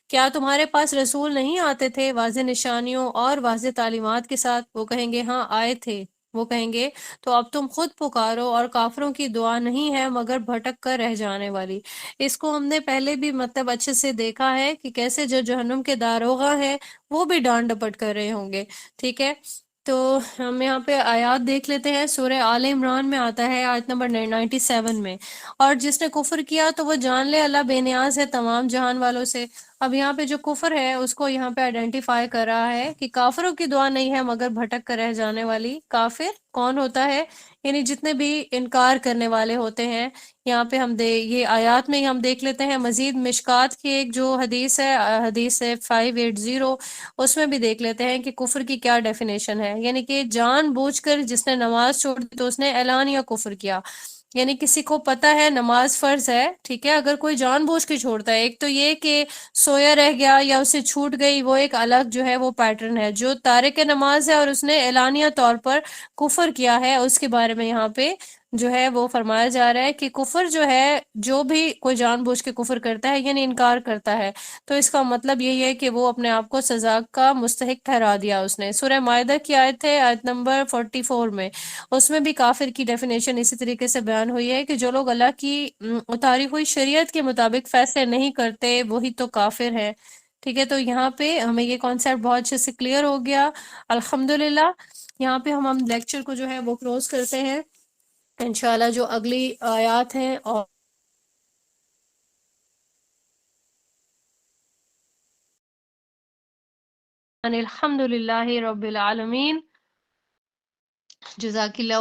کیا تمہارے پاس رسول نہیں آتے تھے واضح نشانیوں اور واضح تعلیمات کے ساتھ؟ وہ کہیں گے ہاں آئے تھے۔ وہ کہیں گے تو اب تم خود پکارو، اور کافروں کی دعا نہیں ہے مگر بھٹک کر رہ جانے والی۔ اس کو ہم نے پہلے بھی مطلب اچھے سے دیکھا ہے کہ کیسے جو جہنم کے داروغہ ہیں وہ بھی ڈانٹ ڈپٹ کر رہے ہوں گے، ٹھیک ہے۔ تو ہم یہاں پہ آیات دیکھ لیتے ہیں، سورہ آل عمران میں آتا ہے آیت نمبر 97 میں، اور جس نے کفر کیا تو وہ جان لے اللہ بے نیاز ہے تمام جہان والوں سے۔ اب یہاں پہ جو کفر ہے اس کو یہاں پہ آئیڈینٹیفائی کر رہا ہے کہ کافروں کی دعا نہیں ہے مگر بھٹک کر رہ جانے والی۔ کافر کون ہوتا ہے؟ یعنی جتنے بھی انکار کرنے والے ہوتے ہیں۔ یہاں پہ یہ آیات میں ہی ہم دیکھ لیتے ہیں مزید، مشکات کی ایک جو حدیث ہے، حدیث ہے 580، اس میں بھی دیکھ لیتے ہیں کہ کفر کی کیا ڈیفینیشن ہے۔ یعنی کہ جان بوجھ کر جس نے نماز چھوڑ دی تو اس نے اعلانیہ کفر کیا۔ یعنی کسی کو پتا ہے نماز فرض ہے، ٹھیک ہے، اگر کوئی جان بوجھ کے چھوڑتا ہے، ایک تو یہ کہ سویا رہ گیا یا اسے چھوٹ گئی، وہ ایک الگ جو ہے وہ پیٹرن ہے۔ جو تارک نماز ہے اور اس نے اعلانیہ طور پر کفر کیا ہے، اس کے بارے میں یہاں پہ جو ہے وہ فرمایا جا رہا ہے کہ کفر جو ہے، جو بھی کوئی جان بوجھ کے کفر کرتا ہے یعنی انکار کرتا ہے، تو اس کا مطلب یہی ہے کہ وہ اپنے آپ کو سزا کا مستحق ٹھہرا دیا اس نے۔ سورہ مائدہ کی آیت ہے، آیت نمبر 44 میں، اس میں بھی کافر کی ڈیفینیشن اسی طریقے سے بیان ہوئی ہے کہ جو لوگ اللہ کی اتاری ہوئی شریعت کے مطابق فیصلے نہیں کرتے وہی تو کافر ہے، ٹھیک ہے۔ تو یہاں پہ ہمیں یہ کانسیپٹ بہت اچھے سے کلیئر ہو گیا، الحمدللہ۔ یہاں پہ ہم لیکچر کو جو ہے وہ کلوز کرتے ہیں، انشاءاللہ جو اگلی آیات ہیں اور الحمد للہ رب العالمین، جزاک اللہ